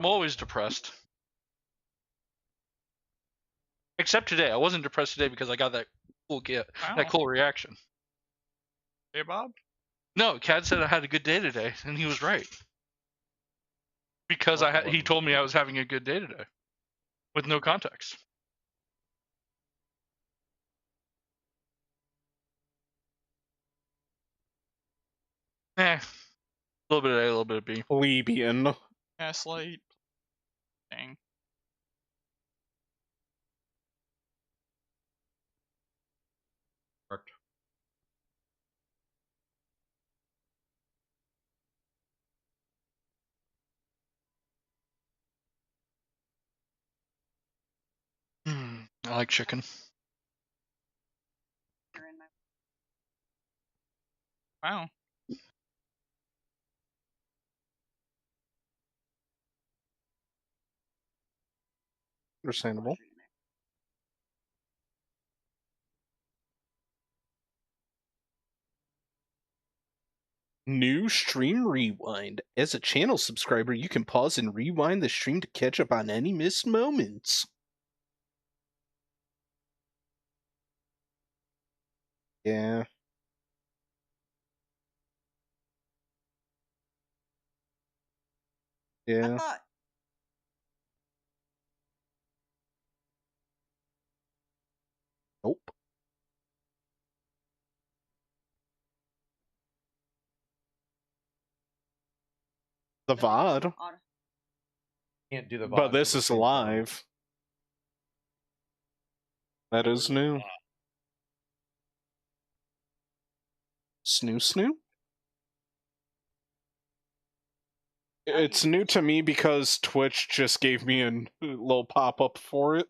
I'm always depressed. Except today. I wasn't depressed today because I got that cool reaction. Hey, Bob? No, Cad said I had a good day today, and he was right. Because he told me I was having a good day today. With no context. A little bit of A, a little bit of B. Plebeian. Gaslight. Dang. Correct. I like chicken. Wow. Understandable. New stream rewind. As a channel subscriber, you can pause and rewind the stream to catch up on any missed moments. Yeah. Yeah. Nope. The VOD. Can't do the VOD. But this is live. That is new. Snoo? It's new to me because Twitch just gave me a little pop-up for it.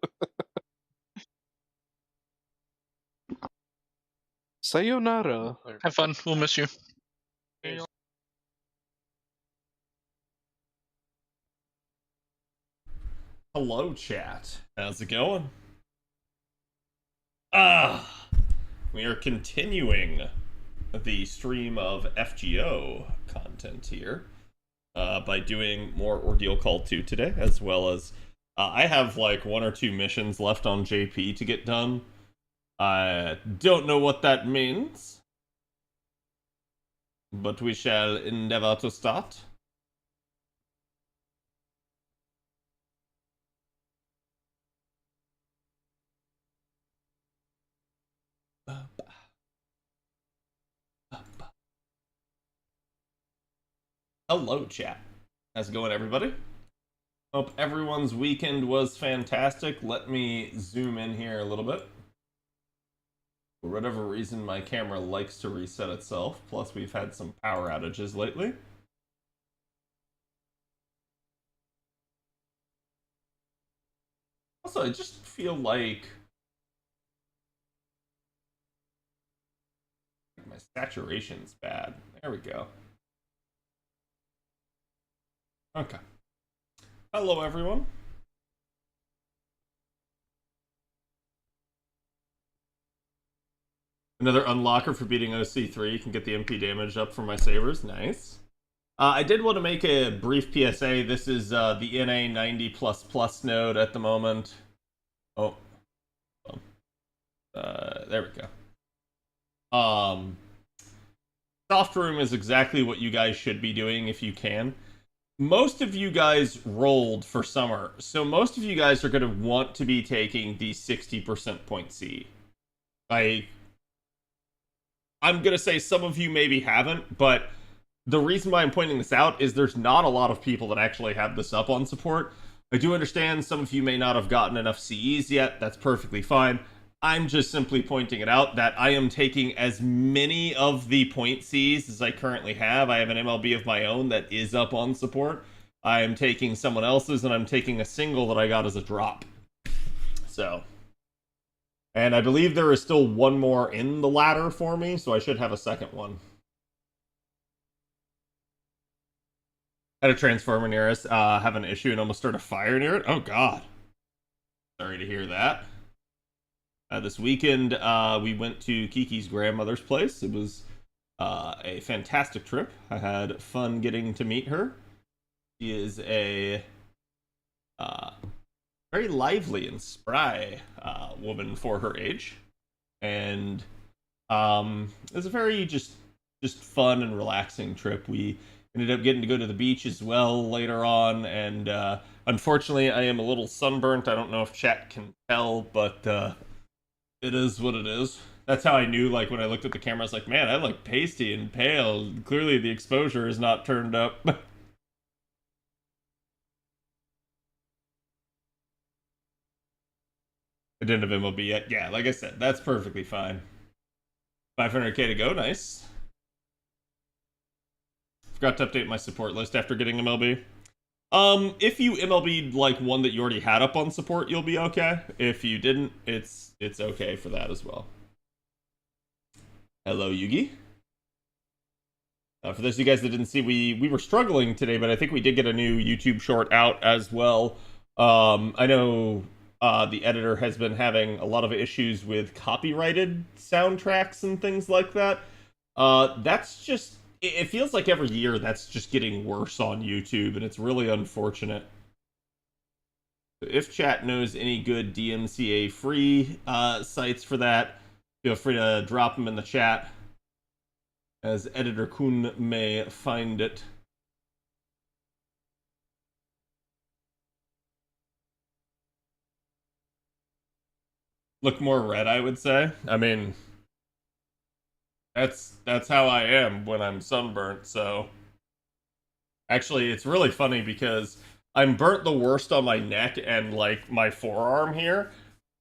Sayonara. Have fun. We'll miss you. Hello, chat. How's it going? We are continuing the stream of FGO content here by doing more Ordeal Call 2 today, as well as I have like 1 or 2 missions left on JP to get done. I don't know what that means, but we shall endeavor to start. Hello, chat. How's it going, everybody? Hope everyone's weekend was fantastic. Let me zoom in here a little bit. For whatever reason, my camera likes to reset itself. Plus, we've had some power outages lately. Also, I just feel like my saturation's bad. There we go. Okay. Hello, everyone. Another unlocker for beating OC3. You can get the MP damage up for my sabers. Nice. I did want to make a brief PSA. This is the NA 90++ node at the moment. Oh. There we go. Soft room is exactly what you guys should be doing if you can. Most of you guys rolled for summer, so most of you guys are going to want to be taking the 60% point C. I'm going to say some of you maybe haven't, but the reason why I'm pointing this out is there's not a lot of people that actually have this up on support. I do understand some of you may not have gotten enough CEs yet. That's perfectly fine. I'm just simply pointing it out that I am taking as many of the point Cs as I currently have. I have an MLB of my own that is up on support. I am taking someone else's, and I'm taking a single that I got as a drop. So. And I believe there is still one more in the ladder for me, so I should have a second one. Had a transformer near us, have an issue and almost start a fire near it. Oh god. Sorry to hear that. This weekend, we went to Kiki's grandmother's place. It was a fantastic trip. I had fun getting to meet her. She is a very lively and spry woman for her age, and it was a very just fun and relaxing trip. We ended up getting to go to the beach as well later on, and unfortunately, I am a little sunburnt. I don't know if chat can tell, but it is what it is. That's how I knew, like, when I looked at the camera, I was like, man, I look pasty and pale. Clearly, the exposure is not turned up. I didn't have MLB yet. Yeah, like I said, that's perfectly fine. 500k to go, nice. Forgot to update my support list after getting MLB. If you MLB'd like one that you already had up on support, you'll be okay. If you didn't, it's okay for that as well. Hello, Yugi. For those of you guys that didn't see, we were struggling today, but I think we did get a new YouTube short out as well. I know the editor has been having a lot of issues with copyrighted soundtracks and things like that. That's just, it feels like every year that's just getting worse on YouTube, and it's really unfortunate. If chat knows any good DMCA free sites for that, feel free to drop them in the chat, as Editor Kun may find it. Look more red, I would say. I mean, that's how I am when I'm sunburnt, so... Actually, it's really funny because I'm burnt the worst on my neck and, like, my forearm here.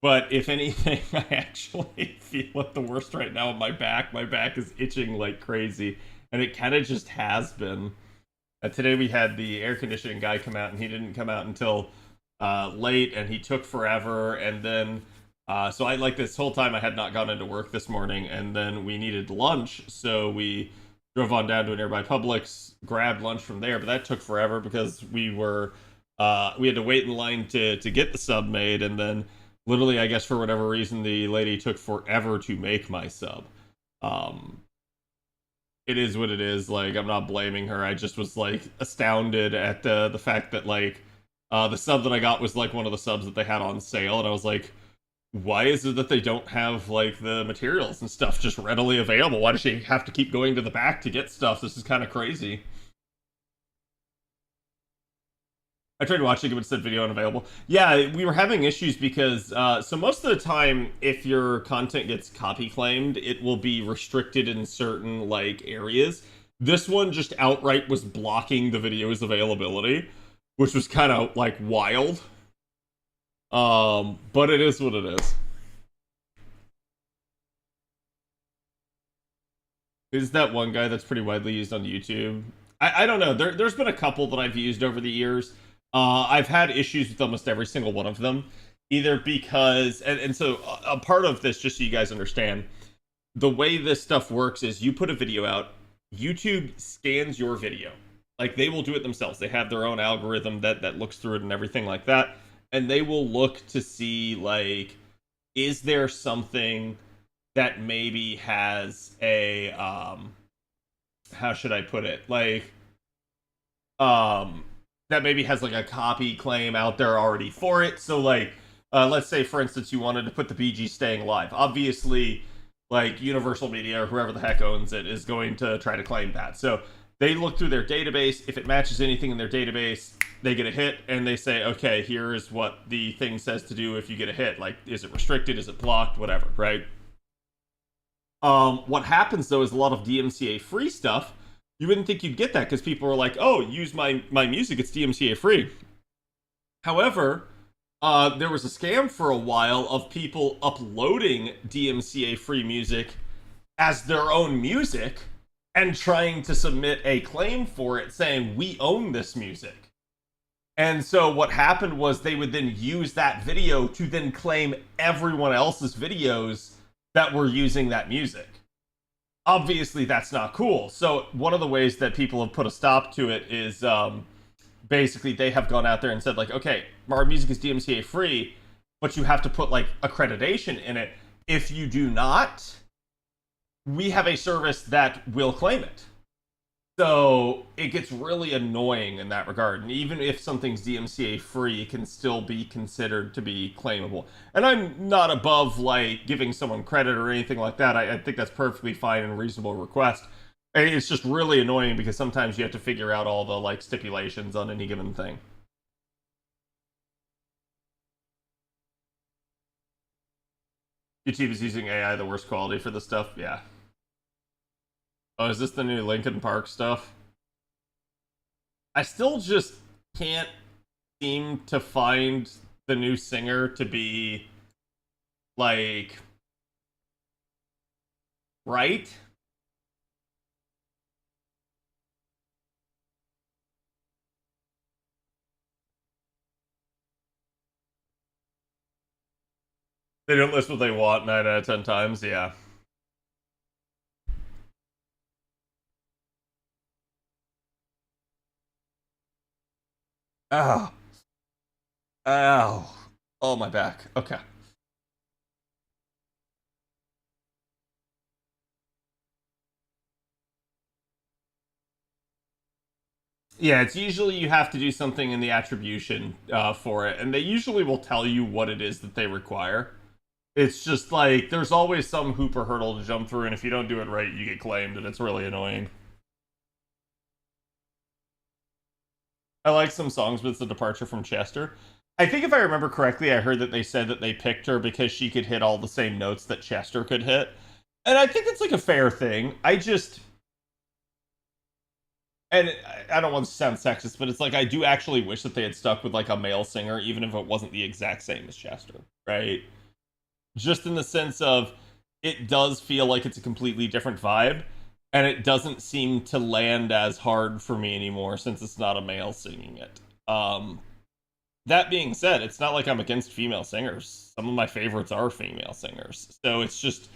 But if anything, I actually feel it the worst right now on my back. My back is itching like crazy, and it kind of just has been. Today we had the air conditioning guy come out, and he didn't come out until late, and he took forever, and then... so I, like, this whole time I had not gone into work this morning, and then we needed lunch, so we drove on down to a nearby Publix, grabbed lunch from there, but that took forever because we had to wait in line to get the sub made, and then literally, I guess for whatever reason, the lady took forever to make my sub. It is what it is. Like, I'm not blaming her. I just was, like, astounded at the fact that, like, the sub that I got was, like, one of the subs that they had on sale, and I was like, why is it that they don't have, like, the materials and stuff just readily available? Why does she have to keep going to the back to get stuff? This is kind of crazy. I tried watching it, but it said video unavailable. Yeah, we were having issues because, so most of the time, if your content gets copy claimed, it will be restricted in certain, like, areas. This one just outright was blocking the video's availability, which was kind of, like, wild. But it is what it is. Is that one guy that's pretty widely used on YouTube? I don't know. There's been a couple that I've used over the years. I've had issues with almost every single one of them. Either because, and so a part of this, just so you guys understand, the way this stuff works is you put a video out, YouTube scans your video. Like, they will do it themselves. They have their own algorithm that looks through it and everything like that. And they will look to see, like, is there something that maybe has a, how should I put it? Like, that maybe has, like, a copy claim out there already for it. So, like, let's say, for instance, you wanted to put the BG Staying Alive. Obviously, like, Universal Media or whoever the heck owns it is going to try to claim that. So they look through their database. If it matches anything in their database, they get a hit, and they say, okay, here's what the thing says to do if you get a hit. Like, is it restricted? Is it blocked? Whatever, right? What happens, though, is a lot of DMCA-free stuff, you wouldn't think you'd get that, because people are like, oh, use my music, it's DMCA-free. However, there was a scam for a while of people uploading DMCA-free music as their own music, and trying to submit a claim for it, saying, we own this music. And so what happened was they would then use that video to then claim everyone else's videos that were using that music. Obviously, that's not cool. So one of the ways that people have put a stop to it is basically they have gone out there and said, like, okay, our music is DMCA free, but you have to put, like, accreditation in it. If you do not, we have a service that will claim it. So it gets really annoying in that regard. And even if something's DMCA free, it can still be considered to be claimable. And I'm not above like giving someone credit or anything like that. I think that's perfectly fine and reasonable request. It's just really annoying because sometimes you have to figure out all the like stipulations on any given thing. YouTube is using AI the worst quality for this stuff? Yeah. Oh, is this the new Linkin Park stuff? I still just can't seem to find the new singer to be, like, right? They don't list what they want 9 out of 10 times, yeah. Ow. Ow. Oh, my back. Okay. Yeah, it's usually you have to do something in the attribution for it, and they usually will tell you what it is that they require. It's just like, there's always some hoop or hurdle to jump through, and if you don't do it right, you get claimed, and it's really annoying. I like some songs, but it's a departure from Chester. I think if I remember correctly, I heard that they said that they picked her because she could hit all the same notes that Chester could hit. And I think that's like a fair thing. And I don't want to sound sexist, but it's like I do actually wish that they had stuck with like a male singer, even if it wasn't the exact same as Chester, right? Just in the sense of it does feel like it's a completely different vibe, and it doesn't seem to land as hard for me anymore since it's not a male singing it. That being said, it's not like I'm against female singers. Some of my favorites are female singers. So it's just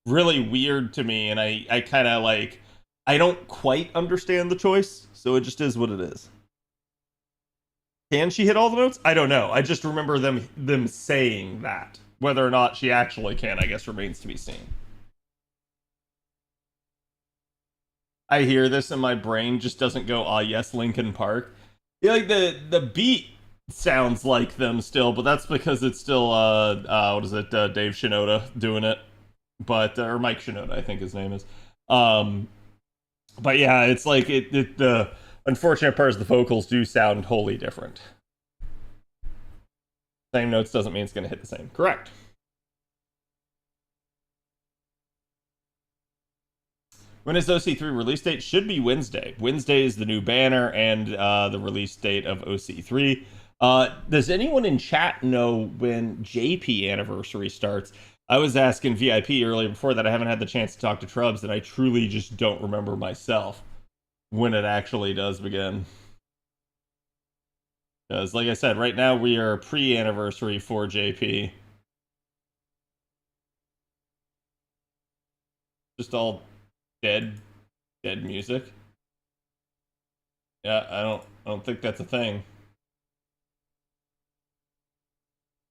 really weird to me, and I kind of like, I don't quite understand the choice, so it just is what it is. Can she hit all the notes? I don't know. I just remember them saying that. Whether or not she actually can, I guess, remains to be seen. I hear this and my brain just doesn't go, ah, yes, Linkin Park. Yeah, like the beat sounds like them still, but that's because it's still what is it, Dave Shinoda doing it, but or Mike Shinoda, I think his name is. But yeah, it's like the unfortunate part is the vocals do sound wholly different. Same notes doesn't mean it's going to hit the same. Correct. When is OC3 release date? Should be Wednesday. Wednesday is the new banner and the release date of OC3. Does anyone in chat know when JP anniversary starts? I was asking VIP earlier before that. I haven't had the chance to talk to Trubs, and I truly just don't remember myself when it actually does begin. Because, like I said, right now we are pre-anniversary for JP. Just all dead music. Yeah, I don't think that's a thing.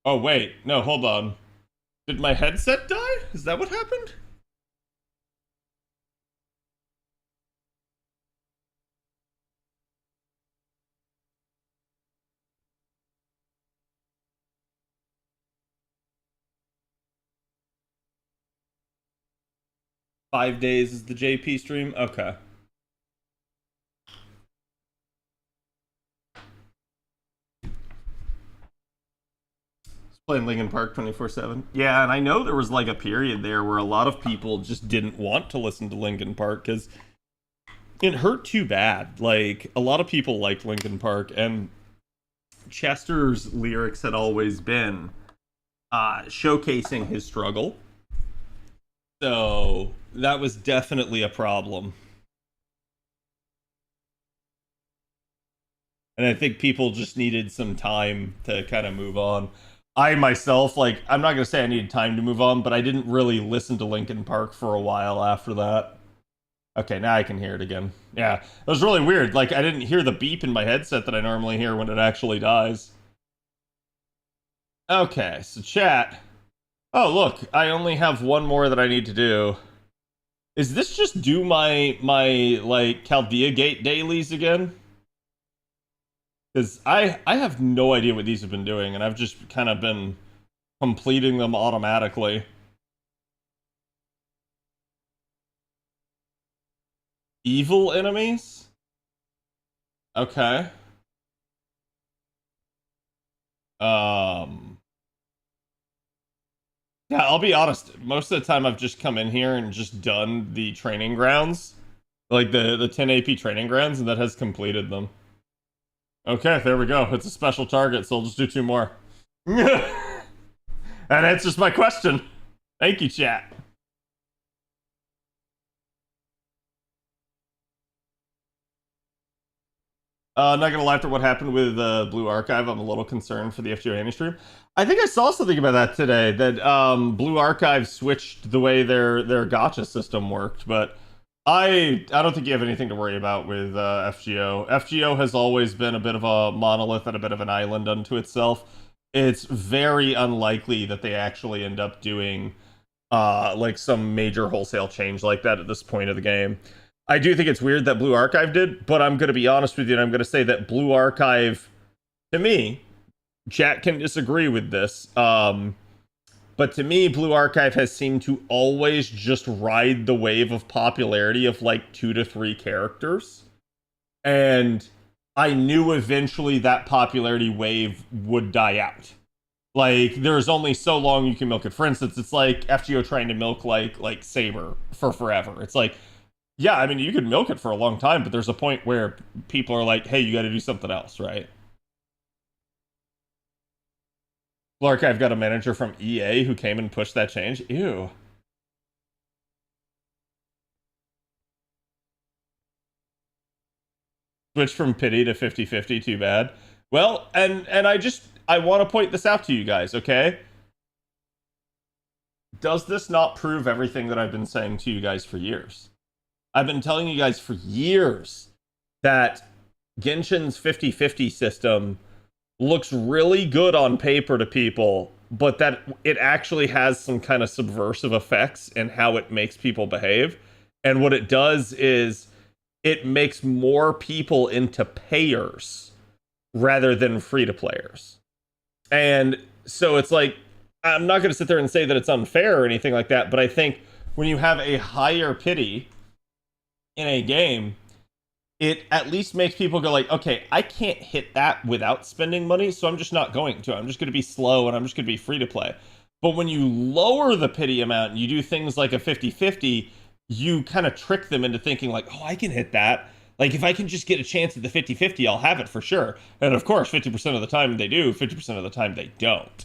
Oh wait, no, hold on. Did my headset die? Is that what happened? Five days is the JP stream? Okay. Playing Linkin Park 24/7. Yeah, and I know there was like a period there where a lot of people just didn't want to listen to Linkin Park because it hurt too bad. Like, a lot of people liked Linkin Park, and Chester's lyrics had always been showcasing his struggle. So that was definitely a problem. And I think people just needed some time to kind of move on. I myself, like, I'm not going to say I needed time to move on, but I didn't really listen to Linkin Park for a while after that. Okay, now I can hear it again. Yeah, it was really weird. Like, I didn't hear the beep in my headset that I normally hear when it actually dies. Okay, so chat. Oh, look, I only have one more that I need to do. Is this just do my like Chaldea Gate dailies again? Because I have no idea what these have been doing, and I've just kind of been completing them automatically. Evil enemies? Okay. Yeah, I'll be honest. Most of the time I've just come in here and just done the training grounds. Like the 10 AP training grounds, and that has completed them. Okay, there we go. It's a special target, so I'll just do 2 more. That answers my question. Thank you, chat. Not gonna lie, after what happened with Blue Archive, I'm a little concerned for the FGO Annie stream. I think I saw something about that today, that Blue Archive switched the way their gacha system worked, but I don't think you have anything to worry about with FGO. FGO has always been a bit of a monolith and a bit of an island unto itself. It's very unlikely that they actually end up doing like some major wholesale change like that at this point of the game. I do think it's weird that Blue Archive did, but I'm going to be honest with you, and I'm going to say that Blue Archive, to me, chat can disagree with this, but to me, Blue Archive has seemed to always just ride the wave of popularity of like 2 to 3 characters. And I knew eventually that popularity wave would die out. Like, there's only so long you can milk it. For instance, it's like FGO trying to milk like Saber for forever. It's like, yeah, I mean, you could milk it for a long time, but there's a point where people are like, hey, you got to do something else, right? Clark, I've got a manager from EA who came and pushed that change. Ew. Switch from pity to 50-50, too bad. Well, and I want to point this out to you guys, okay? Does this not prove everything that I've been saying to you guys for years? I've been telling you guys for years that Genshin's 50-50 system looks really good on paper to people, but that it actually has some kind of subversive effects in how it makes people behave. And what it does is it makes more people into payers rather than free-to-players. And so it's like, I'm not going to sit there and say that it's unfair or anything like that, but I think when you have a higher pity in a game, it at least makes people go like, okay, I can't hit that without spending money, so I'm just not going to. I'm just going to be slow and I'm just going to be free to play. But when you lower the pity amount and you do things like a 50-50, you kind of trick them into thinking like, oh, I can hit that. Like, if I can just get a chance at the 50-50, I'll have it for sure. And of course, 50% of the time they do, 50% of the time they don't.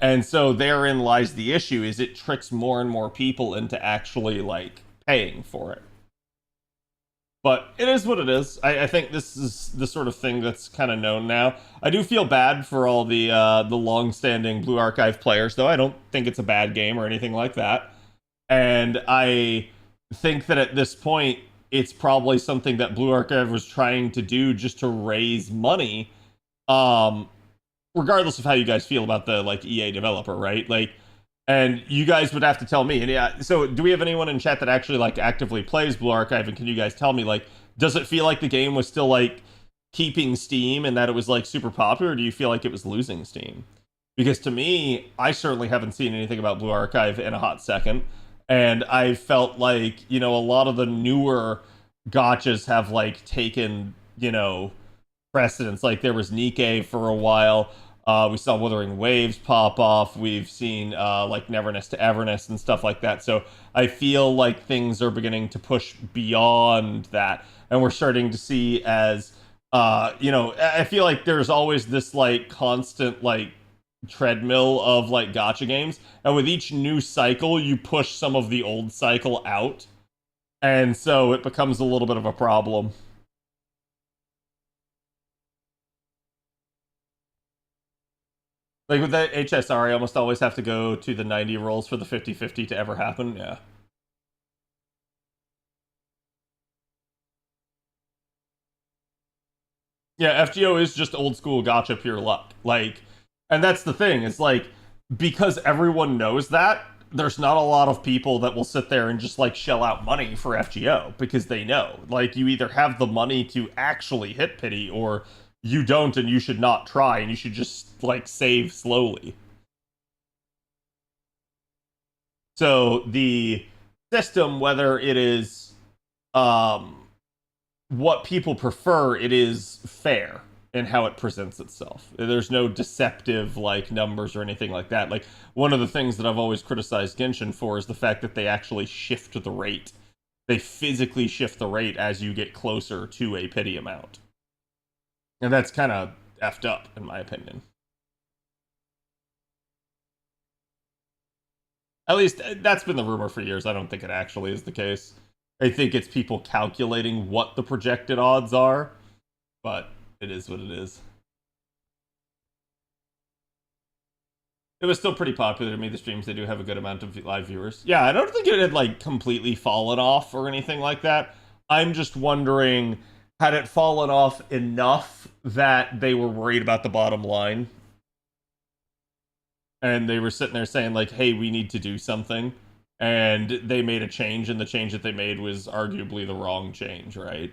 And so therein lies the issue, is it tricks more and more people into actually, like, paying for it. But it is what it is. I think this is the sort of thing that's kind of known now. I do feel bad for all the long-standing Blue Archive players, though. I don't think it's a bad game or anything like that. And I think that at this point, it's probably something that Blue Archive was trying to do just to raise money, regardless of how you guys feel about the like EA developer, right? Like, and you guys would have to tell me. And yeah, so do we have anyone in chat that actually like actively plays Blue Archive? And can you guys tell me, like, does it feel like the game was still like keeping steam and that it was like super popular, or do you feel like it was losing steam? Because to me, I certainly haven't seen anything about Blue Archive in a hot second. And I felt like, you know, a lot of the newer gotchas have like taken, you know, precedence. Like there was Nikkei for a while. We saw Wuthering Waves pop off. We've seen like Neverness to Everness and stuff like that. So I feel like things are beginning to push beyond that. And we're starting to see as, you know, I feel like there's always this like constant like treadmill of like gacha games. And with each new cycle, you push some of the old cycle out. And so it becomes a little bit of a problem. Like with that HSR, I almost always have to go to the 90 rolls for the 50-50 to ever happen. Yeah. Yeah, FGO is just old school gacha pure luck. Like, and that's the thing. It's like, because everyone knows that, there's not a lot of people that will sit there and just like shell out money for FGO because they know, like, you either have the money to actually hit pity or you don't, and you should not try, and you should just like save slowly. So the system, whether it is what people prefer, it is fair in how it presents itself. There's no deceptive like numbers or anything like that. Like, one of the things that I've always criticized Genshin for is the fact that they actually shift the rate. They physically shift the rate as you get closer to a pity amount. And that's kind of effed up, in my opinion. At least, that's been the rumor for years. I don't think it actually is the case. I think it's people calculating what the projected odds are, but it is what it is. It was still pretty popular to me, the streams. They do have a good amount of live viewers. Yeah, I don't think it had, like, completely fallen off or anything like that. I'm just wondering, had it fallen off enough that they were worried about the bottom line? And they were sitting there saying, like, hey, we need to do something. And they made a change, and the change that they made was arguably the wrong change, right?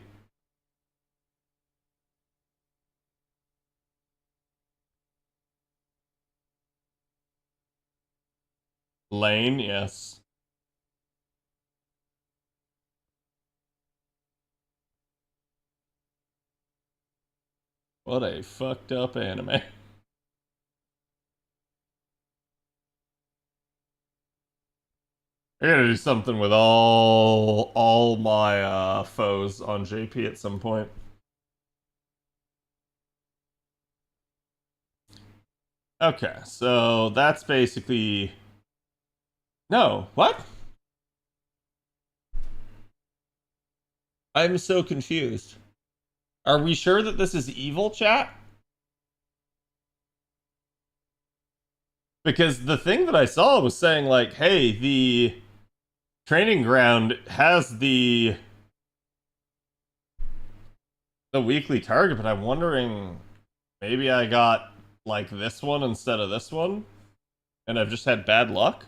Lane, yes. What a fucked up anime. I gotta do something with all my foes on JP at some point. Okay, so that's basically... No, what? I'm so confused. Are we sure that this is evil, chat? Because the thing that I saw was saying, like, hey, the training ground has the weekly target, but I'm wondering, maybe I got, like, this one instead of this one? And I've just had bad luck?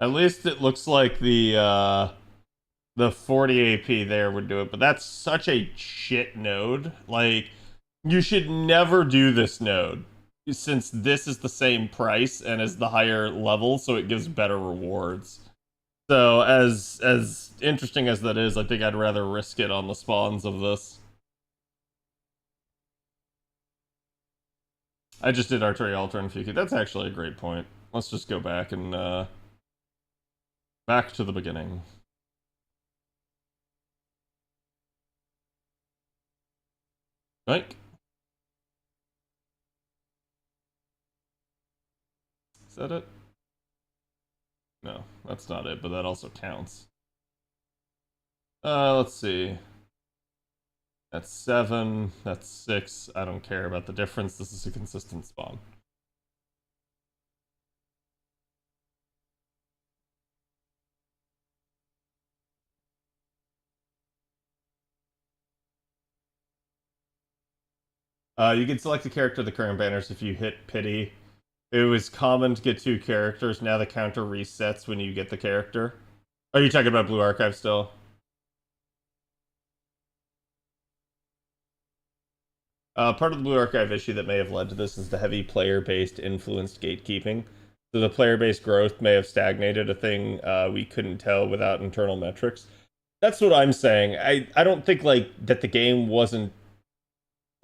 At least it looks like the 40 AP there would do it, but that's such a shit node. Like, you should never do this node, since this is the same price and is the higher level, so it gives better rewards. So, as interesting as that is, I think I'd rather risk it on the spawns of this. I just did Artery Altar and Fuki. That's actually a great point. Let's just go back and, back to the beginning. Like, is that it? No, that's not it, but that also counts. Let's see. That's 7, that's 6. I don't care about the difference. This is a consistent spawn. You can select a character of the current banners if you hit pity. It was common to get 2 characters. Now the counter resets when you get the character. Are you talking about Blue Archive still? Part of the Blue Archive issue that may have led to this is the heavy player-based influenced gatekeeping. So the player-based growth may have stagnated, a thing we couldn't tell without internal metrics. That's what I'm saying. I don't think, like, that the game wasn't...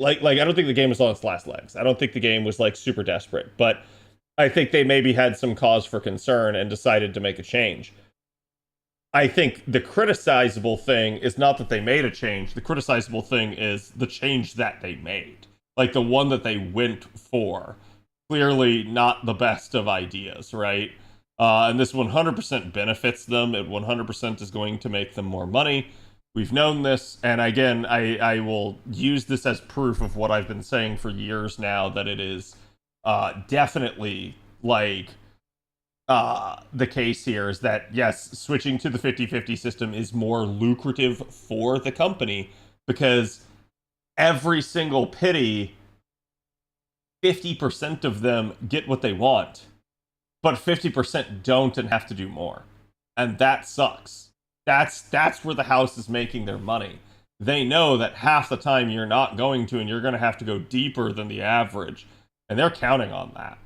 Like, I don't think the game was on its last legs. I don't think the game was, like, super desperate. But I think they maybe had some cause for concern and decided to make a change. I think the criticizable thing is not that they made a change. The criticizable thing is the change that they made. Like, the one that they went for. Clearly not the best of ideas, right? And this 100% benefits them. It 100% is going to make them more money. We've known this, and again, I will use this as proof of what I've been saying for years now, that it is definitely, like, the case here is that, yes, switching to the 50-50 system is more lucrative for the company, because every single pity, 50% of them get what they want, but 50% don't and have to do more. And that sucks. That's where the house is making their money. They know that half the time you're not going to, and you're going to have to go deeper than the average. And they're counting on that.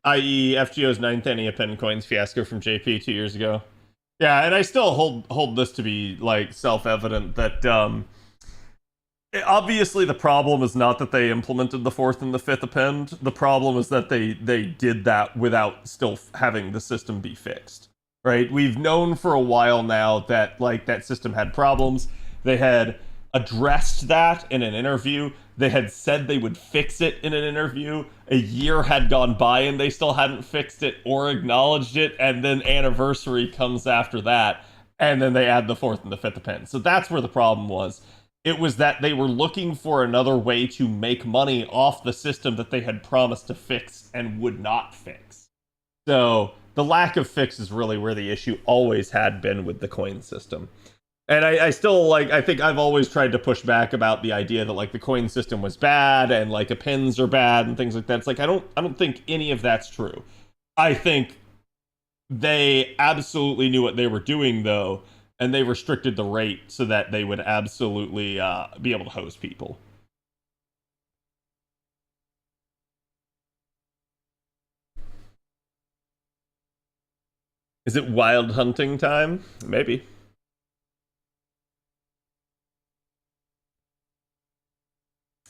I.e. FGO's 9th Anni pen coins fiasco from JP 2 years ago. Yeah, and I still hold this to be, like, self-evident that, obviously the problem is not that they implemented the 4th and the 5th append. The problem is that they did that without still having the system be fixed, right? We've known for a while now that, like, that system had problems. They had addressed that in an interview. They had said they would fix it in an interview. A year had gone by and they still hadn't fixed it or acknowledged it, and then anniversary comes after that, and then they add the 4th and the 5th append. So that's where the problem was. It was that they were looking for another way to make money off the system that they had promised to fix and would not fix. So the lack of fix is really where the issue always had been with the coin system. And I still, like, I think I've always tried to push back about the idea that, like, the coin system was bad and, like, appends are bad and things like that. It's like, I don't think any of that's true. I think they absolutely knew what they were doing, though, and they restricted the rate so that they would absolutely be able to host people. Is it wild hunting time? Maybe.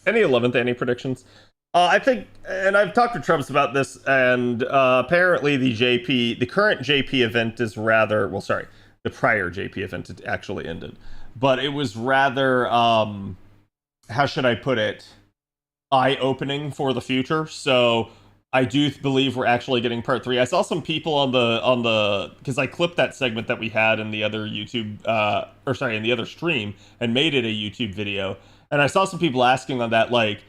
Any 11th Anni predictions? I think, and I've talked to Trumps about this, and apparently the current JP event is rather, well, sorry, the prior JP event actually ended, but it was rather, how should I put it, eye-opening for the future. So I do believe we're actually getting part 3. I saw some people on the because I clipped that segment that we had in the other YouTube, in the other stream, and made it a YouTube video. And I saw some people asking on that, like,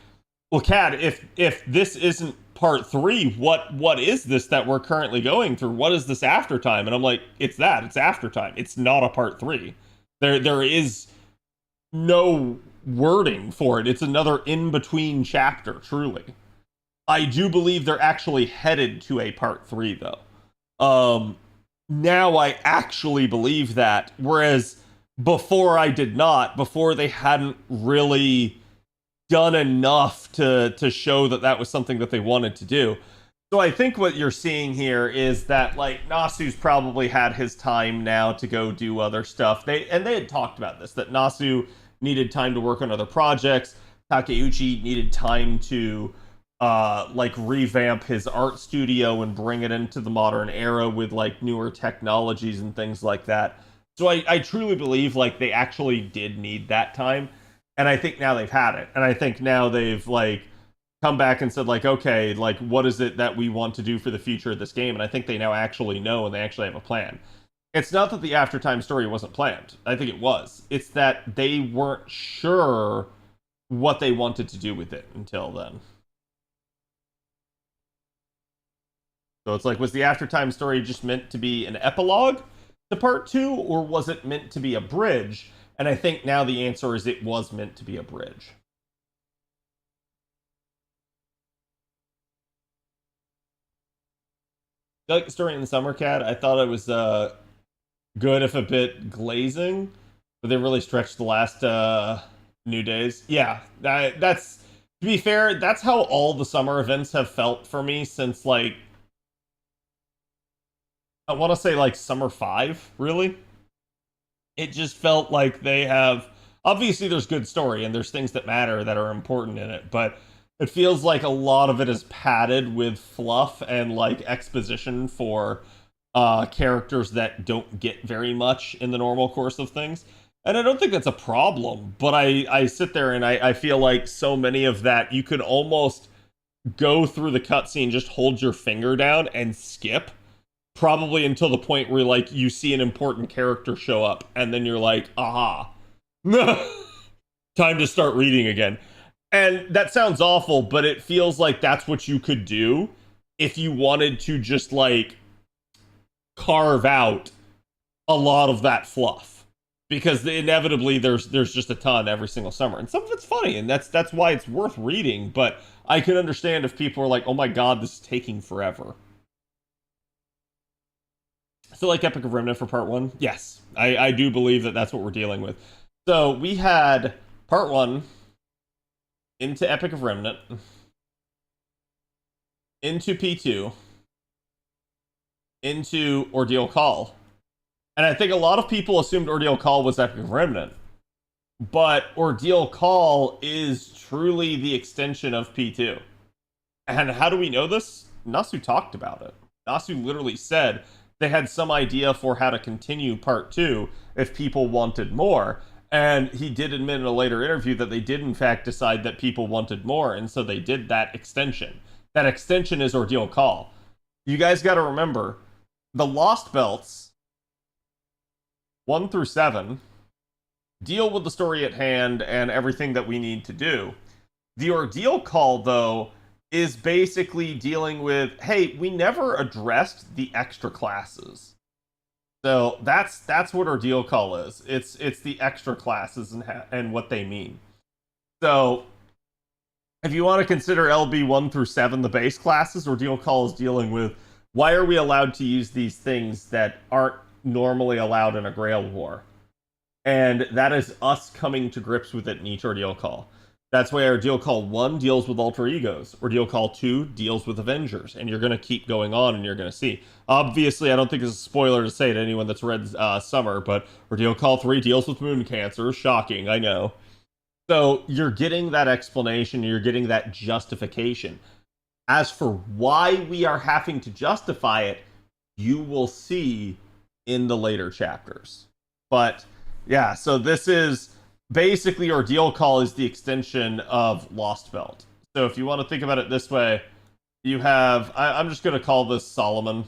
well, Cad, if this isn't part 3, what is this that we're currently going through? What is this after time? And I'm like, it's after time. It's not a part 3. There is no wording for it. It's another in-between chapter, truly. I do believe they're actually headed to a part 3, though. Now I actually believe that, whereas before I did not. Before they hadn't really done enough to show that that was something that they wanted to do. So I think what you're seeing here is that, like, Nasu's probably had his time now to go do other stuff. They had talked about this, that Nasu needed time to work on other projects. Takeuchi needed time to like revamp his art studio and bring it into the modern era with, like, newer technologies and things like that. So I truly believe, like, they actually did need that time. And I think now they've had it. And I think now they've, like, come back and said, like, okay, like, what is it that we want to do for the future of this game? And I think they now actually know, and they actually have a plan. It's not that the Aftertime story wasn't planned. I think it was. It's that they weren't sure what they wanted to do with it until then. So it's like, was the Aftertime story just meant to be an epilogue to part 2, or was it meant to be a bridge? And I think now the answer is it was meant to be a bridge. You like the story in the Summer Cat? I thought it was good, if a bit glazing, but they really stretched the last New Days. Yeah, that's, to be fair, that's how all the summer events have felt for me since, like, I want to say, like, Summer 5, really. It just felt like they have, obviously there's good story and there's things that matter that are important in it, but it feels like a lot of it is padded with fluff and, like, exposition for characters that don't get very much in the normal course of things. And I don't think that's a problem, but I sit there and I feel like so many of that, you could almost go through the cutscene, just hold your finger down and skip, probably until the point where like you see an important character show up, and then you're like, aha, time to start reading again. And that sounds awful, but it feels like that's what you could do if you wanted to just like carve out a lot of that fluff, because inevitably there's just a ton every single summer, and some of it's funny, and that's why it's worth reading. But I can understand if people are like, oh my god, this is taking forever. So like Epic of Remnant for part 1, yes, I do believe that that's what we're dealing with. So we had part 1 into Epic of Remnant, into P2, into Ordeal Call. And I think a lot of people assumed Ordeal Call was Epic of Remnant. But Ordeal Call is truly the extension of P2. And how do we know this? Nasu talked about it. Nasu literally said they had some idea for how to continue part 2 if people wanted more. And he did admit in a later interview that they did in fact decide that people wanted more, and so they did that extension. That extension is Ordeal Call. You guys got to remember, the Lost Belts 1 through 7 deal with the story at hand and everything that we need to do. The Ordeal Call, though, is basically dealing with, hey, we never addressed the extra classes. So that's what Ordeal Call is. It's the extra classes and what they mean. So if you want to consider LB 1 through 7 the base classes, Ordeal Call is dealing with, why are we allowed to use these things that aren't normally allowed in a Grail War? And that is us coming to grips with it in each Ordeal Call. That's why Ordeal Call 1 deals with alter egos. Ordeal Call 2 deals with Avengers. And you're going to keep going on, and you're going to see. Obviously, I don't think it's a spoiler to say to anyone that's read Summer, but Ordeal Call 3 deals with moon cancer. Shocking, I know. So you're getting that explanation, you're getting that justification. As for why we are having to justify it, you will see in the later chapters. But yeah, so this is basically Ordeal Call is the extension of Lost Belt. So if you want to think about it this way, you have, I'm just going to call this Solomon.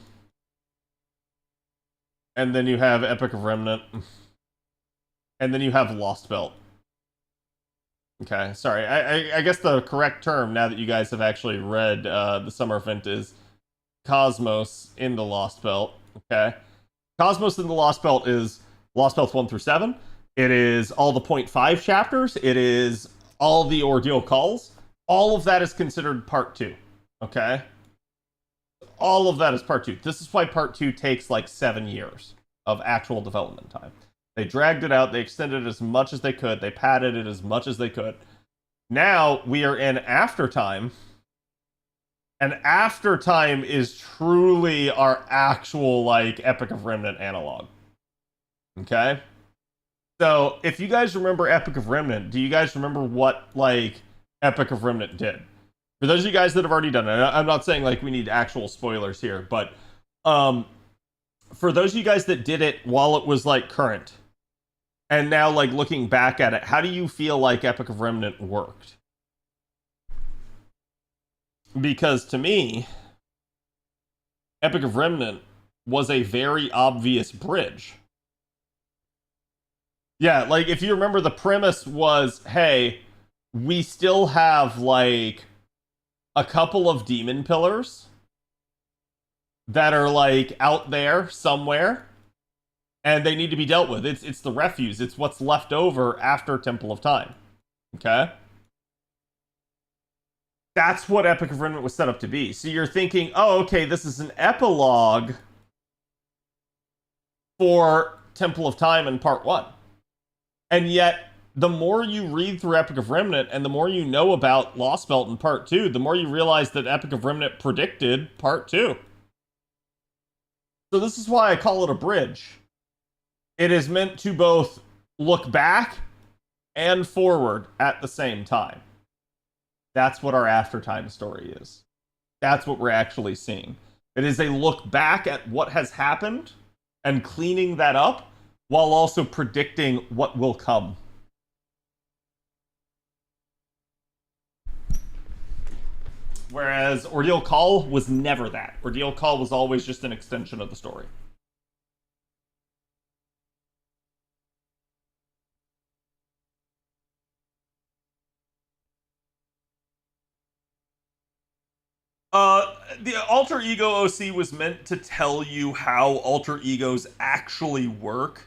And then you have Epic of Remnant. And then you have Lost Belt. Okay, sorry. I guess the correct term, now that you guys have actually read the summer event, is Cosmos in the Lost Belt. Okay? Cosmos in the Lost Belt is Lost Belt 1 through 7. It is all the 0.5 chapters. It is all the Ordeal Calls. All of that is considered part 2. Okay? All of that is part 2. This is why part 2 takes like 7 years of actual development time. They dragged it out. They extended it as much as they could. They padded it as much as they could. Now we are in Aftertime. And Aftertime is truly our actual like Epic of Remnant analog. Okay? So, if you guys remember Epic of Remnant, do you guys remember what, like, Epic of Remnant did? For those of you guys that have already done it, I'm not saying, like, we need actual spoilers here, but, for those of you guys that did it while it was, like, current, and now, like, looking back at it, how do you feel like Epic of Remnant worked? Because, to me, Epic of Remnant was a very obvious bridge. Yeah, like, if you remember, the premise was, hey, we still have, like, a couple of demon pillars that are, like, out there somewhere, and they need to be dealt with. It's the refuse. It's what's left over after Temple of Time. Okay? That's what Epic of Remnant was set up to be. So you're thinking, oh, okay, this is an epilogue for Temple of Time in Part 1. And yet, the more you read through Epic of Remnant, and the more you know about Lost Belt in Part 2, the more you realize that Epic of Remnant predicted Part 2. So this is why I call it a bridge. It is meant to both look back and forward at the same time. That's what our Aftertime story is. That's what we're actually seeing. It is a look back at what has happened and cleaning that up, while also predicting what will come. Whereas Ordeal Call was never that. Ordeal Call was always just an extension of the story. The Alter Ego OC was meant to tell you how alter egos actually work.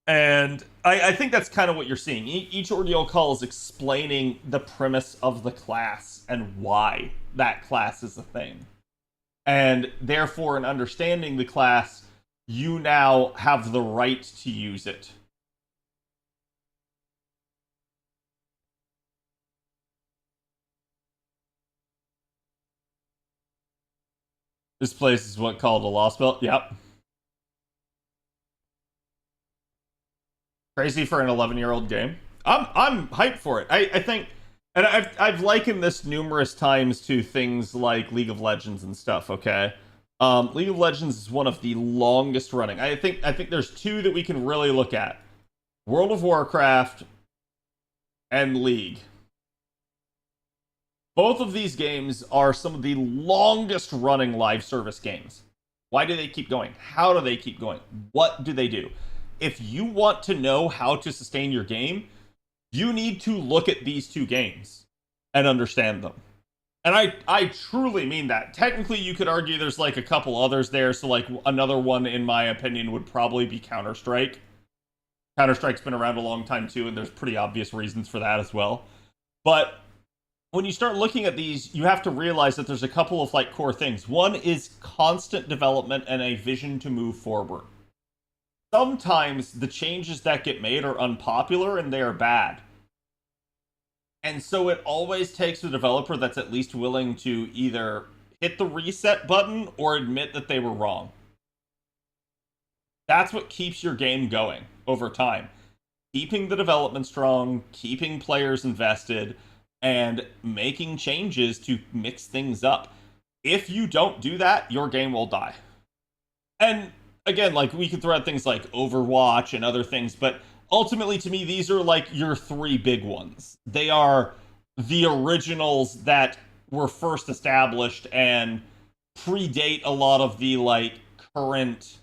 And I think that's kind of what you're seeing. Each Ordeal Call is explaining the premise of the class and why that class is a thing. And therefore, in understanding the class, you now have the right to use it. This place is what called a Lost Belt? Yep. Crazy for an 11-year-old game. I'm hyped for it. I think, and I've likened this numerous times to things like League of Legends and stuff. Okay, League of Legends is one of the longest running. I think there's two that we can really look at: World of Warcraft and League. Both of these games are some of the longest running live service games. Why do they keep going? How do they keep going? What do they do? If you want to know how to sustain your game, you need to look at these two games and understand them. And I truly mean that. Technically, you could argue there's like a couple others there. So like another one, in my opinion, would probably be Counter-Strike. Counter-Strike's been around a long time too, and there's pretty obvious reasons for that as well. But when you start looking at these, you have to realize that there's a couple of like core things. One is constant development and a vision to move forward. Sometimes the changes that get made are unpopular and they are bad. And so it always takes a developer that's at least willing to either hit the reset button or admit that they were wrong. That's what keeps your game going over time. Keeping the development strong, keeping players invested, and making changes to mix things up. If you don't do that, your game will die. And again, like, we could throw out things like Overwatch and other things, but ultimately, to me, these are like your three big ones. They are the originals that were first established and predate a lot of the like current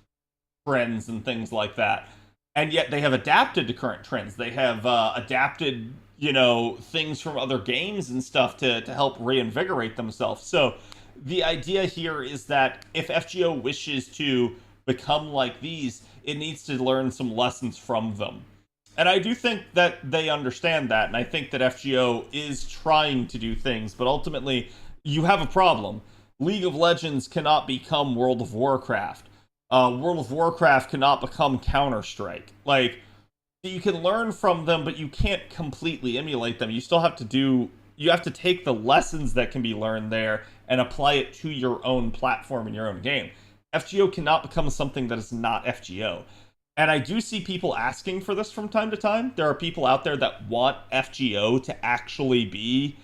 trends and things like that. And yet they have adapted to current trends. They have adapted, you know, things from other games and stuff to help reinvigorate themselves. So the idea here is that if FGO wishes to become like these, it needs to learn some lessons from them. And I do think that they understand that, and I think that FGO is trying to do things, but ultimately, you have a problem. League of Legends cannot become World of Warcraft. World of Warcraft cannot become Counter-Strike. Like, you can learn from them, but you can't completely emulate them. You still have to you have to take the lessons that can be learned there and apply it to your own platform and your own game. FGO cannot become something that is not FGO. And I do see people asking for this from time to time. There are people out there that want FGO to actually be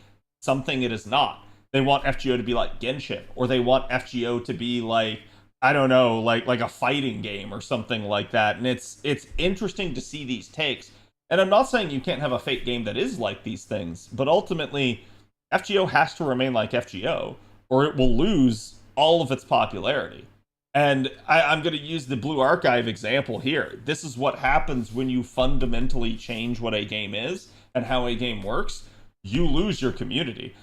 something it is not. They want FGO to be like Genshin, or they want FGO to be like, I don't know, like a fighting game or something like that. And it's interesting to see these takes. And I'm not saying you can't have a Fate game that is like these things, but ultimately, FGO has to remain like FGO, or it will lose all of its popularity. And I'm going to use the Blue Archive example here. This is what happens when you fundamentally change what a game is and how a game works. You lose your community.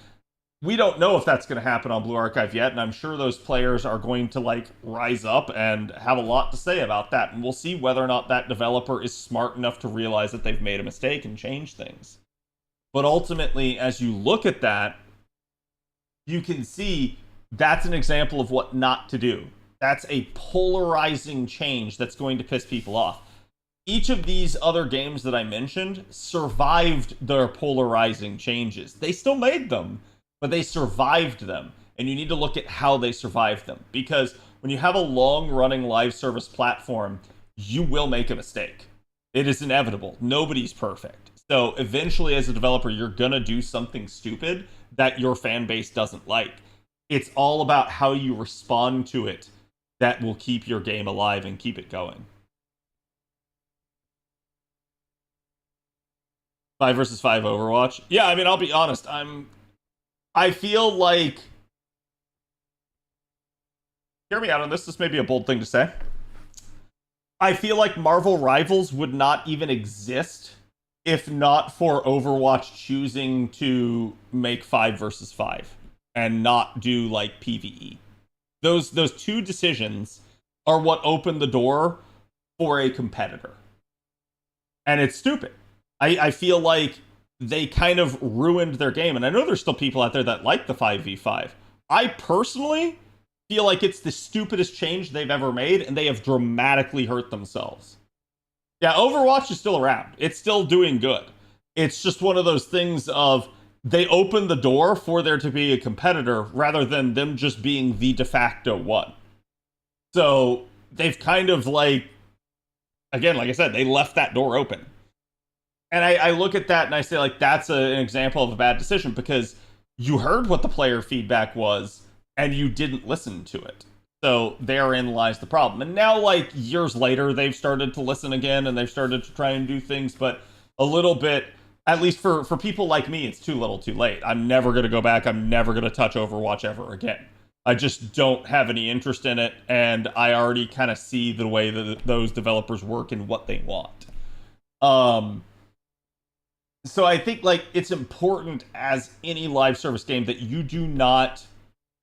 We don't know if that's going to happen on Blue Archive yet, and I'm sure those players are going to like rise up and have a lot to say about that. And we'll see whether or not that developer is smart enough to realize that they've made a mistake and change things. But ultimately, as you look at that, you can see that's an example of what not to do. That's a polarizing change that's going to piss people off. Each of these other games that I mentioned survived their polarizing changes. They still made them, but they survived them. And you need to look at how they survived them. Because when you have a long-running live service platform, you will make a mistake. It is inevitable. Nobody's perfect. So eventually, as a developer, you're going to do something stupid that your fan base doesn't like. It's all about how you respond to it that will keep your game alive and keep it going. 5 versus 5 Overwatch. Yeah, I mean, I'll be honest. I'm I feel like, hear me out on this. This may be a bold thing to say. I feel like Marvel Rivals would not even exist if not for Overwatch choosing to make 5 versus 5 and not do like PvE. Those two decisions are what opened the door for a competitor. And it's stupid. I feel like they kind of ruined their game. And I know there's still people out there that like the 5v5. I personally feel like it's the stupidest change they've ever made, and they have dramatically hurt themselves. Yeah, Overwatch is still around. It's still doing good. It's just one of those things of they opened the door for there to be a competitor rather than them just being the de facto one. So they've kind of like, again, like I said, they left that door open. And I look at that and I say, like, that's an example of a bad decision because you heard what the player feedback was and you didn't listen to it. So therein lies the problem. And now, like, years later, they've started to listen again and they've started to try and do things, but a little bit, at least for people like me, it's too little too late. I'm never going to go back. I'm never going to touch Overwatch ever again. I just don't have any interest in it, and I already kind of see the way that those developers work and what they want. So I think, like, it's important as any live service game that you do not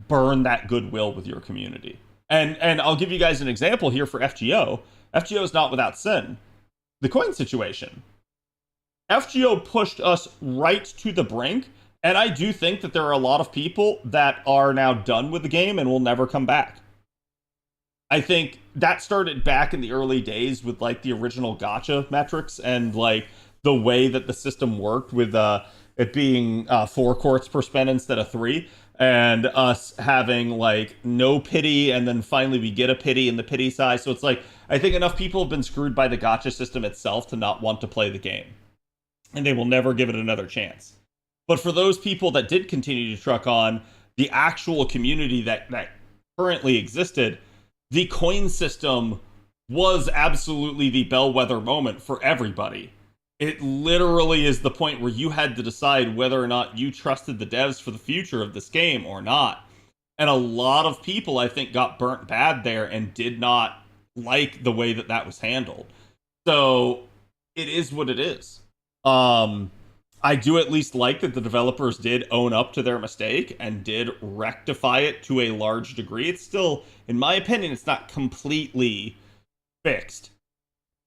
burn that goodwill with your community. And I'll give you guys an example here for FGO. FGO is not without sin. The coin situation. FGO pushed us right to the brink, and I do think that there are a lot of people that are now done with the game and will never come back. I think that started back in the early days with, like, the original gacha metrics and, like, the way that the system worked with it being 4 quartz per spin instead of 3, and us having, like, no pity, and then finally we get a pity in the pity size. So it's like, I think enough people have been screwed by the gacha system itself to not want to play the game. And they will never give it another chance. But for those people that did continue to truck on, the actual community that currently existed, the coin system was absolutely the bellwether moment for everybody. It literally is the point where you had to decide whether or not you trusted the devs for the future of this game or not. And a lot of people, I think, got burnt bad there and did not like the way that that was handled. So it is what it is. I do at least like that the developers did own up to their mistake and did rectify it to a large degree. It's still, in my opinion, it's not completely fixed,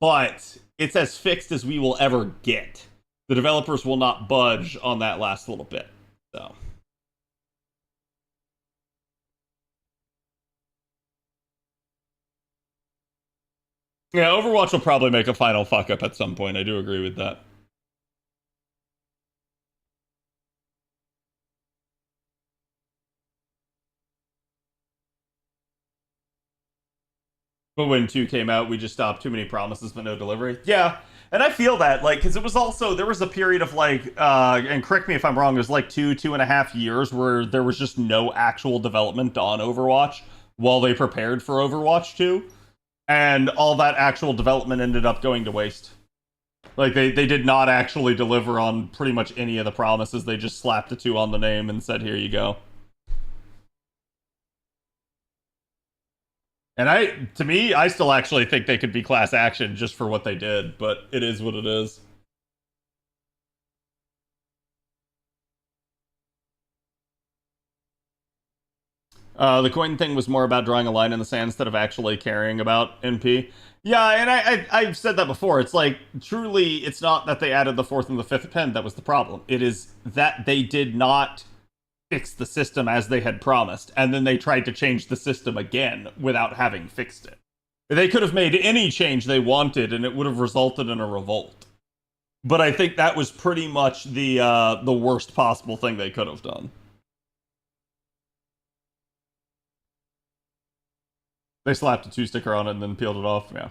but it's as fixed as we will ever get. The developers will not budge on that last little bit. So. Yeah, Overwatch will probably make a final fuck up at some point. I do agree with that. But when 2 came out, we just stopped. Too many promises, but no delivery. Yeah, and I feel that, like, because it was also, there was a period of, like, and correct me if I'm wrong, it was like 2.5 years where there was just no actual development on Overwatch while they prepared for Overwatch 2. And all that actual development ended up going to waste. Like, they did not actually deliver on pretty much any of the promises. They just slapped the 2 on the name and said, here you go. And to me, I still actually think they could be class action just for what they did, but it is what it is. The coin thing was more about drawing a line in the sand instead of actually caring about NP. Yeah, and I've said that before. It's like, truly, it's not that they added the 4th and the 5th pen that was the problem. It is that they did not fix the system as they had promised, and then they tried to change the system again without having fixed it. They could have made any change they wanted, and it would have resulted in a revolt. But I think that was pretty much the worst possible thing they could have done. They slapped a 2 sticker on it and then peeled it off, yeah.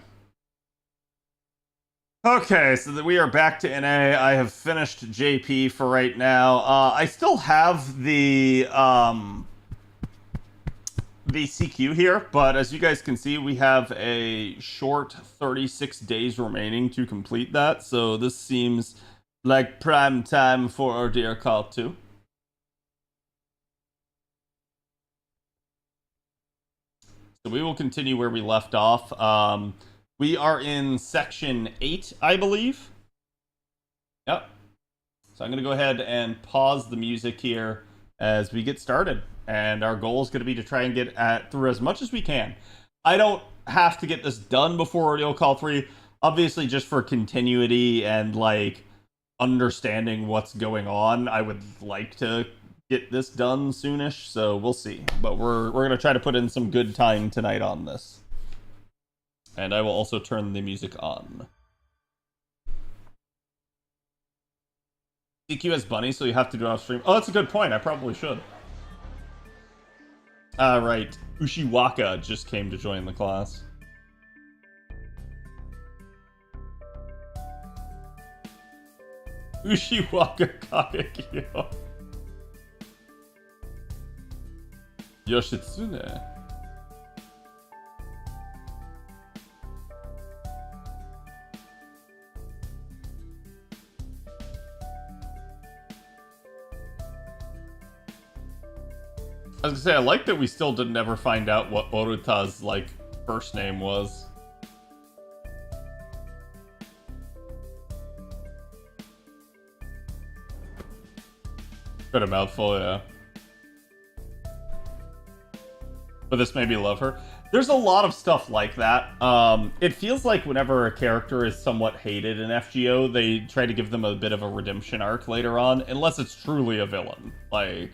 Okay, so we are back to NA. I have finished JP for right now. I still have the CQ here, but as you guys can see, we have a short 36 days remaining to complete that, so this seems like prime time for our dear Call 2. So we will continue where we left off. We are in section 8, I believe. Yep. So I'm going to go ahead and pause the music here as we get started. And our goal is going to be to try and get through as much as we can. I don't have to get this done before Ordeal Call 3. Obviously, just for continuity and, like, understanding what's going on, I would like to get this done soonish, so we'll see. But we're going to try to put in some good time tonight on this. And I will also turn the music on. CQ has Bunny, so you have to do it off stream. Oh, that's a good point. I probably should. Right. Ushiwaka just came to join the class. Ushiwaka Kagekyo. Yoshitsune. I was gonna say, I like that we still didn't ever find out what Oruta's, like, first name was. Bit a mouthful, yeah. But this made me love her. There's a lot of stuff like that. It feels like whenever a character is somewhat hated in FGO, they try to give them a bit of a redemption arc later on, unless it's truly a villain. Like...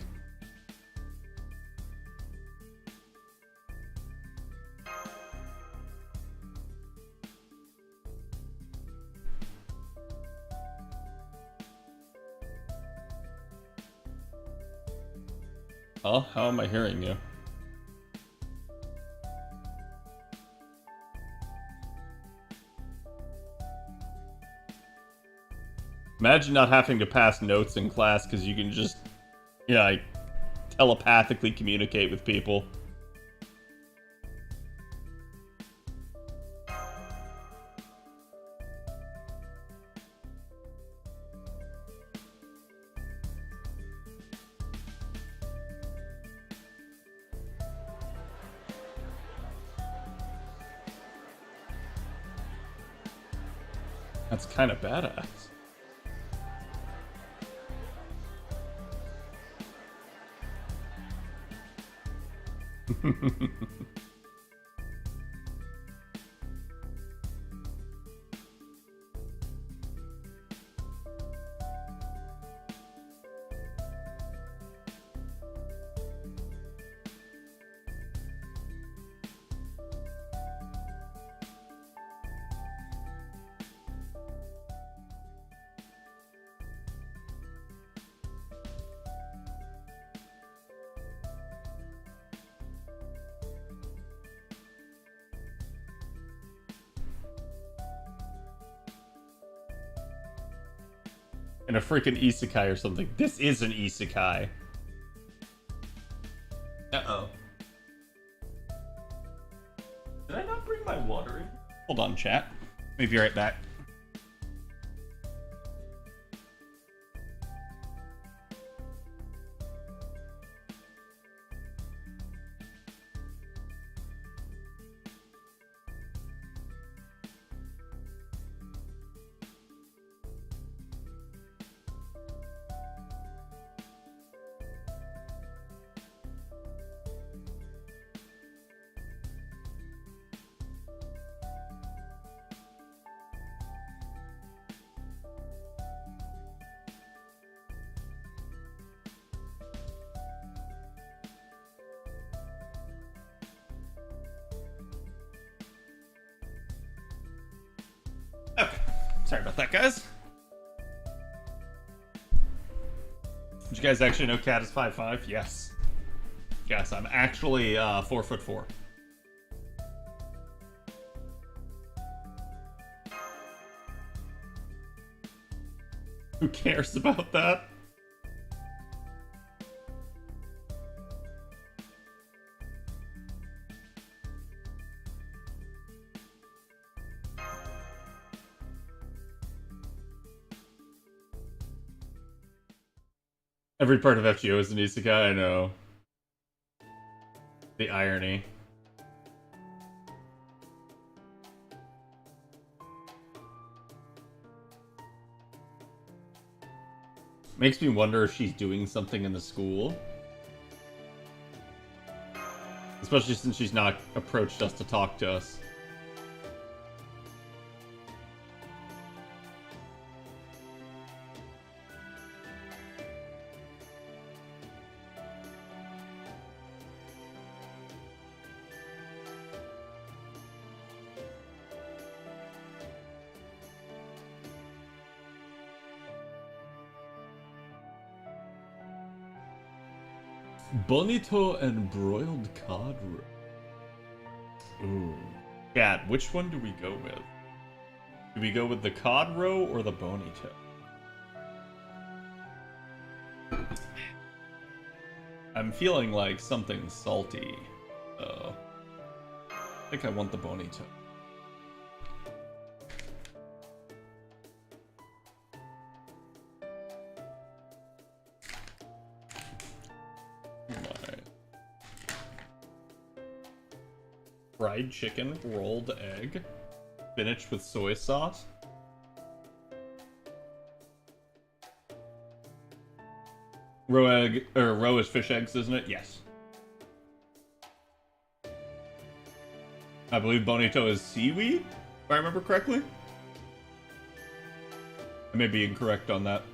Oh, how am I hearing you? Imagine not having to pass notes in class because you can just, you know, like, telepathically communicate with people. That's kind of badass. In a freaking isekai or something. This is an isekai. Uh-oh. Did I not bring my water in? Hold on, chat. Let me be right back. Okay. Sorry about that, guys. Did you guys actually know Cat is 5'5"? Yes. Yes, I'm actually 4'4". Who cares about that? Every part of FGO is an isekai, I know. The irony. Makes me wonder if she's doing something in the school. Especially since she's not approached us to talk to us. Bonito and broiled cod roe. Ooh. Chat, which one do we go with? Do we go with the cod roe or the bonito? I'm feeling like something salty, so I think I want the bonito. Fried chicken, rolled egg, spinach with soy sauce. Roe egg, or roe is fish eggs, isn't it? Yes. I believe bonito is seaweed, if I remember correctly. I may be incorrect on that.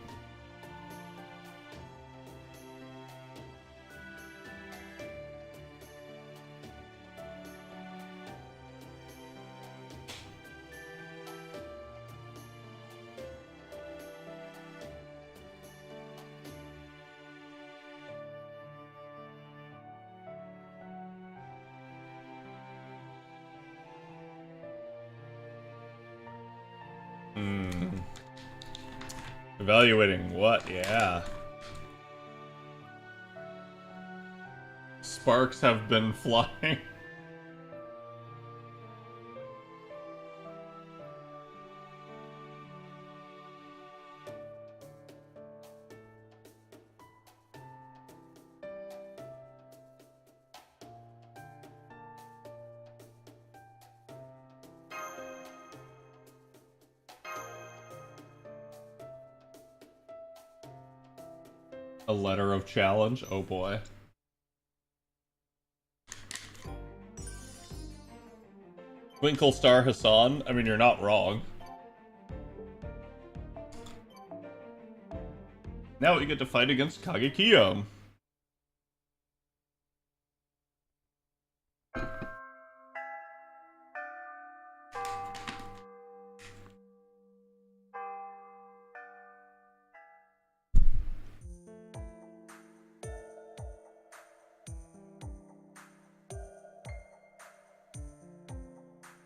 Evaluating what? Yeah. Sparks have been flying. A letter of challenge? Oh boy. Twinkle Star Hassan? I mean, you're not wrong. Now we get to fight against Kagekiyo.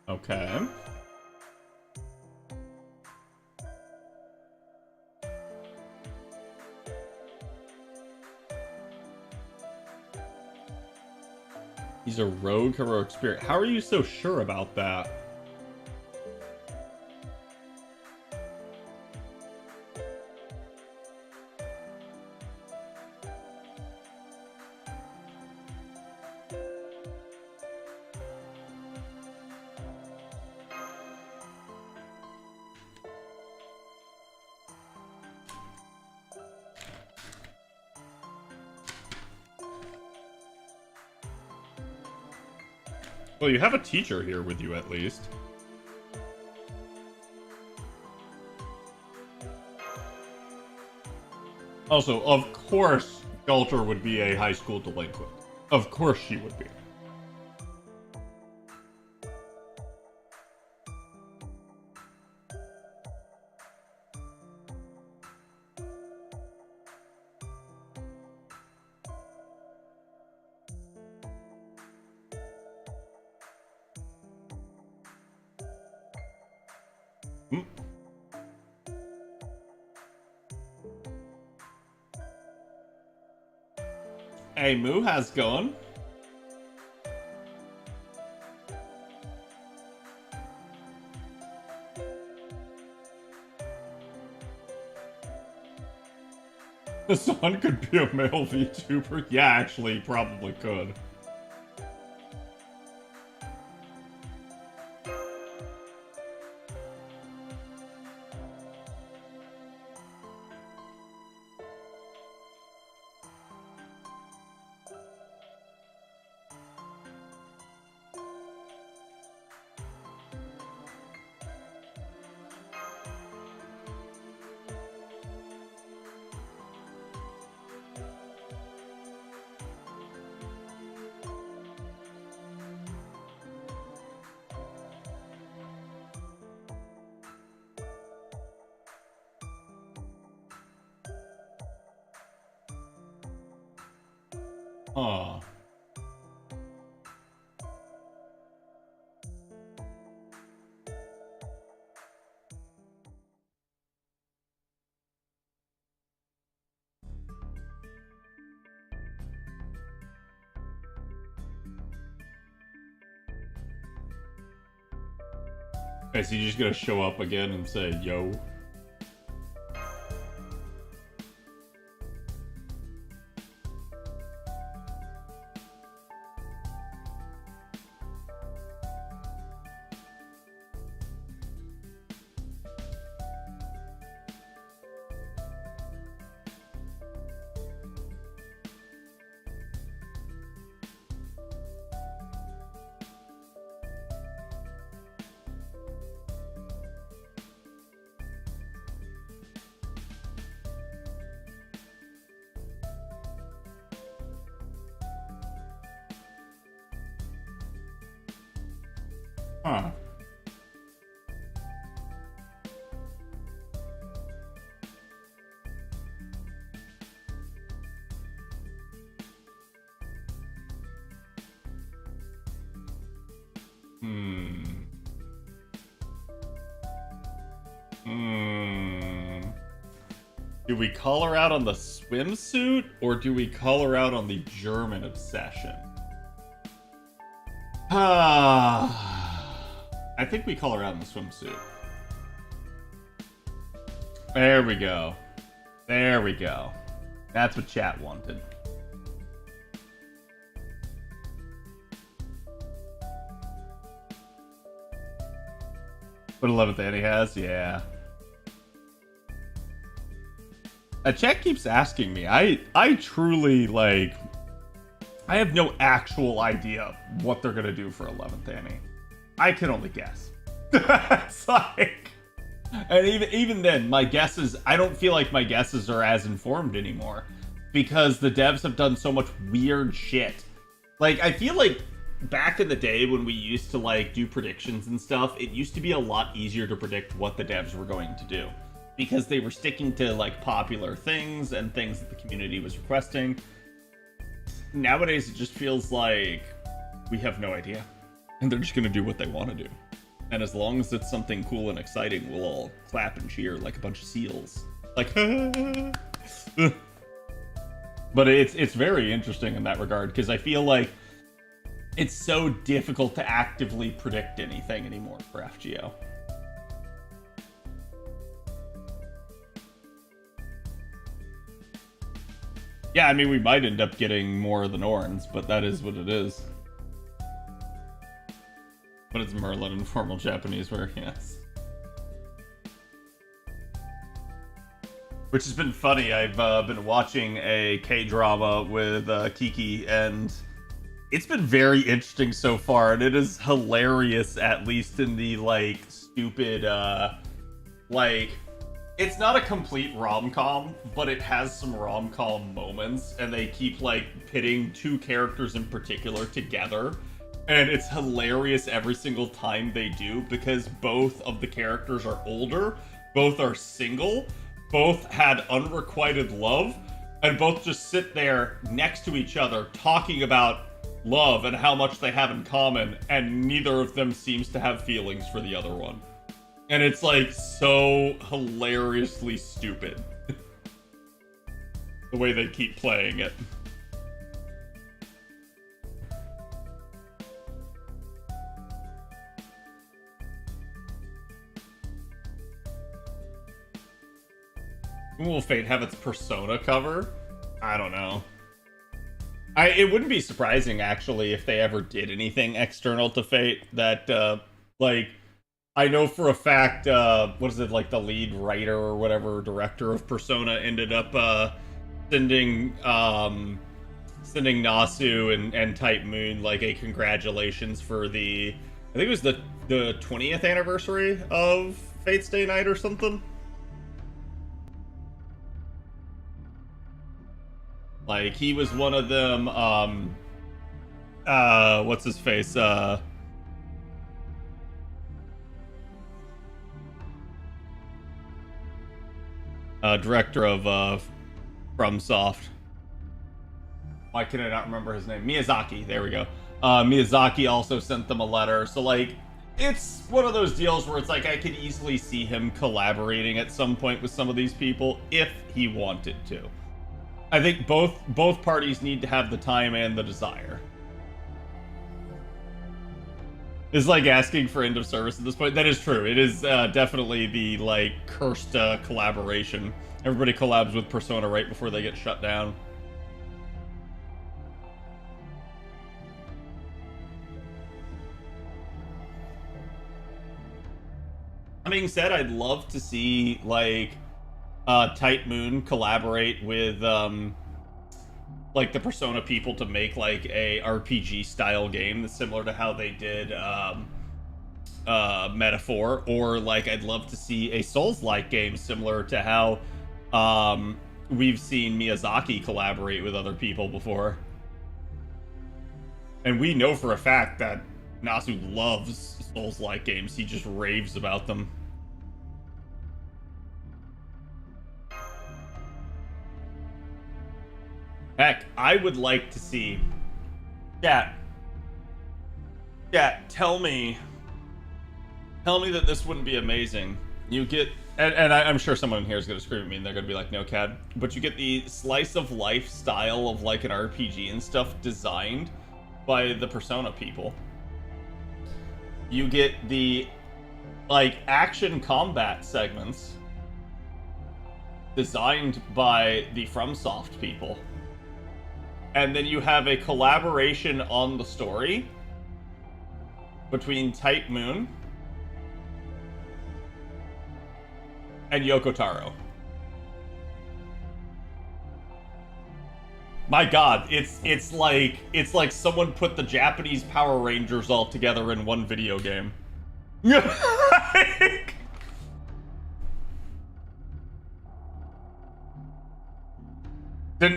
Okay. He's a rogue heroic spirit. How are you so sure about that? Well, you have a teacher here with you, at least. Also, of course, Galter would be a high school delinquent. Of course she would be. Hey, Moo, how's it going? Hassan could be a male VTuber. Yeah, actually, he probably could. Huh. Okay, so you're just gonna show up again and say, yo? Huh. Do we call her out on the swimsuit, or do we call her out on the German obsession? I think we call her out in the swimsuit. There we go. There we go. That's what chat wanted. What 11th Annie has? Yeah. Chat keeps asking me. I truly, like... I have no actual idea what they're gonna do for 11th Annie. I can only guess. It's like... And even then, my guesses... I don't feel like my guesses are as informed anymore. Because the devs have done so much weird shit. Like, I feel like back in the day when we used to, like, do predictions and stuff, it used to be a lot easier to predict what the devs were going to do. Because they were sticking to, like, popular things and things that the community was requesting. Nowadays, it just feels like we have no idea. And they're just going to do what they want to do. And as long as it's something cool and exciting, we'll all clap and cheer like a bunch of seals. Like, But it's very interesting in that regard, because I feel like it's so difficult to actively predict anything anymore for FGO. Yeah, I mean, we might end up getting more of the Norns, but that is what it is. But it's Merlin in formal Japanese wear, yes. Which has been funny. I've been watching a K-drama with Kiki, and it's been very interesting so far, and it is hilarious, at least in the, like, stupid, like... It's not a complete rom-com, but it has some rom-com moments, and they keep, like, pitting two characters in particular together, and it's hilarious every single time they do, because both of the characters are older, both are single, both had unrequited love, and both just sit there next to each other talking about love and how much they have in common, and neither of them seems to have feelings for the other one. And it's, like, so hilariously stupid. The way they keep playing it. Will Fate have its Persona cover? I don't know. It wouldn't be surprising, actually, if they ever did anything external to Fate that, like... I know for a fact, what is it, like, the lead writer or whatever, director of Persona ended up, sending Nasu and Type Moon, like, a congratulations for the, I think it was the 20th anniversary of Fate Stay Night or something. Like, he was one of them, what's his face, director of FromSoft. Why can I not remember his name? Miyazaki. There we go. Miyazaki also sent them a letter. So, like, it's one of those deals where it's like I could easily see him collaborating at some point with some of these people if he wanted to. I think both parties need to have the time and the desire. It's like asking for end of service at this point. That is true. It is definitely the, like, cursed collaboration. Everybody collabs with Persona right before they get shut down. That being said, I'd love to see, like, Tight Moon collaborate with, like, the Persona people to make, like, a RPG-style game that's similar to how they did, Metaphor. Or, like, I'd love to see a Souls-like game similar to how, we've seen Miyazaki collaborate with other people before. And we know for a fact that Nasu loves Souls-like games. He just raves about them. Heck, I would like to see... Chat, tell me that this wouldn't be amazing. You get... And I'm sure someone here is going to scream at me and they're going to be like, no, Cad. But you get the slice of life style of, like, an RPG and stuff designed by the Persona people. You get the, like, action combat segments designed by the FromSoft people. And then you have a collaboration on the story between Tight Moon and Yoko Taro. My god, it's like someone put the Japanese Power Rangers all together in one video game. Didn't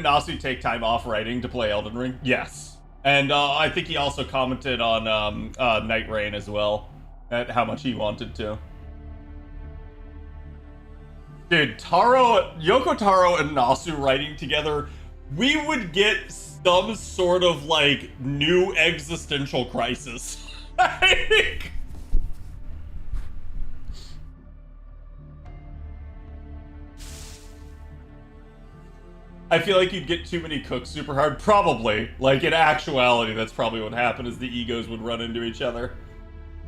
Nasu take time off writing to play Elden Ring? Yes. And I think he also commented on Night Rain as well, at how much he wanted to. Dude, Yoko Taro and Nasu writing together, we would get some sort of, like, new existential crisis. I feel like you'd get too many cooks super hard. Probably. Like, in actuality, that's probably what happened, is the egos would run into each other.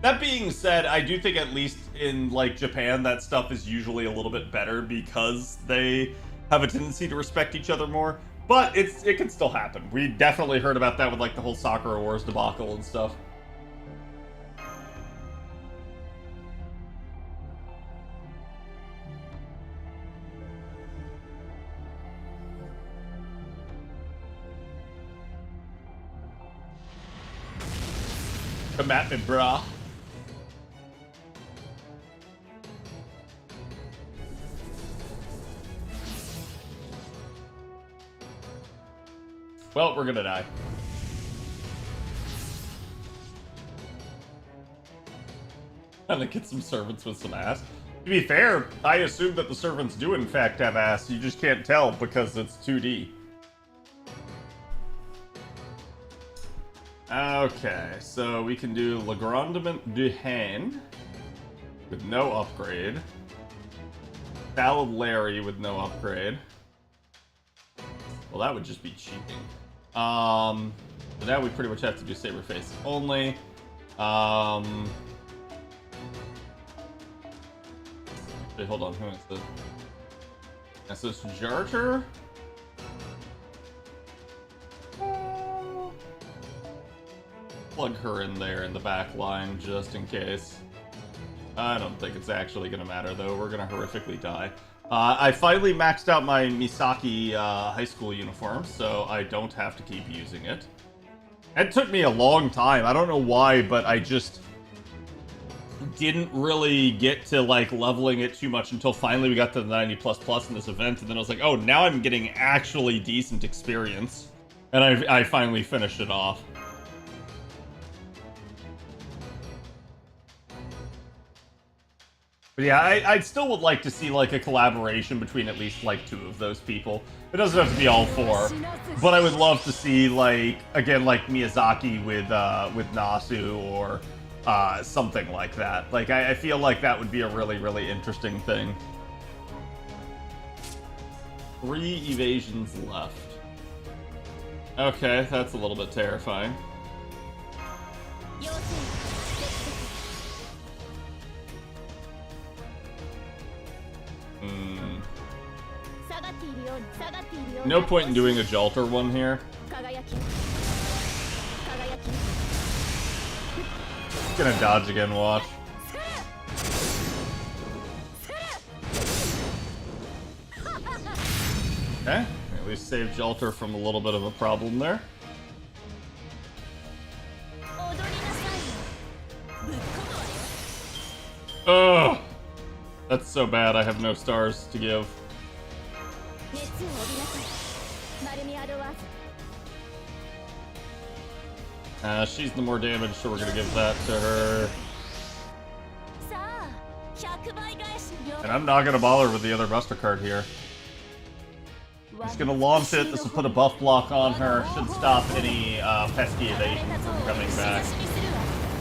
That being said, I do think at least in, like, Japan, that stuff is usually a little bit better because they have a tendency to respect each other more. But it can still happen. We definitely heard about that with, like, the whole Sakura Wars debacle and stuff. Come at me, brah. Well, we're gonna die. I'm gonna get some servants with some ass. To be fair, I assume that the servants do in fact have ass. You just can't tell because it's 2D. Okay, so we can do L'agrandement du Haine with no upgrade. Salad Larry with no upgrade. Well, that would just be cheating. So now we pretty much have to do Saberface only. Wait, hold on, who is this? Is this Jarter? Plug her in there in the back line just in case. I don't think it's actually going to matter though. We're going to horrifically die. I finally maxed out my Misaki high school uniform, so I don't have to keep using it. It took me a long time. I don't know why, but I just didn't really get to, like, leveling it too much until finally we got to the 90++ in this event, and then I was like, oh, now I'm getting actually decent experience. And I finally finished it off. But yeah, I still would like to see like a collaboration between at least like 2 of those people. It doesn't have to be all 4, but I would love to see like again like Miyazaki with Nasu or something like that. Like I feel like that would be a really interesting thing. 3 evasions left. Okay, that's a little bit terrifying. No point in doing a Jolter one here. Gonna dodge again, watch. Okay, at least save Jolter from a little bit of a problem there. Ugh! That's so bad, I have no stars to give. She's the more damage, so we're gonna give that to her. And I'm not gonna bother with the other Buster card here. He's gonna launch it, this will put a buff block on her, should stop any pesky evasion from coming back.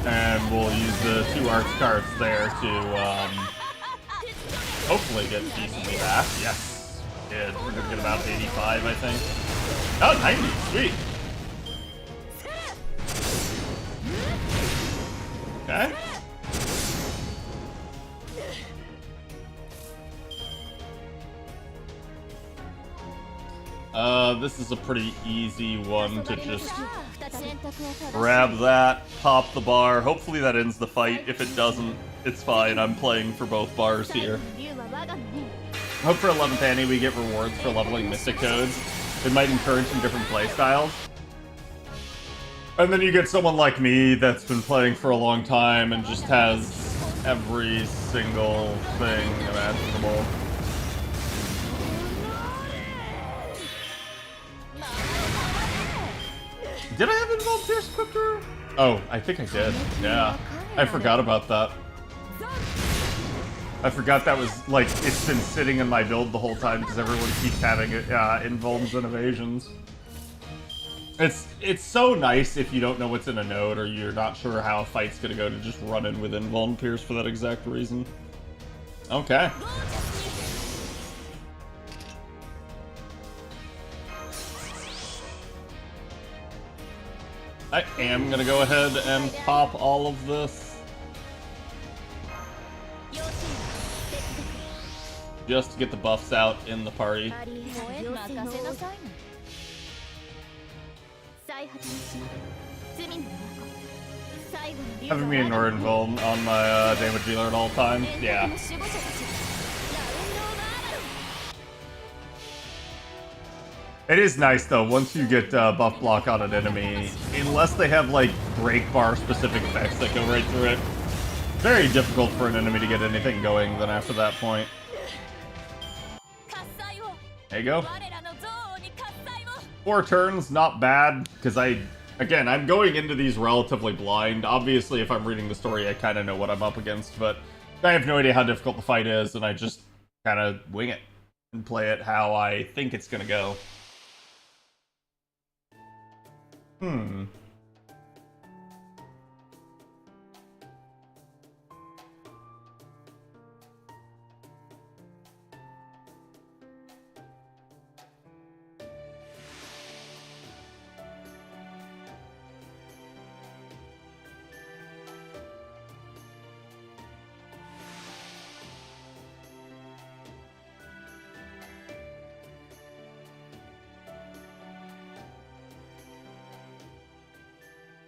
And we'll use the 2 arts cards there to hopefully get decently back. Yes, good. We're gonna get about 85, I think. Oh, 90, sweet. Okay. This is a pretty easy one to just grab that, pop the bar. Hopefully that ends the fight. If it doesn't, it's fine. I'm playing for both bars here. Hope for 11th Annie we get rewards for leveling Mystic Codes. It might encourage some different playstyles. And then you get someone like me that's been playing for a long time and just has every single thing imaginable. Did I have Involved Pierce equipped her? Oh, I think I did. Yeah. I forgot about that. I forgot that was, like, it's been sitting in my build the whole time because everyone keeps having invulns and evasions. It's so nice if you don't know what's in a node or you're not sure how a fight's gonna go to just run in with Invuln Pierce for that exact reason. Okay. I am gonna go ahead and pop all of this. Just to get the buffs out in the party. Having me ignore Invuln on my damage dealer at all times? Yeah. It is nice though, once you get buff block on an enemy, unless they have like break bar specific effects that go right through it, very difficult for an enemy to get anything going then after that point. There you go. 4 turns, not bad, because again, I'm going into these relatively blind. Obviously, if I'm reading the story, I kind of know what I'm up against, but I have no idea how difficult the fight is, and I just kind of wing it and play it how I think it's going to go.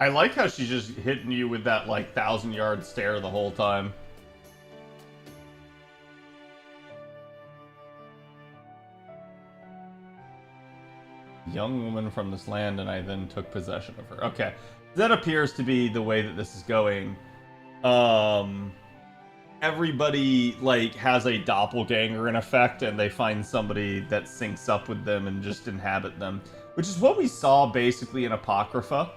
I like how she's just hitting you with that, like, 1,000-yard stare the whole time. Young woman from this land, and I then took possession of her. Okay. That appears to be the way that this is going. Everybody, like, has a doppelganger in effect, and they find somebody that syncs up with them and just inhabit them. Which is what we saw, basically, in Apocrypha.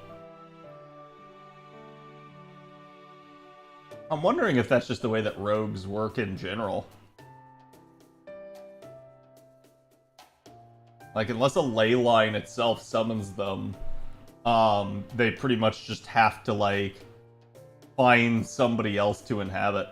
I'm wondering if that's just the way that rogues work in general. Like, unless a ley line itself summons them, they pretty much just have to, like, find somebody else to inhabit.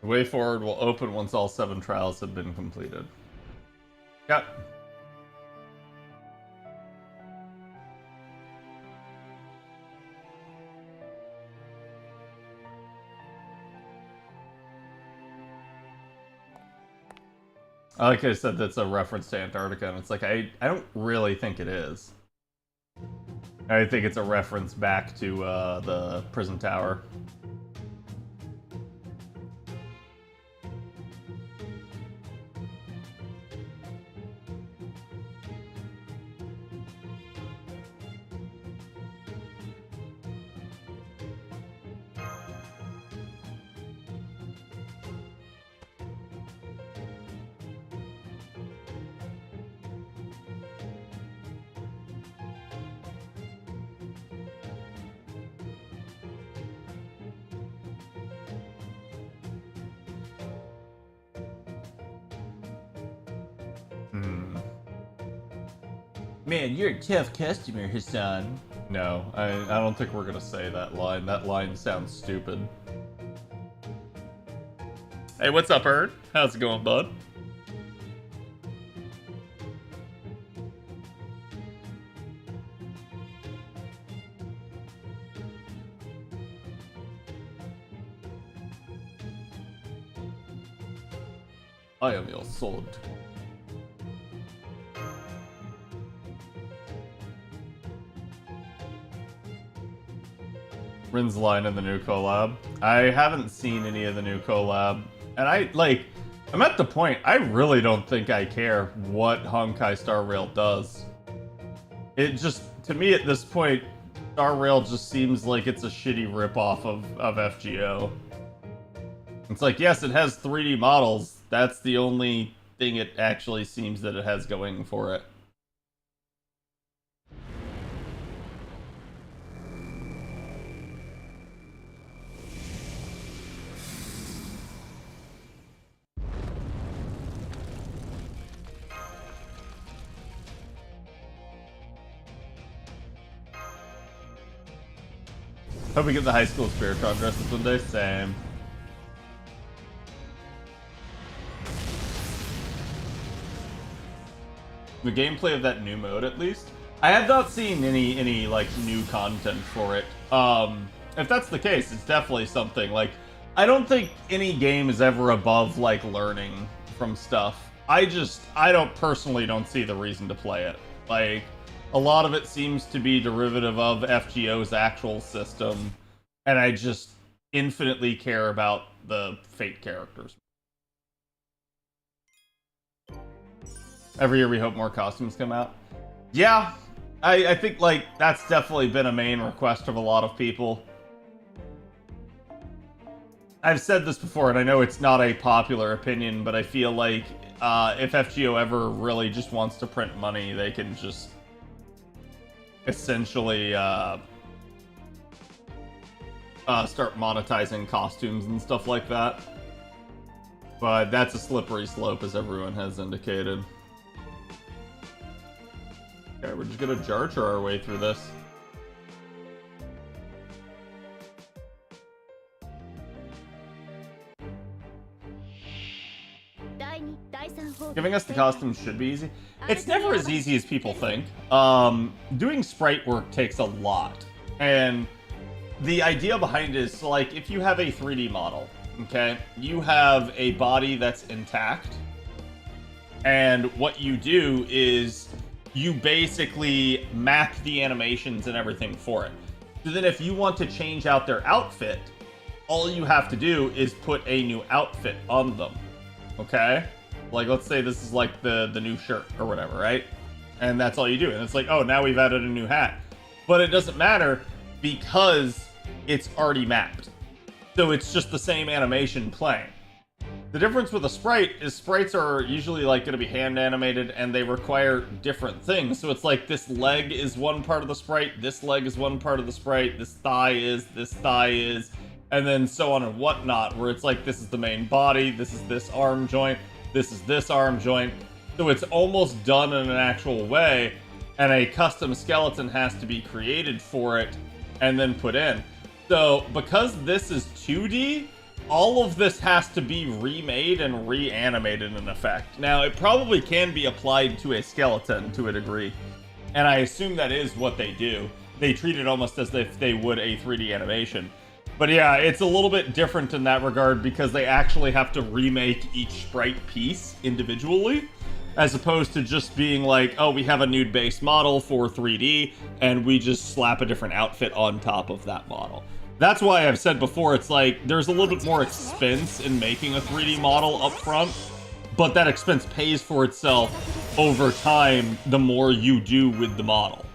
The way forward will open once all 7 trials have been completed. Yep. Like I said, that's a reference to Antarctica, and it's like, I don't really think it is. I think it's a reference back to the prison tower. Man, you're a tough customer, Hassan. No, I don't think we're gonna say that line. That line sounds stupid. Hey, what's up, Erd? How's it going, bud? I am your sword. Rin's line in the new collab. I haven't seen any of the new collab, and I'm at the point, I really don't think I care what Honkai Star Rail does. It just, to me at this point, Star Rail just seems like it's a shitty ripoff of FGO. It's like, yes, it has 3D models. That's the only thing it actually seems that it has going for it. Hope we get the high school Spiritron dresses one day. Same. The gameplay of that new mode, at least. I have not seen any like new content for it. If that's the case, it's definitely something. Like, I don't think any game is ever above like learning from stuff. I personally don't see the reason to play it. Like, a lot of it seems to be derivative of FGO's actual system, and I just infinitely care about the Fate characters. Every year we hope more costumes come out. Yeah, I think like that's definitely been a main request of a lot of people. I've said this before, and I know it's not a popular opinion, but I feel like if FGO ever really just wants to print money, they can just essentially start monetizing costumes and stuff like that. But that's a slippery slope, as everyone has indicated. Okay, we're just gonna Jar Jar our way through this. Giving us the costumes should be easy. It's never as easy as people think. Doing sprite work takes a lot. And the idea behind it is, like, if you have a 3D model, okay, you have a body that's intact, and what you do is you basically map the animations and everything for it. So then if you want to change out their outfit, all you have to do is put a new outfit on them. Okay? Like, let's say this is like the new shirt or whatever, right? And that's all you do. And it's like, oh, now we've added a new hat. But it doesn't matter because it's already mapped. So it's just the same animation playing. The difference with a sprite is sprites are usually like going to be hand animated and they require different things. So it's like this leg is one part of the sprite, this leg is one part of the sprite, this thigh is, and then so on and whatnot, where it's like this is the main body, this is this arm joint, this is this arm joint. So it's almost done in an actual way, and a custom skeleton has to be created for it and then put in. So because this is 2D, all of this has to be remade and reanimated in effect. Now, it probably can be applied to a skeleton to a degree, and I assume that is what they do. They treat it almost as if they would a 3D animation. But yeah, it's a little bit different in that regard because they actually have to remake each sprite piece individually, as opposed to just being like, oh, we have a nude base model for 3D, and we just slap a different outfit on top of that model. That's why I've said before, it's like, there's a little bit more expense in making a 3D model up front, but that expense pays for itself over time the more you do with the model.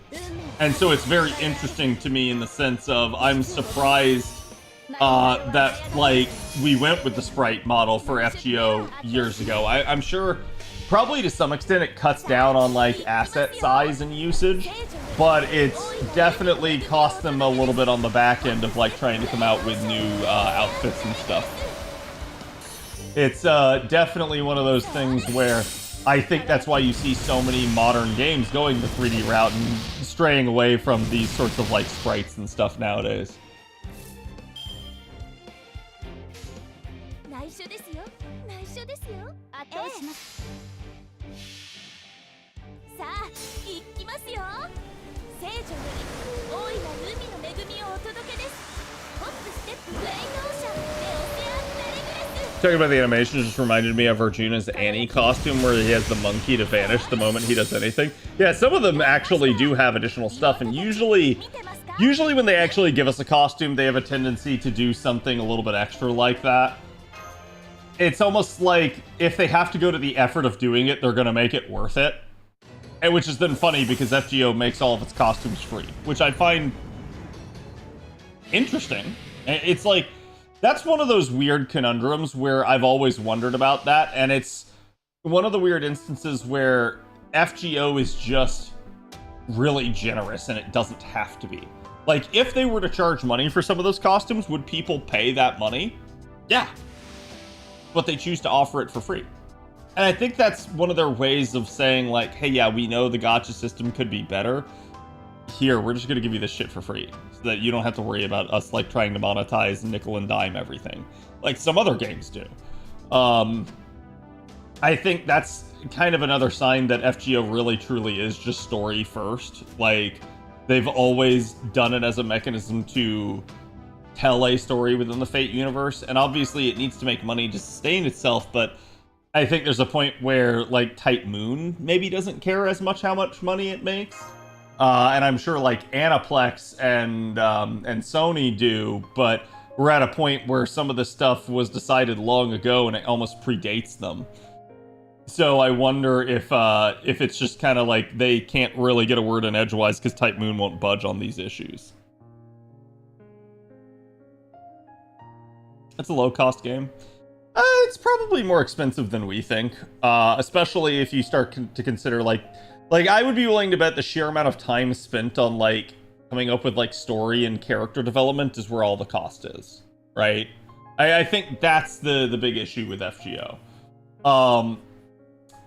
And so it's very interesting to me in the sense of, I'm surprised that, like, we went with the sprite model for FGO years ago. I'm sure probably to some extent it cuts down on like asset size and usage, but it's definitely cost them a little bit on the back end of like trying to come out with new outfits and stuff. It's definitely one of those things where I think that's why you see so many modern games going the 3D route and straying away from these sorts of like sprites and stuff nowadays. Talking about the animation just reminded me of Arjuna's Annie costume where he has the monkey to vanish the moment he does anything. Yeah, some of them actually do have additional stuff, and usually when they actually give us a costume, they have a tendency to do something a little bit extra like that. It's almost like if they have to go to the effort of doing it, they're going to make it worth it. And which is then funny because FGO makes all of its costumes free, which I find interesting. It's like, that's one of those weird conundrums where I've always wondered about that, and it's one of the weird instances where FGO is just really generous and it doesn't have to be. Like, if they were to charge money for some of those costumes, would people pay that money? Yeah. But they choose to offer it for free. And I think that's one of their ways of saying, like, hey, yeah, we know the gacha system could be better. Here, we're just going to give you this shit for free so that you don't have to worry about us, like, trying to monetize nickel and dime everything like some other games do. I think that's kind of another sign that FGO really truly is just story first. Like, they've always done it as a mechanism to tell a story within the Fate universe, and obviously it needs to make money to sustain itself, but I think there's a point where, like, Type Moon maybe doesn't care as much how much money it makes. And I'm sure, like, Aniplex and Sony do, but we're at a point where some of this stuff was decided long ago and it almost predates them. So I wonder if it's just kind of like they can't really get a word in edgewise because Type Moon won't budge on these issues. It's a low-cost game. It's probably more expensive than we think, especially if you start to consider, like I would be willing to bet the sheer amount of time spent on, like, coming up with, like, story and character development is where all the cost is, right? I think that's the big issue with FGO.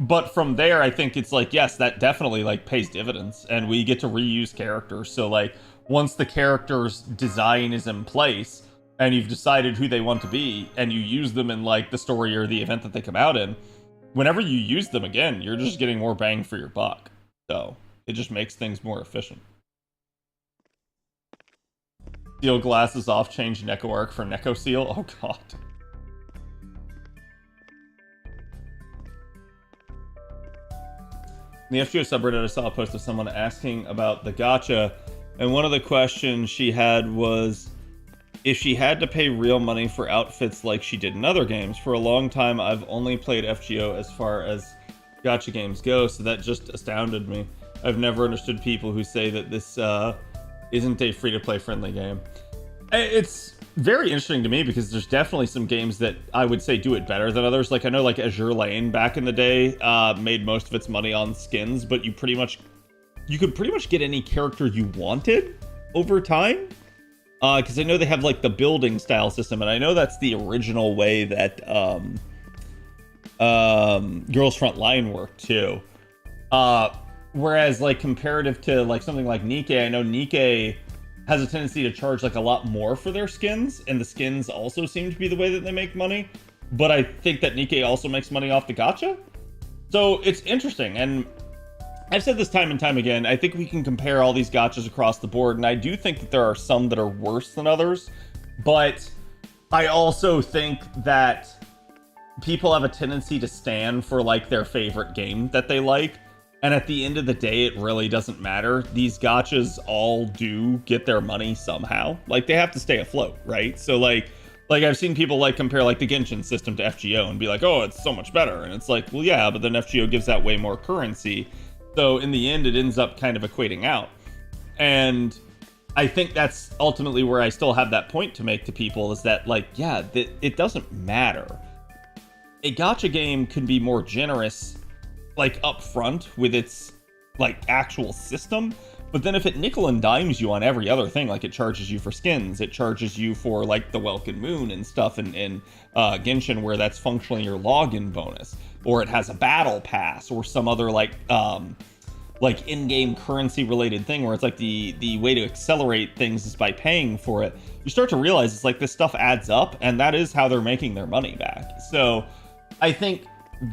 But from there, I think it's like, yes, that definitely, like, pays dividends, and we get to reuse characters. So, like, once the character's design is in place, and you've decided who they want to be, and you use them in, like, the story or the event that they come out in, whenever you use them again, you're just getting more bang for your buck. So, it just makes things more efficient. Seal glasses off, change Neko Arc for Neko Seal. Oh, God. In the FGO subreddit, I saw a post of someone asking about the gacha, and one of the questions she had was, if she had to pay real money for outfits like she did in other games. For a long time, I've only played FGO as far as gacha games go, so that just astounded me. I've never understood people who say that this isn't a free-to-play friendly game. It's very interesting to me because there's definitely some games that I would say do it better than others. Like I know like Azure Lane back in the day made most of its money on skins, but you could pretty much get any character you wanted over time. Because I know they have like the building style system, and I know that's the original way that Girls Front Line worked too. Whereas like comparative to like something like Nikkei, I know Nikkei has a tendency to charge like a lot more for their skins, and the skins also seem to be the way that they make money. But I think that Nikkei also makes money off the gacha. So it's interesting, and I've said this time and time again, I think we can compare all these gachas across the board, and I do think that there are some that are worse than others, but I also think that people have a tendency to stand for like their favorite game that they like, and at the end of the day, it really doesn't matter. These gachas all do get their money somehow. Like, they have to stay afloat, right? So like I've seen people like compare like the Genshin system to FGO and be like, oh, it's so much better. And it's like, well, yeah, but then FGO gives out way more currency. So in the end, it ends up kind of equating out. And I think that's ultimately where I still have that point to make to people is that, like, yeah, it doesn't matter. A gacha game can be more generous, like, up front with its, like, actual system. But then if it nickel and dimes you on every other thing, like it charges you for skins, it charges you for, like, the Welkin Moon and stuff in Genshin, where that's functionally your login bonus. Or it has a battle pass or some other like in-game currency related thing where it's like the way to accelerate things is by paying for it. You start to realize it's like this stuff adds up, and that is how they're making their money back. So I think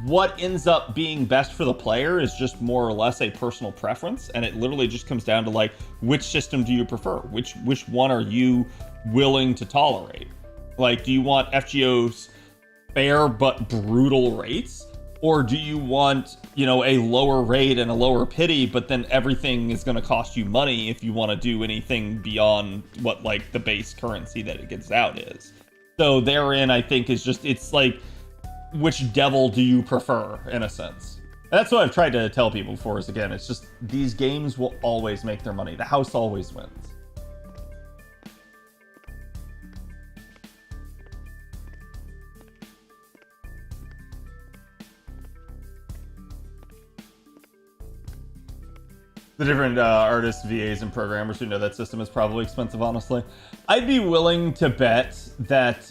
what ends up being best for the player is just more or less a personal preference, and it literally just comes down to like, which system do you prefer? Which one are you willing to tolerate? Like, do you want FGO's fair but brutal rates? Or do you want, you know, a lower rate and a lower pity, but then everything is going to cost you money if you want to do anything beyond what, like, the base currency that it gets out is? So therein, I think, is just, it's like, which devil do you prefer, in a sense? And that's what I've tried to tell people before, is, again, it's just, these games will always make their money. The house always wins. The different artists, VAs, and programmers who know that system is probably expensive, honestly. I'd be willing to bet that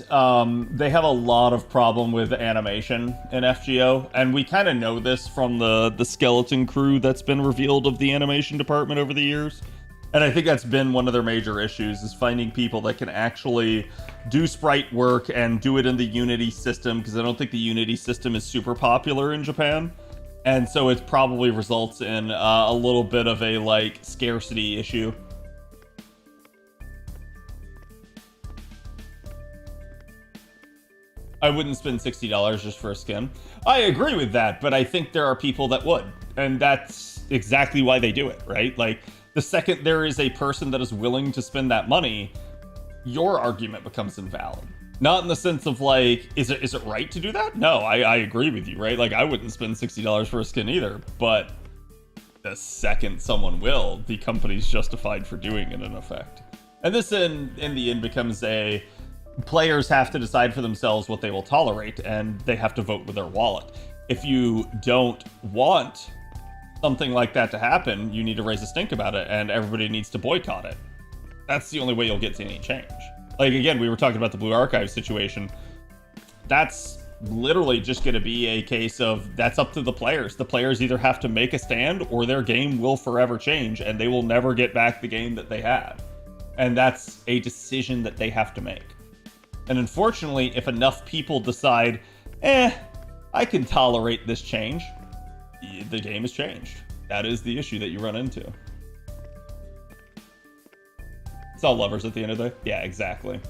they have a lot of problem with animation in FGO, and we kind of know this from the skeleton crew that's been revealed of the animation department over the years. And I think that's been one of their major issues, is finding people that can actually do sprite work and do it in the Unity system, because I don't think the Unity system is super popular in Japan. And so it probably results in a little bit of a, like, scarcity issue. I wouldn't spend $60 just for a skin. I agree with that, but I think there are people that would. And that's exactly why they do it, right? Like, the second there is a person that is willing to spend that money, your argument becomes invalid. Not in the sense of, like, is it right to do that? No, I agree with you, right? Like, I wouldn't spend $60 for a skin either, but the second someone will, the company's justified for doing it, in effect. And this, in the end, becomes a... Players have to decide for themselves what they will tolerate, and they have to vote with their wallet. If you don't want something like that to happen, you need to raise a stink about it, and everybody needs to boycott it. That's the only way you'll get to any change. Like, again, we were talking about the Blue Archive situation. That's literally just going to be a case of, that's up to the players. The players either have to make a stand, or their game will forever change, and they will never get back the game that they had. And that's a decision that they have to make. And unfortunately, if enough people decide, I can tolerate this change, the game has changed. That is the issue that you run into. It's all lovers at the end of the day. Yeah, exactly.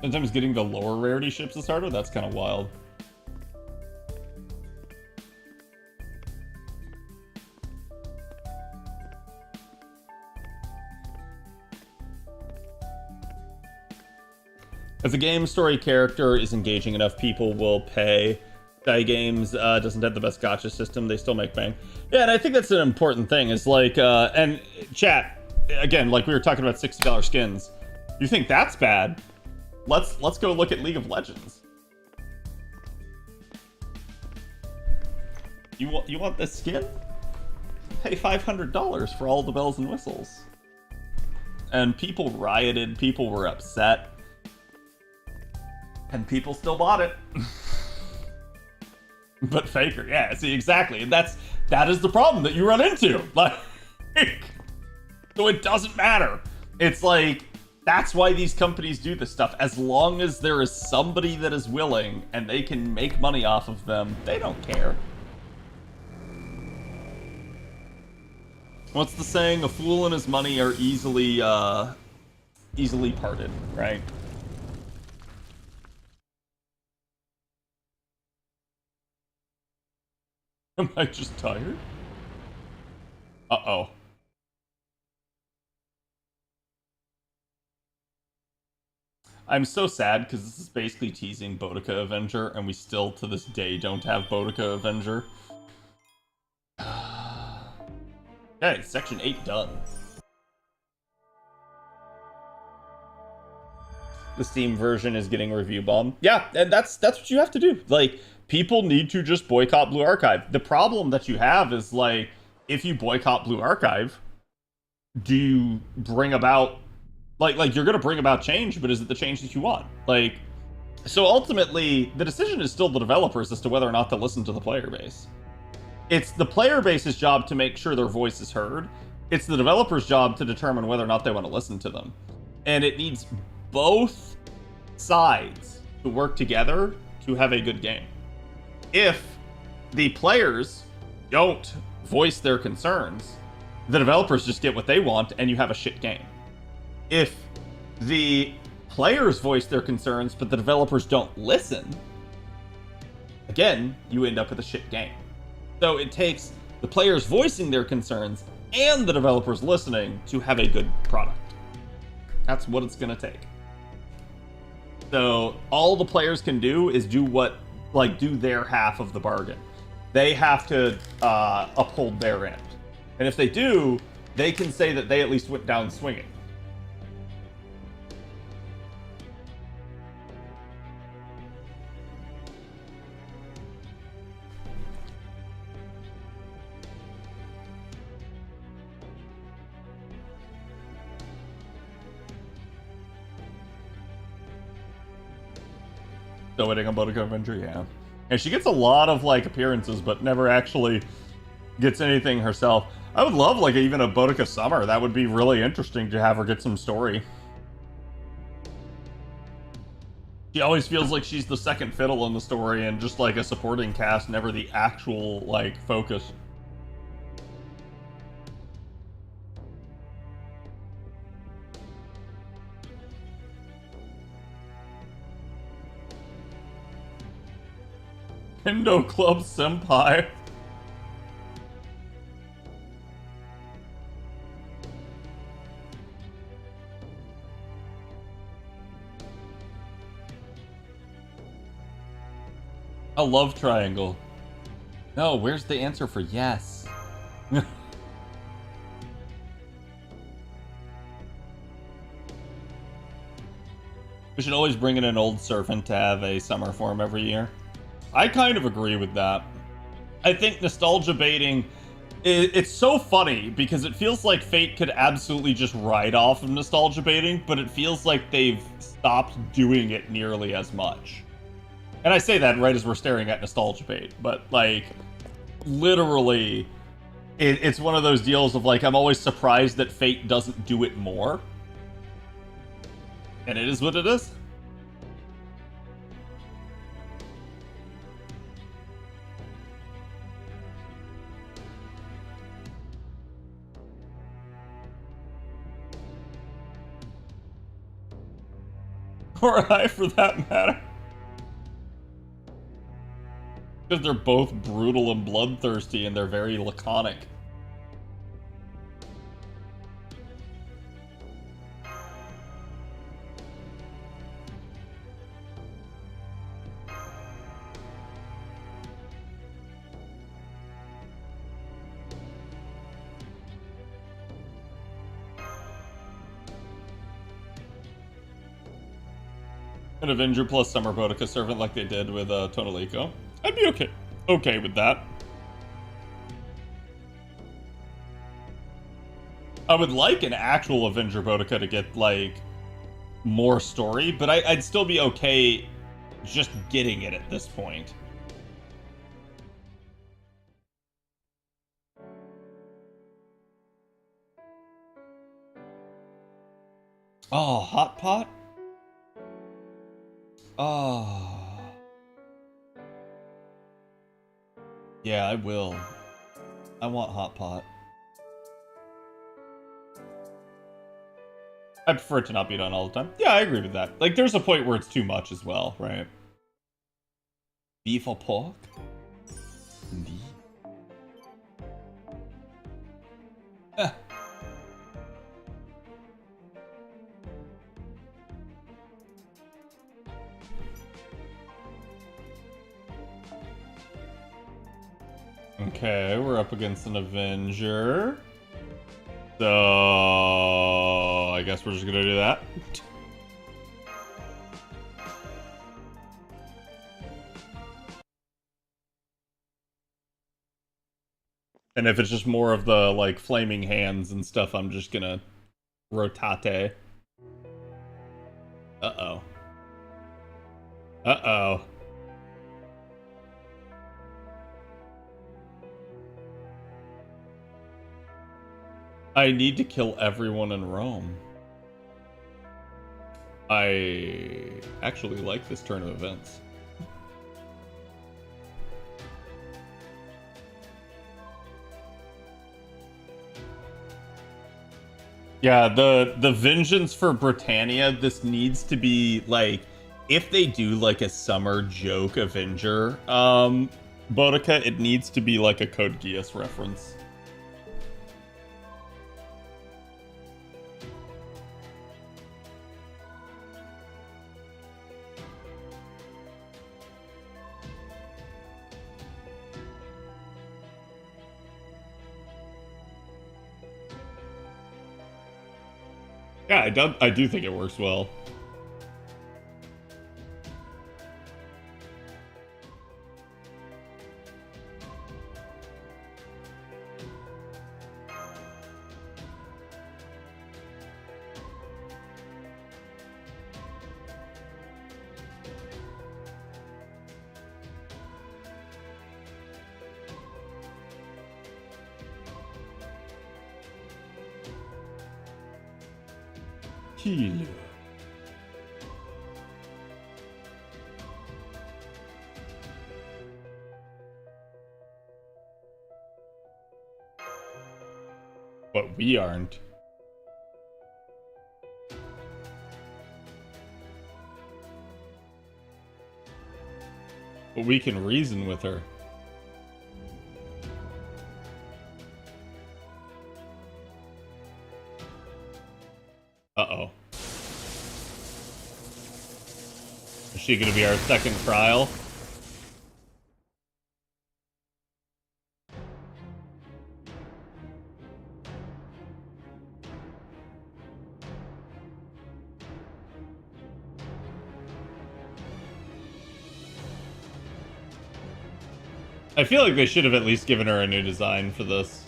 Sometimes getting the lower rarity ships is harder. That's kind of wild. If a game story character is engaging enough, people will pay. Games doesn't have the best gacha system. They still make bang. Yeah, and I think that's an important thing. Is like, and chat again, like we were talking about $60 skins. You think that's bad? Let's go look at League of Legends. You want this skin? Pay $500 for all the bells and whistles. And people rioted. People were upset. And people still bought it. But Faker, yeah, see, exactly. And that is the problem that you run into. Like, so it doesn't matter. It's like, that's why these companies do this stuff. As long as there is somebody that is willing and they can make money off of them, they don't care. What's the saying? A fool and his money are easily parted, right? Am I just tired? Uh-oh. I'm so sad because this is basically teasing Boudica Avenger, and we still, to this day, don't have Boudica Avenger. Okay, Section 8 done. The Steam version is getting review bombed. Yeah, and that's what you have to do. Like, people need to just boycott Blue Archive. The problem that you have is, like, if you boycott Blue Archive, do you bring about... Like you're going to bring about change, but is it the change that you want? Like, so ultimately, the decision is still the developers as to whether or not to listen to the player base. It's the player base's job to make sure their voice is heard. It's the developer's job to determine whether or not they want to listen to them. And it needs both sides to work together to have a good game. If the players don't voice their concerns, the developers just get what they want and you have a shit game. If the players voice their concerns, but the developers don't listen, again, you end up with a shit game. So it takes the players voicing their concerns and the developers listening to have a good product. That's what it's going to take. So all the players can do is do their half of the bargain. They have to uphold their end. And if they do, they can say that they at least went down swinging. Still waiting on Boudica Avenger, yeah. And she gets a lot of, like, appearances, but never actually gets anything herself. I would love, like, even a Boudica Summer. That would be really interesting to have her get some story. She always feels like she's the second fiddle in the story and just, like, a supporting cast, never the actual, like, focus. Indo Club Senpai. A love triangle. No, where's the answer for yes? We should always bring in an old servant to have a summer form every year. I kind of agree with that. I think nostalgia baiting, it's so funny because it feels like Fate could absolutely just ride off of nostalgia baiting, but it feels like they've stopped doing it nearly as much. And I say that right as we're staring at nostalgia bait, but like, literally, it's one of those deals of like, I'm always surprised that Fate doesn't do it more. And it is what it is. Or I, for that matter. Because they're both brutal and bloodthirsty, and they're very laconic. An Avenger plus Summer Boudica Servant like they did with Tonalico. I'd be okay with that. I would like an actual Avenger Boudica to get, like, more story, but I'd still be okay just getting it at this point. Oh, Hot Pot? Oh. Yeah, I will. I want Hot Pot. I prefer it to not be done all the time. Yeah, I agree with that. Like, there's a point where it's too much as well, right? Beef or pork? Indeed. Okay, we're up against an Avenger. So I guess we're just gonna do that. And if it's just more of the, like, flaming hands and stuff, I'm just gonna rotate. Uh-oh. Uh-oh. I need to kill everyone in Rome. I actually like this turn of events. Yeah, the vengeance for Britannia, this needs to be, like, if they do, like, a summer joke Avenger Boudica, it needs to be like a Code Geass reference. Yeah, I do think it works well. Heal. But we aren't. But we can reason with her. Uh-oh. Is she gonna be our second trial? I feel like they should have at least given her a new design for this.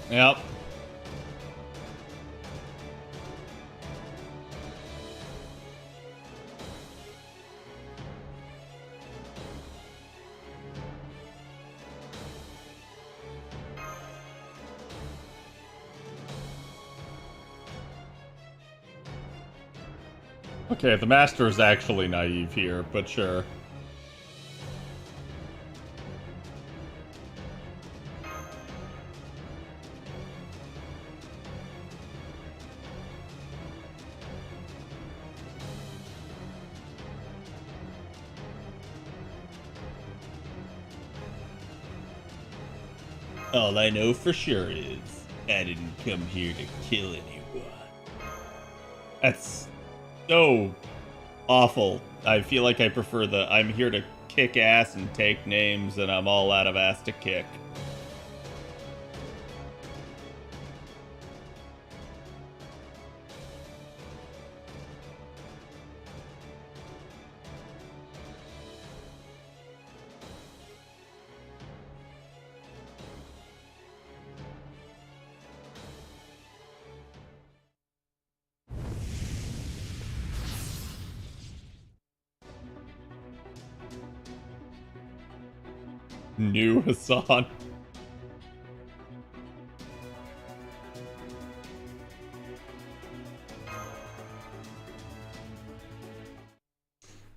Yep. Okay, the master is actually naive here, but sure. All I know for sure is I didn't come here to kill anyone. That's so awful. I feel like I prefer the I'm here to kick ass and take names and I'm all out of ass to kick. New Hassan.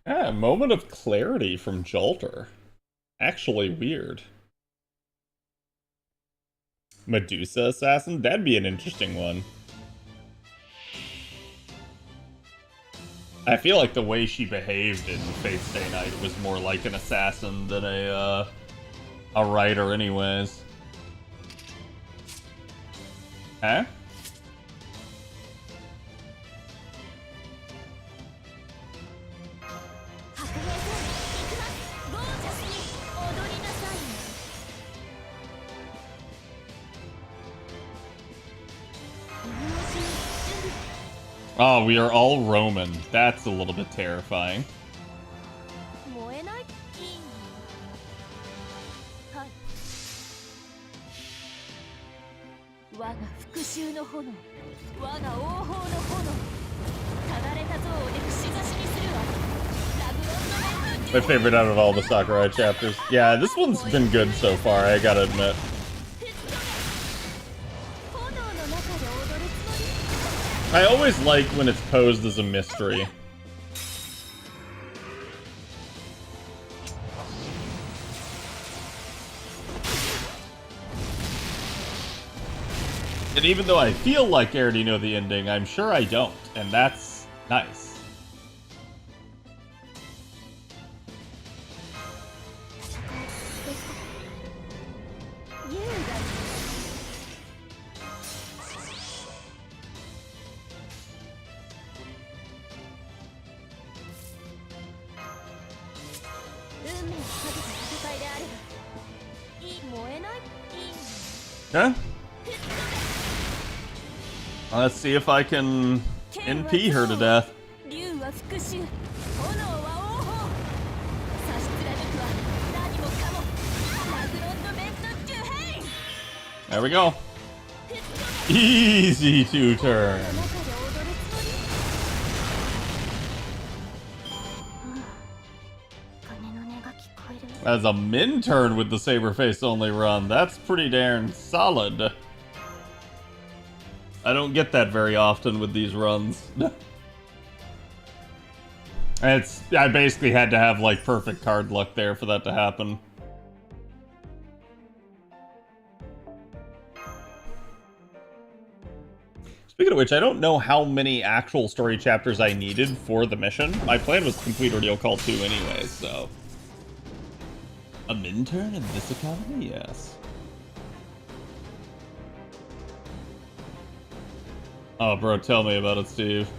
Ah, moment of clarity from Jolter. Actually weird. Medusa Assassin? That'd be an interesting one. I feel like the way she behaved in Fate Stay Night was more like an assassin than a writer anyways. Huh? Oh, we are all Roman. That's a little bit terrifying. My favorite out of all the Sakurai chapters. Yeah, this one's been good so far, I gotta admit. I always like when it's posed as a mystery. And even though I feel like I already know the ending, I'm sure I don't, and that's nice. Huh? Let's see if I can NP her to death. There we go. Easy two-turn. As a min turn with the Saberface only run, that's pretty darn solid. I don't get that very often with these runs. I basically had to have like perfect card luck there for that to happen. Speaking of which, I don't know how many actual story chapters I needed for the mission. My plan was to complete Ordeal Call 2 anyway, so... A min turn in this economy? Yes. Oh, bro, tell me about it, Steve.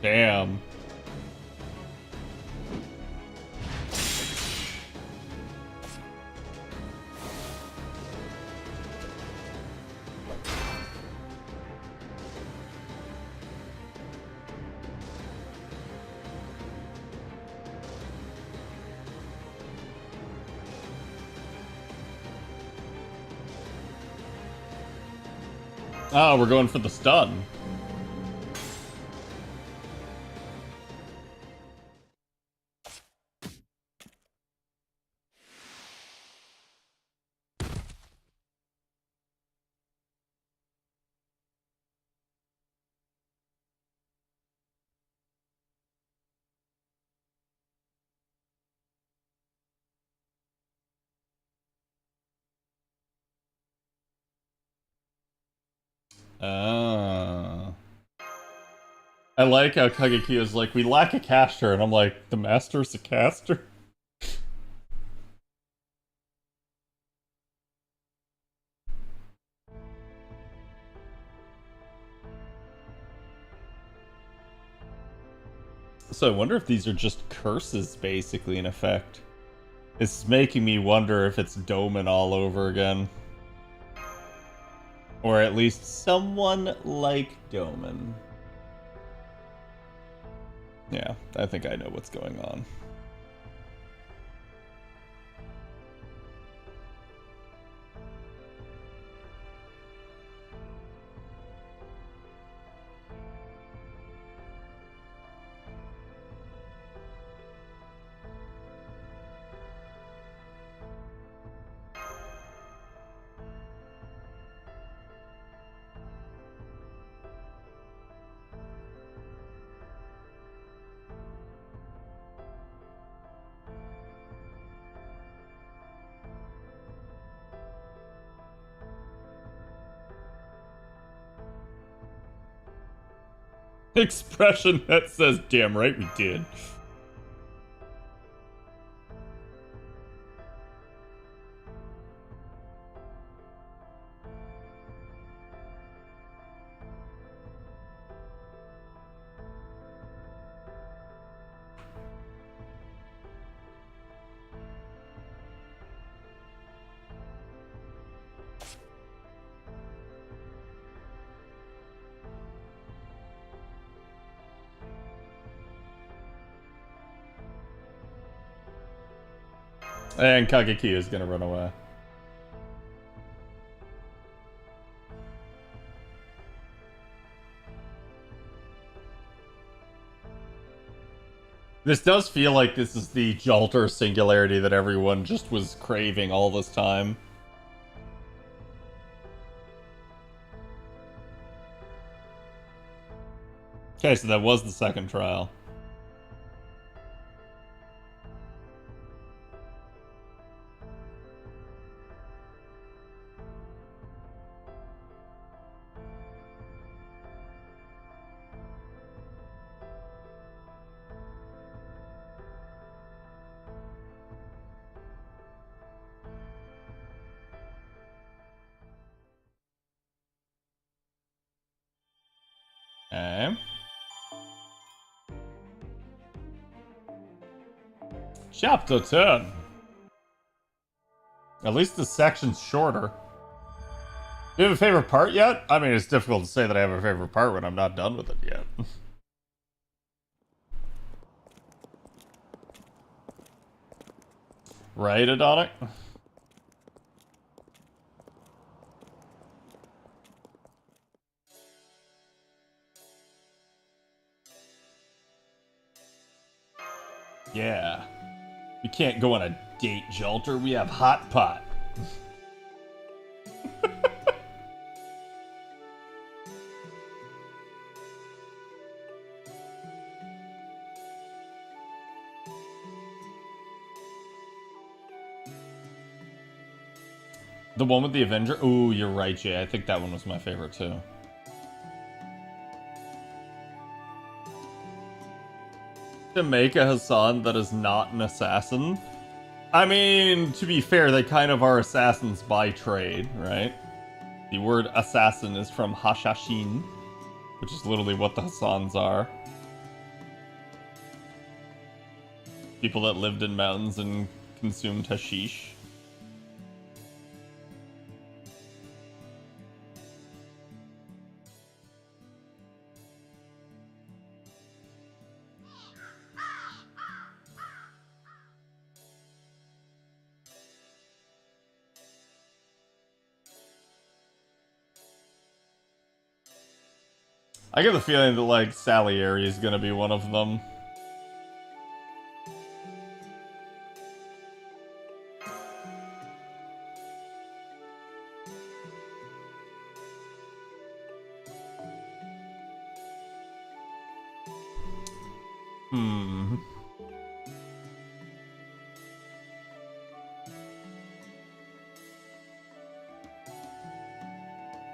Damn. Oh, we're going for the stun. I like how Kageki is like, we lack a caster, and I'm like, the master's a caster? So I wonder if these are just curses, basically, in effect. It's making me wonder if it's Doman all over again. Or at least someone like Doman. Yeah, I think I know what's going on. Expression that says, damn right we did. And Kageki is gonna run away. This does feel like this is the Jalter singularity that everyone just was craving all this time. Okay, so that was the second trial. Okay. Chapter 10. At least the section's shorter. Do you have a favorite part yet? I mean, it's difficult to say that I have a favorite part when I'm not done with it yet. Right, Adonic? Yeah. We can't go on a date, Jalter. We have Hot Pot. The one with the Avenger? Ooh, you're right, Jay. I think that one was my favorite, too. To make a Hassan that is not an assassin? I mean, to be fair, they kind of are assassins by trade, right? The word assassin is from Hashashin, which is literally what the Hassans are. People that lived in mountains and consumed hashish. I get the feeling that, like, Salieri is gonna be one of them. Hmm.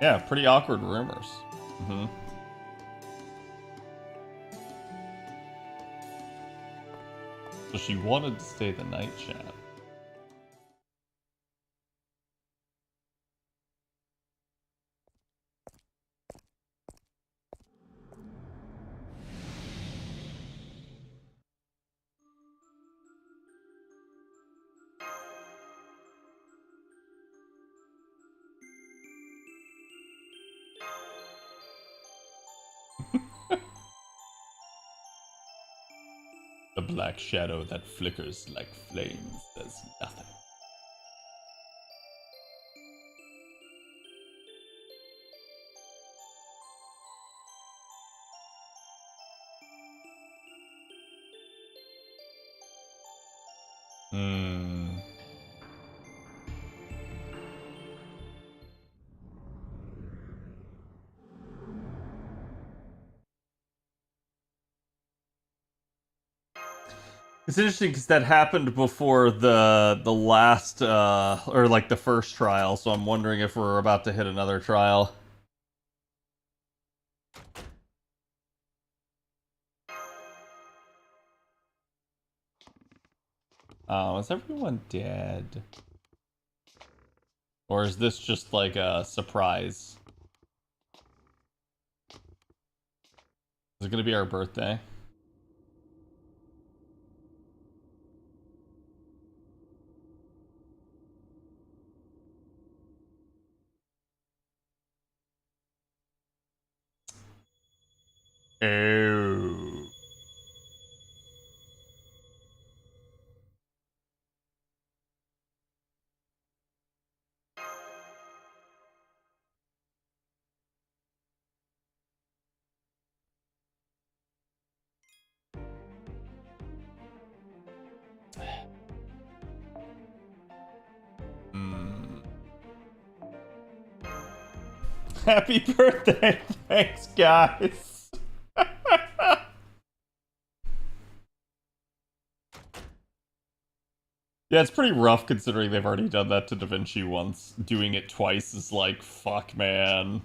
Yeah, pretty awkward rumors. Mm-hmm. So she wanted to stay the night, chat. The black shadow that flickers like flames does nothing. Hmm. It's interesting because that happened before the last or like the first trial, so I'm wondering if we're about to hit another trial. Oh, is everyone dead? Or is this just like a surprise? Is it gonna be our birthday? Oh. Hmm. Happy birthday! Thanks, guys! Yeah, it's pretty rough considering they've already done that to Da Vinci once. Doing it twice is like, fuck, man.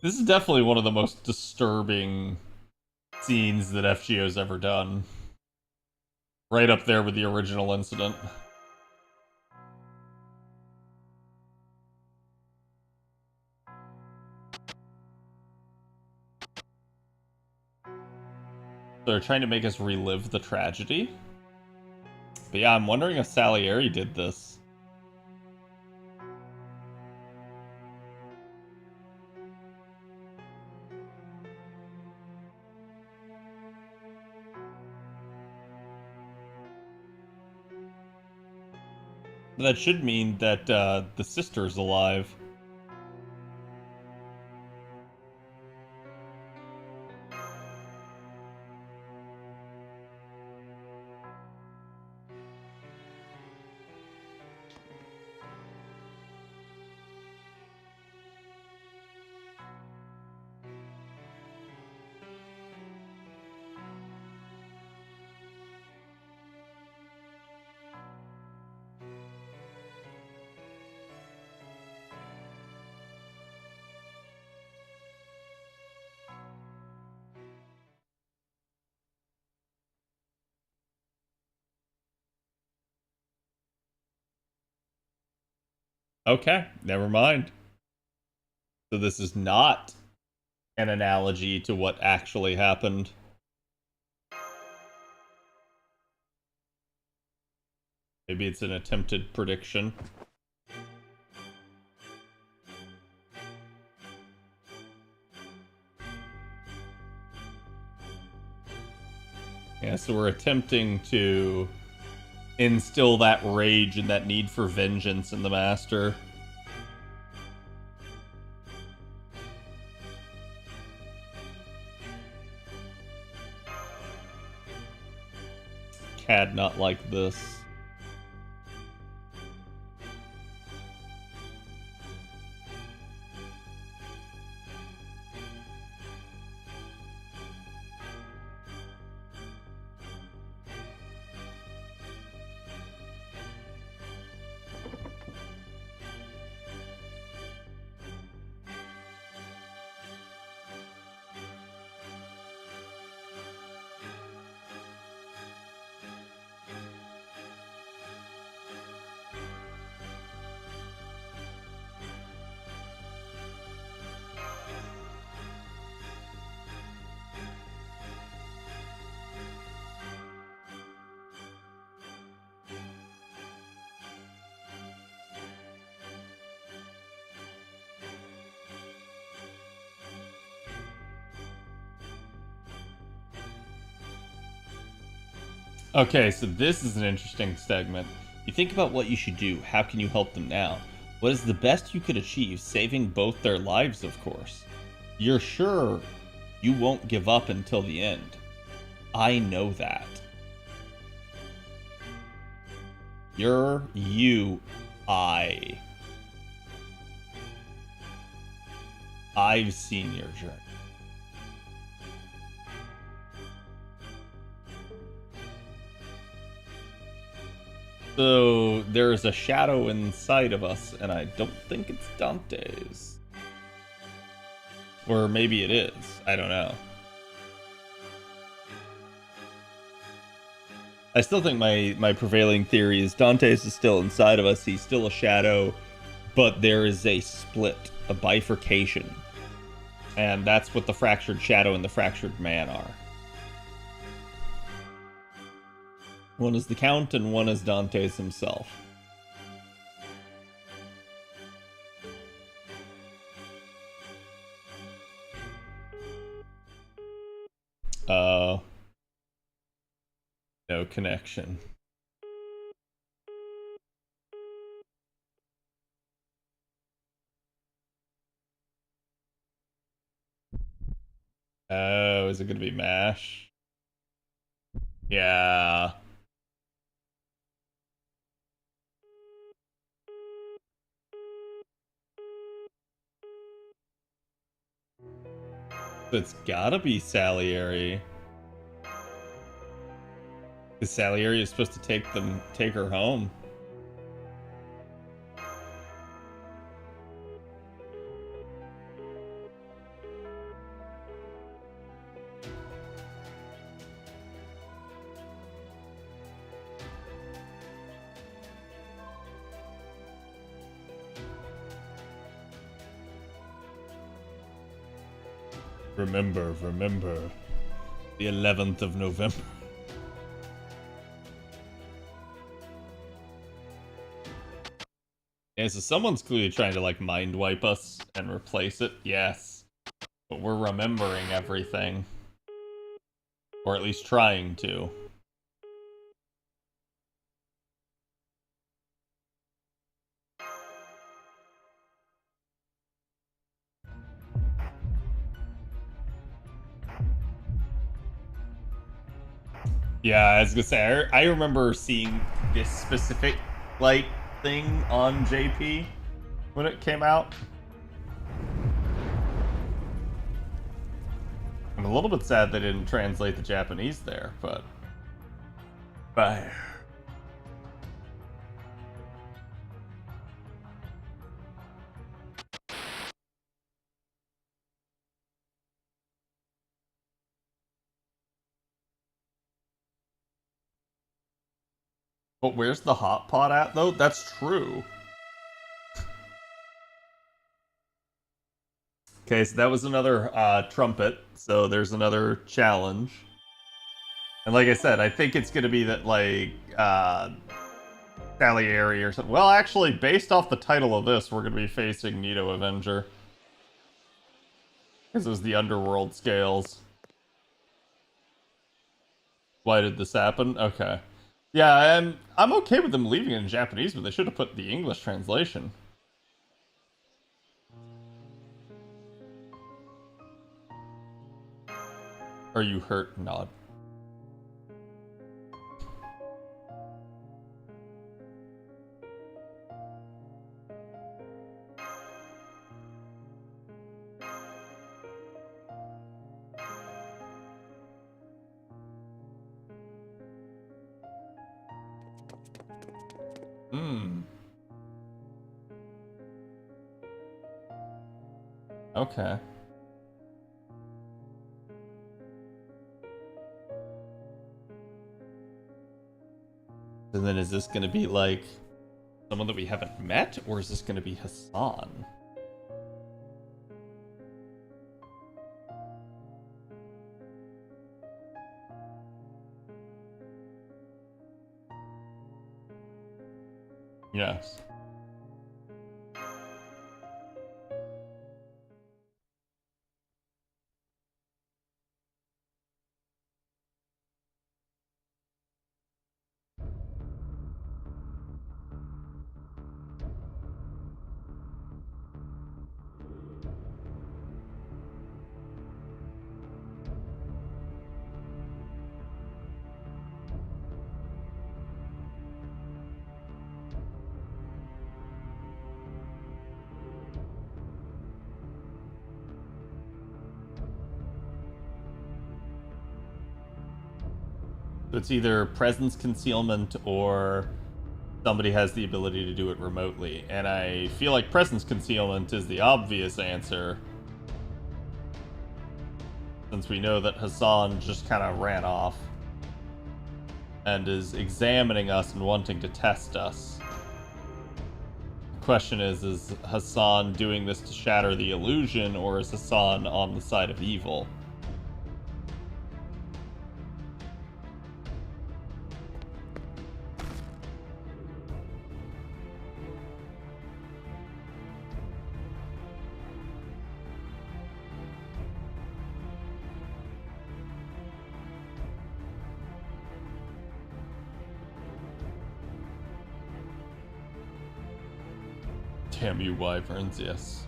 This is definitely one of the most disturbing scenes that FGO's ever done. Right up there with the original incident. They're trying to make us relive the tragedy. But yeah, I'm wondering if Salieri did this. That should mean that the sister's alive. Okay, never mind. So this is not an analogy to what actually happened. Maybe it's an attempted prediction. Yeah, so we're attempting to instill that rage and that need for vengeance in the Master. Cad not like this. Okay, so this is an interesting segment. You think about what you should do. How can you help them now? What is the best you could achieve, saving both their lives, of course? You're sure you won't give up until the end. I know that. I've seen your journey. So there is a shadow inside of us, and I don't think it's Dante's. Or maybe it is. I don't know. I still think my prevailing theory is Dante's is still inside of us. He's still a shadow, but there is a split, a bifurcation. And that's what the fractured shadow and the fractured man are. One is the Count, and one is Dante's himself. No connection. Oh, is it gonna be MASH? Yeah. It's gotta be Salieri. Because Salieri is supposed to take her home. Remember, the 11th of November. Yeah, so someone's clearly trying to, like, mind wipe us and replace it, yes. But we're remembering everything. Or at least trying to. Yeah, I was gonna say, I remember seeing this specific, like, thing on JP when it came out. I'm a little bit sad they didn't translate the Japanese there, but... But where's the hot pot at, though? That's true. Okay, so that was another trumpet, so there's another challenge. And like I said, I think it's going to be that, like, Salieri or something. Well, actually, based off the title of this, we're going to be facing Nito Avenger. Because it was the Underworld Scales. Why did this happen? Okay. Yeah, I'm okay with them leaving it in Japanese, but they should have put the English translation. Are you hurt? Nod. Hmm. Okay. And then is this going to be like someone that we haven't met, or is this going to be Hassan? Yes. So it's either presence concealment or somebody has the ability to do it remotely. And I feel like presence concealment is the obvious answer, since we know that Hassan just kind of ran off and is examining us and wanting to test us. The question is Hassan doing this to shatter the illusion, or is Hassan on the side of evil? Damn you, wyverns, yes.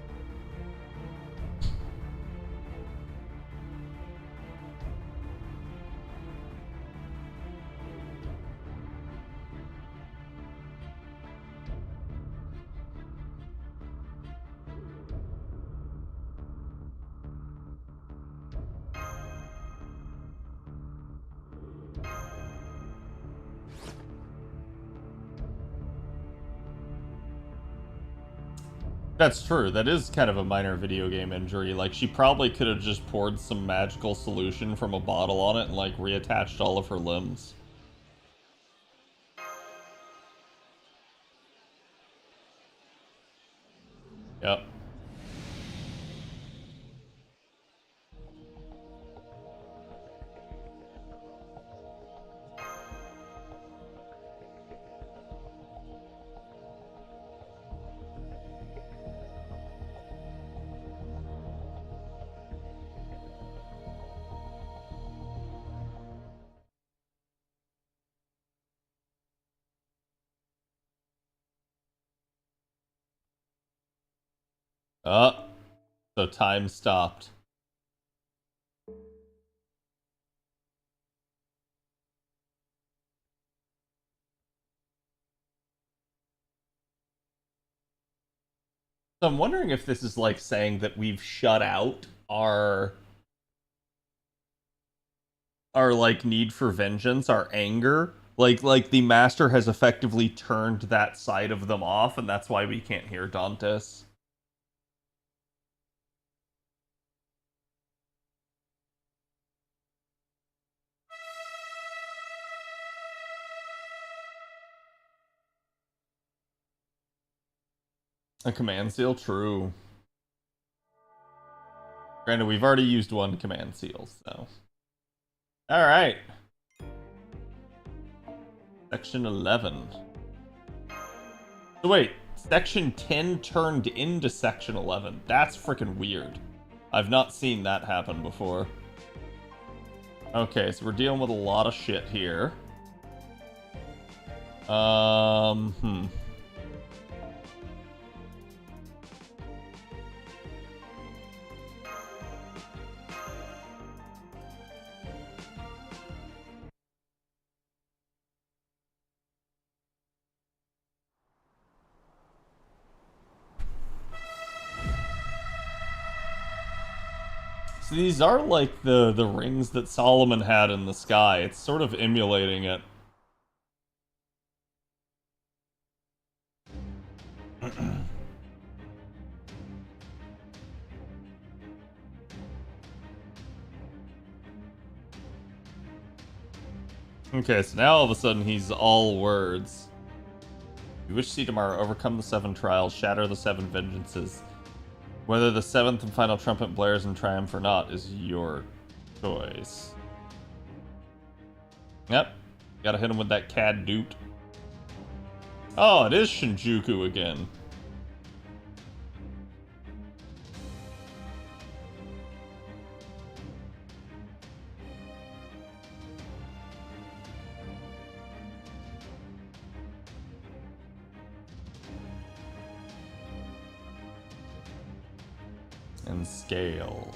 That's true. That is kind of a minor video game injury. Like, she probably could have just poured some magical solution from a bottle on it and, like, reattached all of her limbs. Yep. So time stopped. So I'm wondering if this is like saying that we've shut out our like need for vengeance, our anger. Like the master has effectively turned that side of them off, and that's why we can't hear Dantes. A command seal? True. Granted, we've already used one command seal, so... Alright. Section 11. So wait, Section 10 turned into Section 11. That's freaking weird. I've not seen that happen before. Okay, so we're dealing with a lot of shit here. Hmm. So these are like the rings that Solomon had in the sky. It's sort of emulating it. Okay, so now all of a sudden he's all words. You wish to see tomorrow, overcome the 7 trials, shatter the 7 vengeances. Whether the 7th and final trumpet blares in triumph or not is your choice. Yep. Gotta hit him with that CAD doot. Oh, it is Shinjuku again. And scale.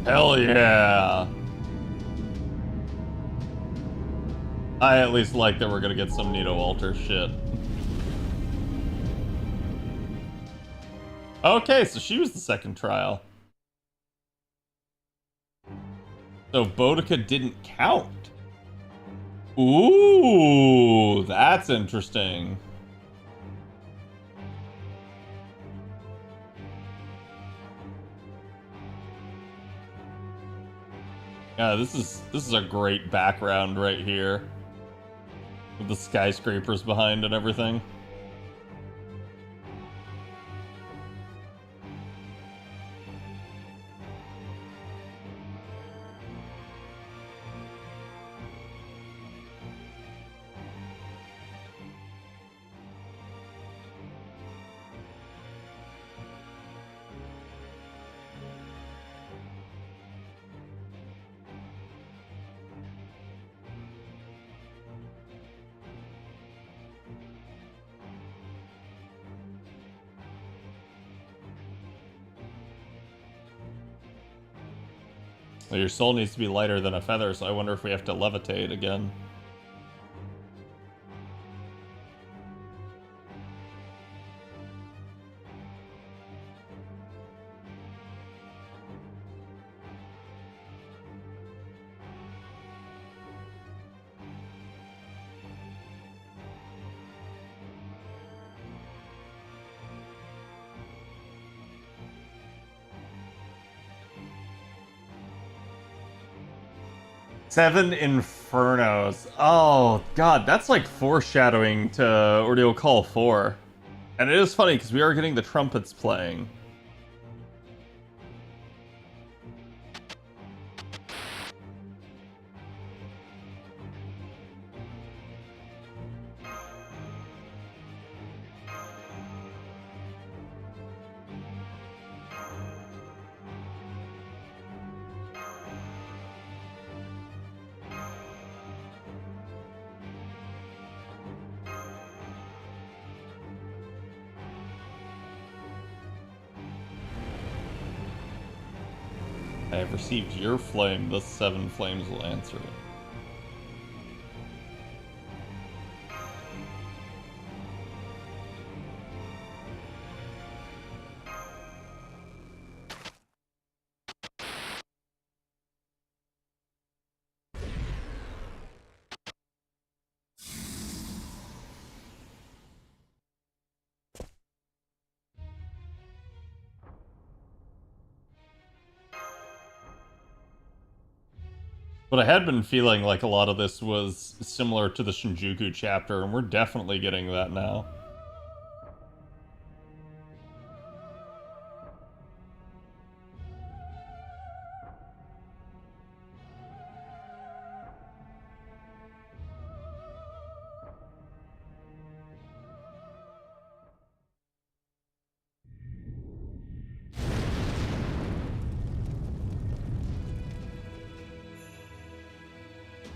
Hell yeah! I at least like that we're gonna get some Nito Alter shit. Okay, so she was the second trial. So Boudica didn't count. Ooh, that's interesting. Yeah, this is a great background right here. With the skyscrapers behind and everything. Well, your soul needs to be lighter than a feather, so I wonder if we have to levitate again. Seven Infernos. Oh, God, that's like foreshadowing to Ordeal Call 4. And it is funny, because we are getting the trumpets playing. I have received your flame, the 7 flames will answer it. But I had been feeling like a lot of this was similar to the Shinjuku chapter, and we're definitely getting that now.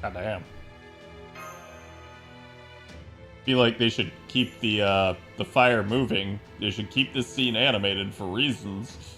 God damn. feel like they should keep the fire moving. They should keep this scene animated for reasons.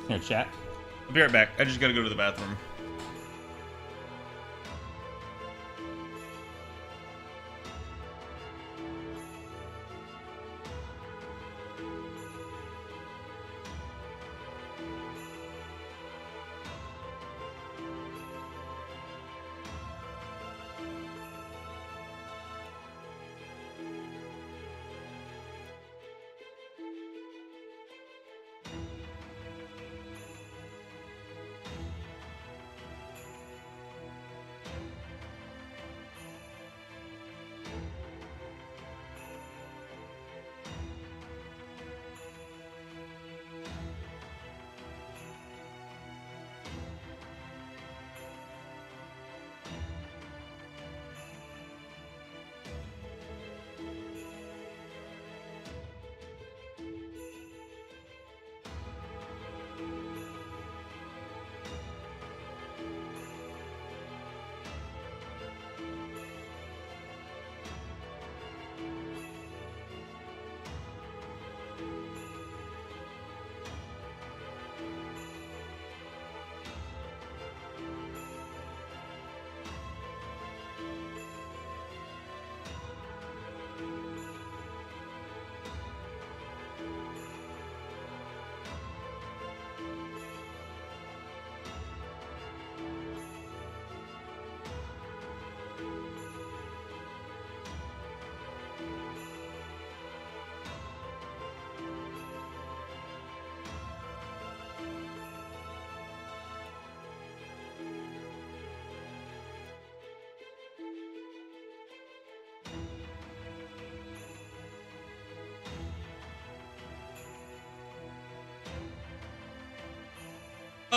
Here, chat. I'll be right back. I just gotta go to the bathroom.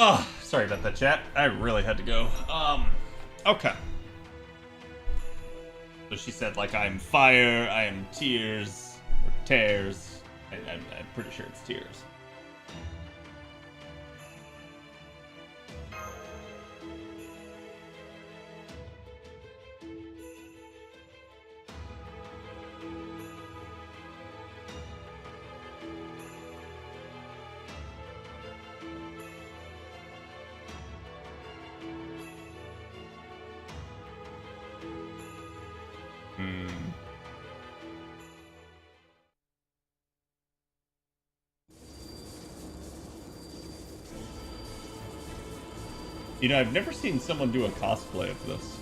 Oh, sorry about that, chat. I really had to go. Okay. So she said, like, I'm fire, I am tears, or tears. I'm pretty sure it's tears. You know, I've never seen someone do a cosplay of this.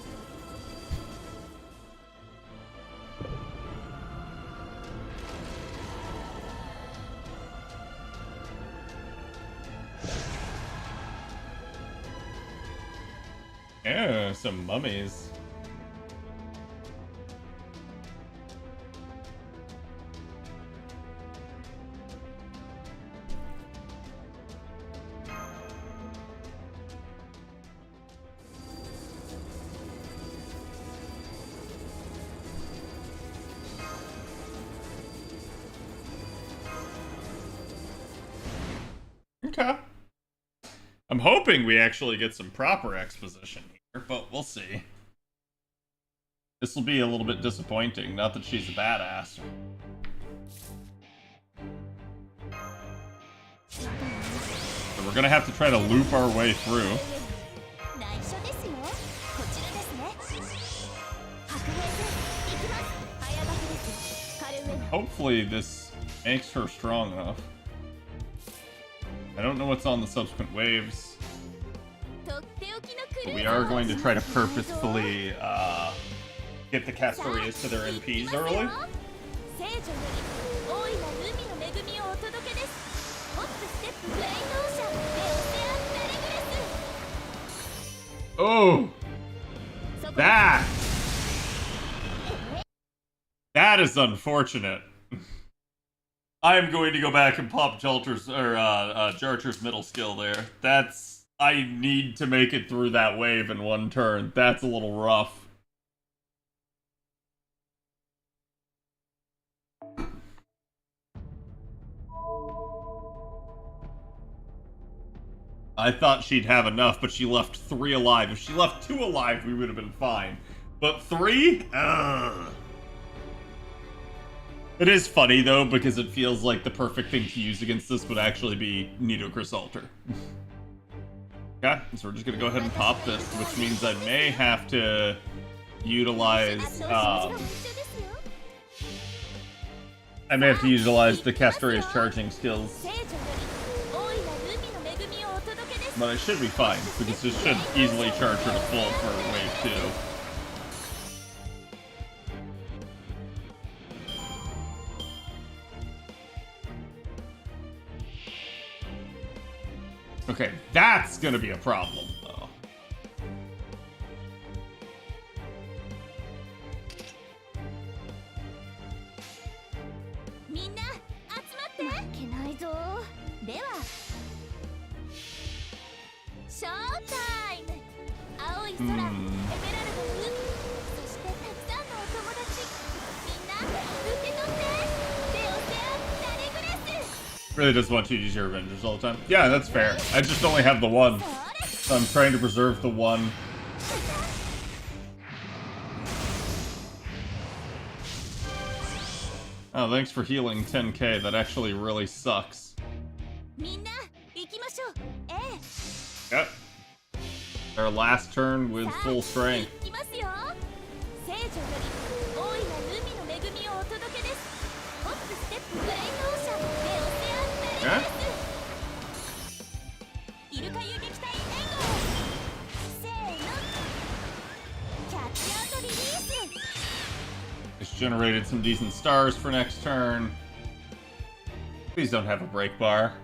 Yeah, some mummies. Okay. I'm hoping we actually get some proper exposition here, but we'll see. This will be a little bit disappointing, not that she's a badass. So we're gonna have to try to loop our way through. Hopefully this makes her strong enough. I don't know what's on the subsequent waves, but we are going to try to purposefully get the Castorias to their NPs early. Oh! That is unfortunate. I'm going to go back and pop Jarcher's middle skill there. I need to make it through that wave in one turn. That's a little rough. I thought she'd have enough, but she left 3 alive. If she left 2 alive, we would have been fine. But 3? Ugh. It is funny, though, because it feels like the perfect thing to use against this would actually be Nido Chrysalter. Okay, so we're just gonna go ahead and pop this, which means I may have to utilize, I may have to utilize the Castoria's charging skills. But I should be fine, because this should easily charge her to full for wave 2. Okay, that's gonna be a problem, though. Really just want you to use your Avengers all the time. Yeah, that's fair. I just only have the one. So I'm trying to preserve the one. Oh, thanks for healing 10k. That actually really sucks. Yep. Our last turn with full strength. Okay. It's generated some decent stars for next turn. Please don't have a break bar.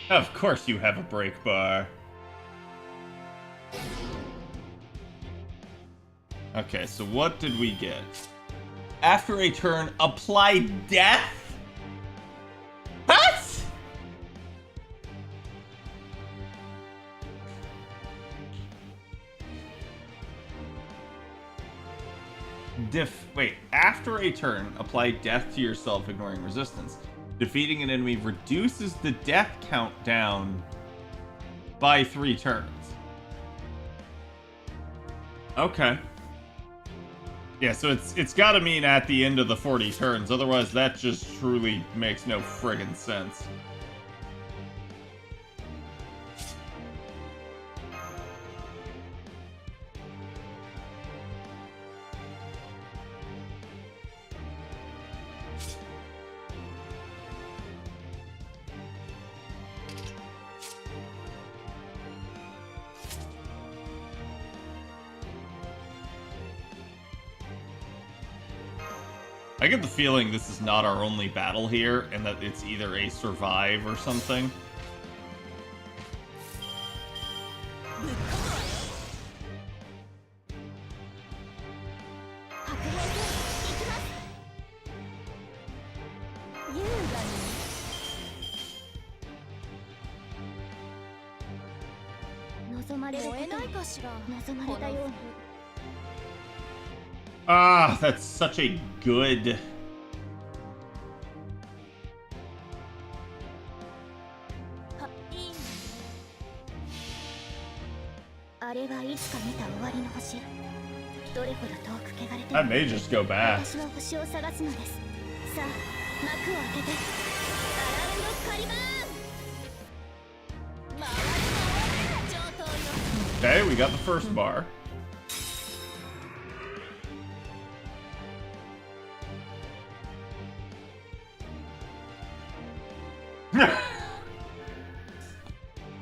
Of course you have a break bar. Okay, so what did we get? After a turn, apply death? What? Wait, after a turn, apply death to yourself, ignoring resistance. Defeating an enemy reduces the death count down by 3 turns. Okay. Yeah, so it's gotta mean at the end of the 40 turns, otherwise that just truly makes no friggin' sense. I get the feeling this is not our only battle here, and that it's either a survive or something. Ah, that's such a good... I may just go back. Okay, we got the first bar.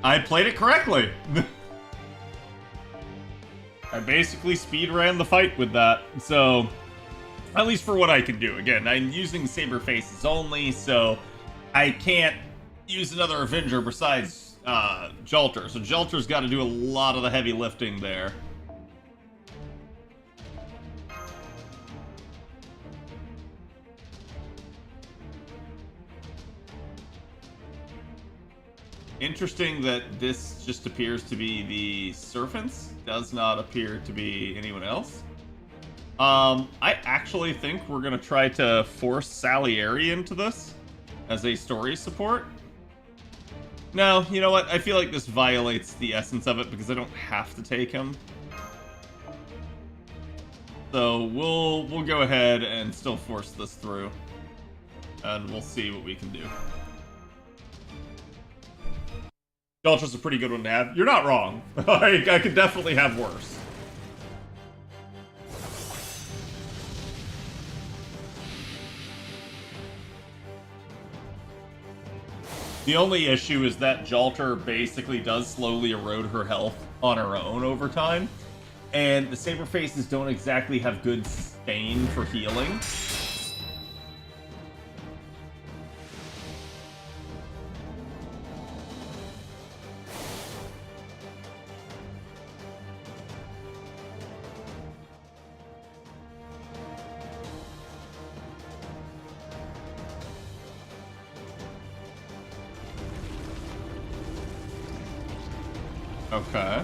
I played it correctly. I basically speed ran the fight with that, so at least for what I can do. Again, I'm using Saberfaces only, so I can't use another Avenger besides Jolter. So Jolter's got to do a lot of the heavy lifting there. Interesting that this just appears to be the Serpents, does not appear to be anyone else. I actually think we're gonna try to force Salieri into this as a story support. No, you know what? I feel like this violates the essence of it because I don't have to take him. So we'll go ahead and still force this through, and we'll see what we can do. Jolter's a pretty good one to have. You're not wrong. I could definitely have worse. The only issue is that Jolter basically does slowly erode her health on her own over time, and the Saberfaces don't exactly have good sustain for healing. Okay.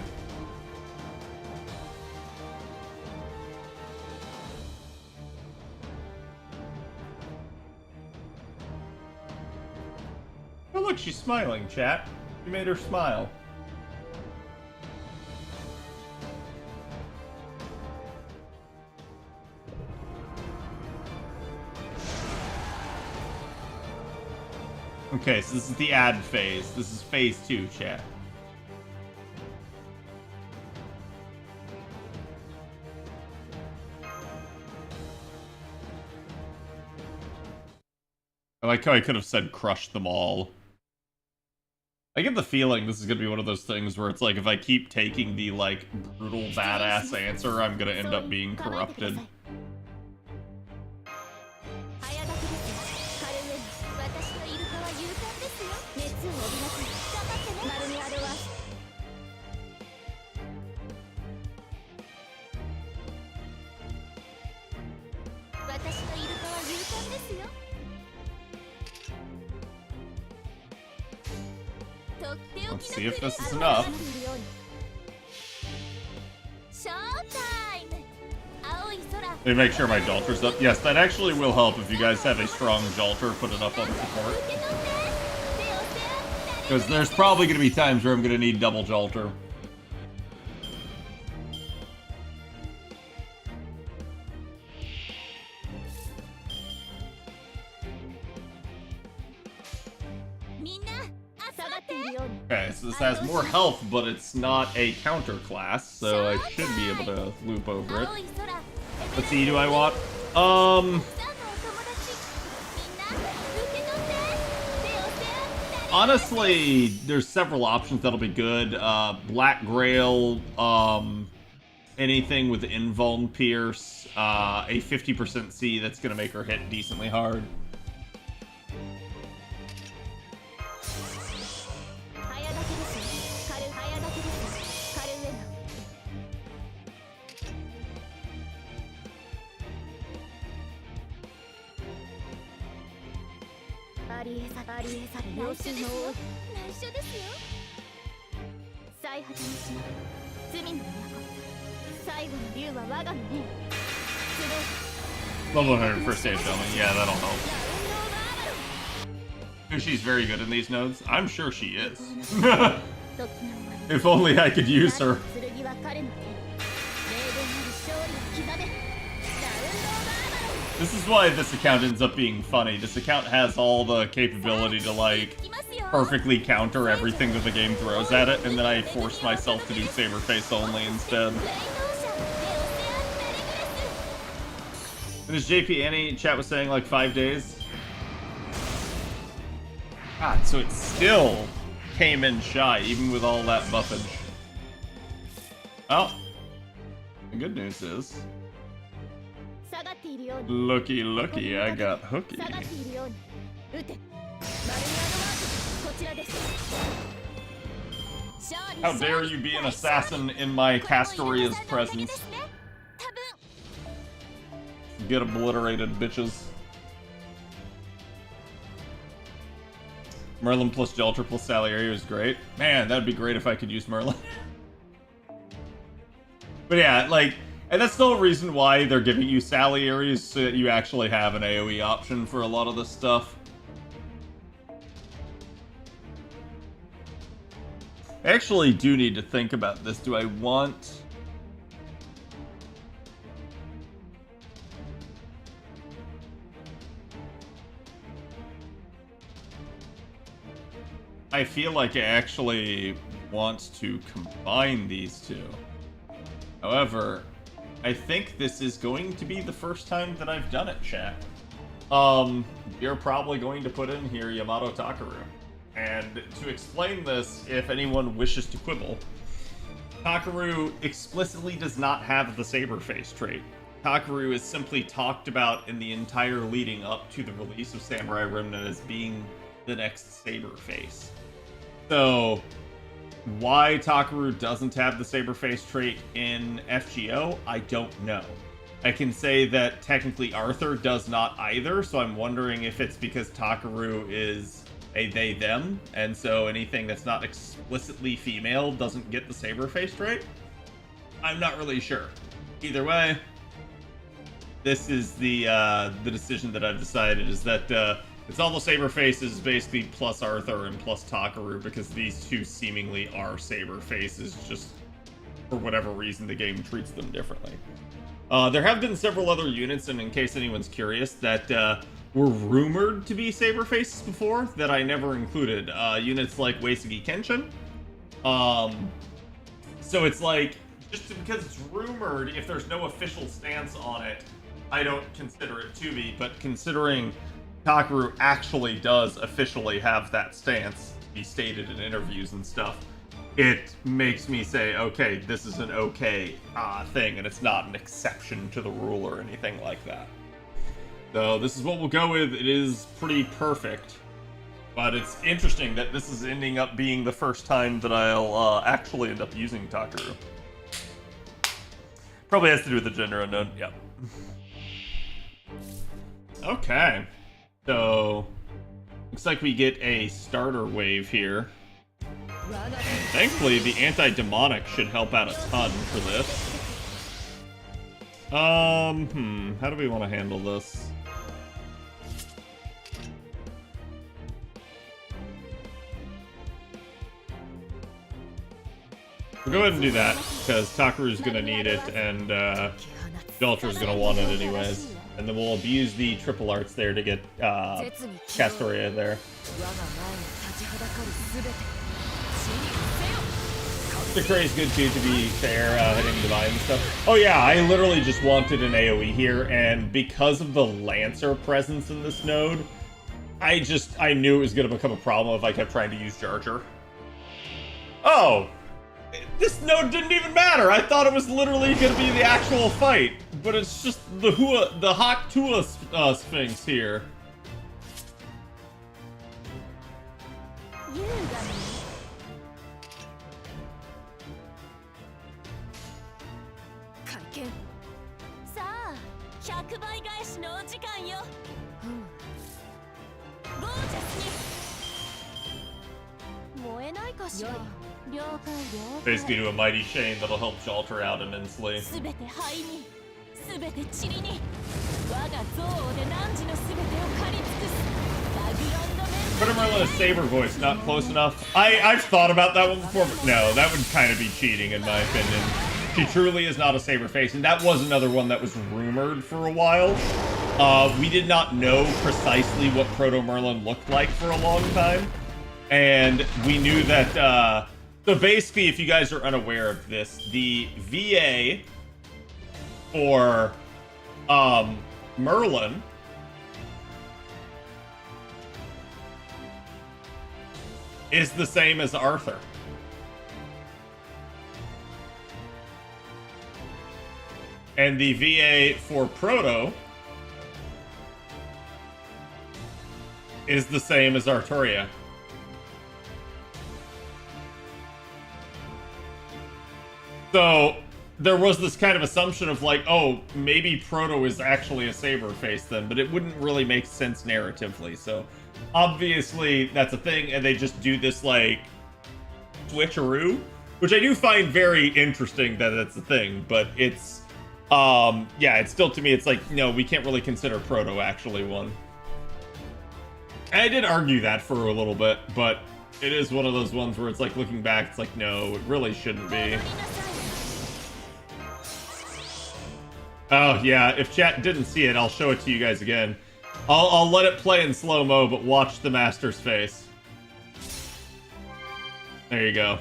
Oh look, she's smiling, chat. You made her smile. Okay, so this is the ad phase. This is phase 2, chat. I like how I could have said crush them all. I get the feeling this is gonna be one of those things where it's like if I keep taking the like brutal badass answer, I'm gonna end up being corrupted. Let's see if this is enough. Let me make sure my Jolter's up. Yes, that actually will help if you guys have a strong Jolter, put it up on support. Because there's probably going to be times where I'm going to need double Jolter. Okay, so this has more health, but it's not a counter class, so I should be able to loop over it. Let's see, do I want? Honestly, there's several options that'll be good. Black Grail, anything with invuln pierce, a 50% C that's gonna make her hit decently hard. Level 100 first aid filming, yeah, that'll help. She's very good in these nodes. I'm sure she is. If only I could use her. This is why this account ends up being funny. This account has all the capability to, like, perfectly counter everything that the game throws at it, and then I force myself to do Saberface only instead. And is JP chat was saying, like, 5 days? God, so it still came in shy, even with all that buffage. Well, the good news is... Looky, looky, I got hooky. How dare you be an assassin in my Castoria's presence? Get obliterated, bitches. Merlin plus Jelter plus Salieri was great. Man, that'd be great if I could use Merlin. But yeah, like, and that's the whole reason why they're giving you Salieri, is so that you actually have an AoE option for a lot of this stuff. I actually do need to think about this. Do I want... I feel like I actually want to combine these two. However, I think this is going to be the first time that I've done it, chat. You're probably going to put in here Yamato Takaru. And to explain this, if anyone wishes to quibble, Takaru explicitly does not have the Saberface trait. Takaru is simply talked about in the entire leading up to the release of Samurai Remnant as being the next Saberface. So, why Takaru doesn't have the Saberface trait in FGO, I don't know. I can say that technically Arthur does not either, so I'm wondering if it's because Takaru is a they-them, and so anything that's not explicitly female doesn't get the Saberface trait? I'm not really sure. Either way, this is the decision that I've decided, is that it's all the Saberfaces basically plus Arthur and plus Takaru, because these two seemingly are Saberfaces, just for whatever reason the game treats them differently. There have been several other units, and in case anyone's curious, that were rumored to be Saberfaces before that I never included. Units like Weisugi Kenshin. So it's like, just because it's rumored, if there's no official stance on it, I don't consider it to be, but considering Takaru actually does officially have that stance, to be stated in interviews and stuff, it makes me say, okay, this is an okay thing, and it's not an exception to the rule or anything like that. So this is what we'll go with. It is pretty perfect, but it's interesting that this is ending up being the first time that I'll actually end up using Takaru. Probably has to do with the gender unknown, yep. Okay. So, looks like we get a starter wave here. And thankfully, the anti-demonic should help out a ton for this. How do we want to handle this? We'll go ahead and do that, because Takaru's gonna need it, and Jeltra's gonna want it anyways. And then we'll abuse the triple arts there to get Castoria there. Decree is good too, to be fair, hitting Divine and stuff. Oh yeah, I literally just wanted an AoE here, and because of the Lancer presence in this node, I knew it was going to become a problem if I kept trying to use Jar Jar. Oh! This node didn't even matter! I thought it was literally going to be the actual fight, but it's just the Hawk Tua Sphinx here. Basically do a mighty Shane that'll help Jelter out immensely. Put Merlin a Saber voice, not close enough. I've thought about that one before, but no, that would kind of be cheating in my opinion. She truly is not a Saberface, and that was another one that was rumored for a while. We did not know precisely what Proto Merlin looked like for a long time, and we knew that, so basically, if you guys are unaware of this, the VA for Merlin is the same as Arthur. And the VA for Proto is the same as Arturia. So there was this kind of assumption of like, oh, maybe Proto is actually a Saberface then, but it wouldn't really make sense narratively. So obviously that's a thing, and they just do this like switcheroo, which I do find very interesting that it's a thing, but it's yeah, it's still, to me, it's like, no, we can't really consider Proto actually one. And I did argue that for a little bit, but it is one of those ones where it's like, looking back, it's like, no, it really shouldn't be. Oh, yeah, if chat didn't see it, I'll show it to you guys again. I'll let it play in slow-mo, but watch the Master's face. There you go.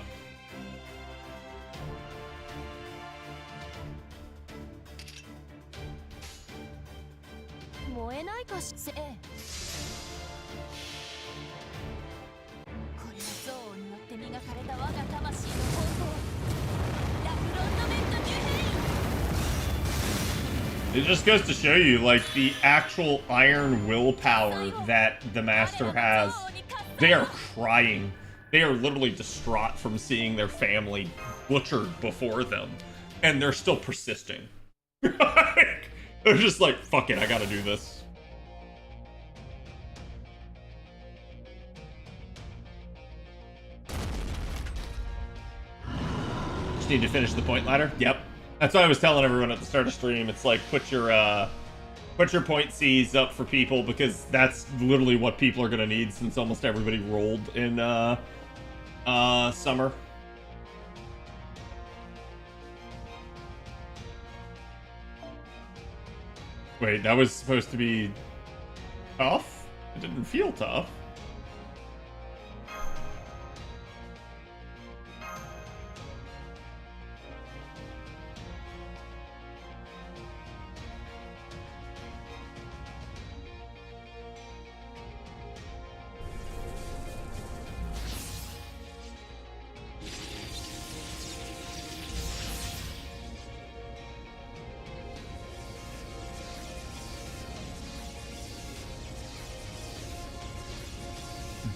It just goes to show you, like, the actual iron willpower that the Master has. They are crying. They are literally distraught from seeing their family butchered before them. And they're still persisting. They're just like, fuck it, I gotta do this. Just need to finish the point ladder? Yep. That's what I was telling everyone at the start of stream. It's like, put your point Cs up for people, because that's literally what people are gonna need, since almost everybody rolled in summer. Wait, that was supposed to be tough? It didn't feel tough.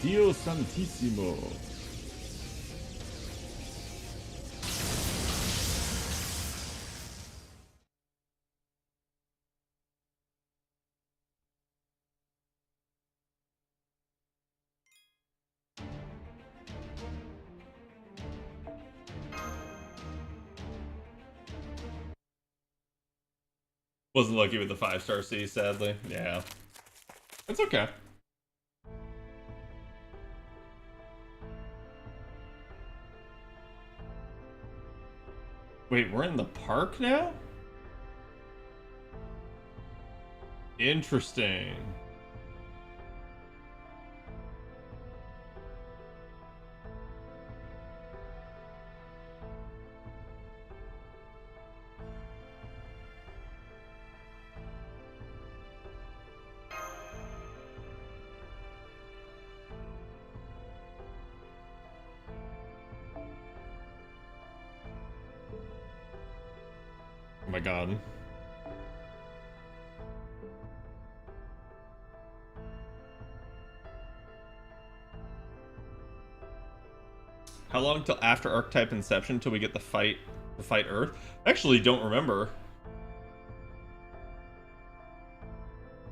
Dio Santissimo. Wasn't lucky with the 5-star C, sadly. Yeah. It's okay. Wait, we're in the park now? Interesting. Oh my god. How long till after archetype inception till we get the fight Earth? I actually don't remember.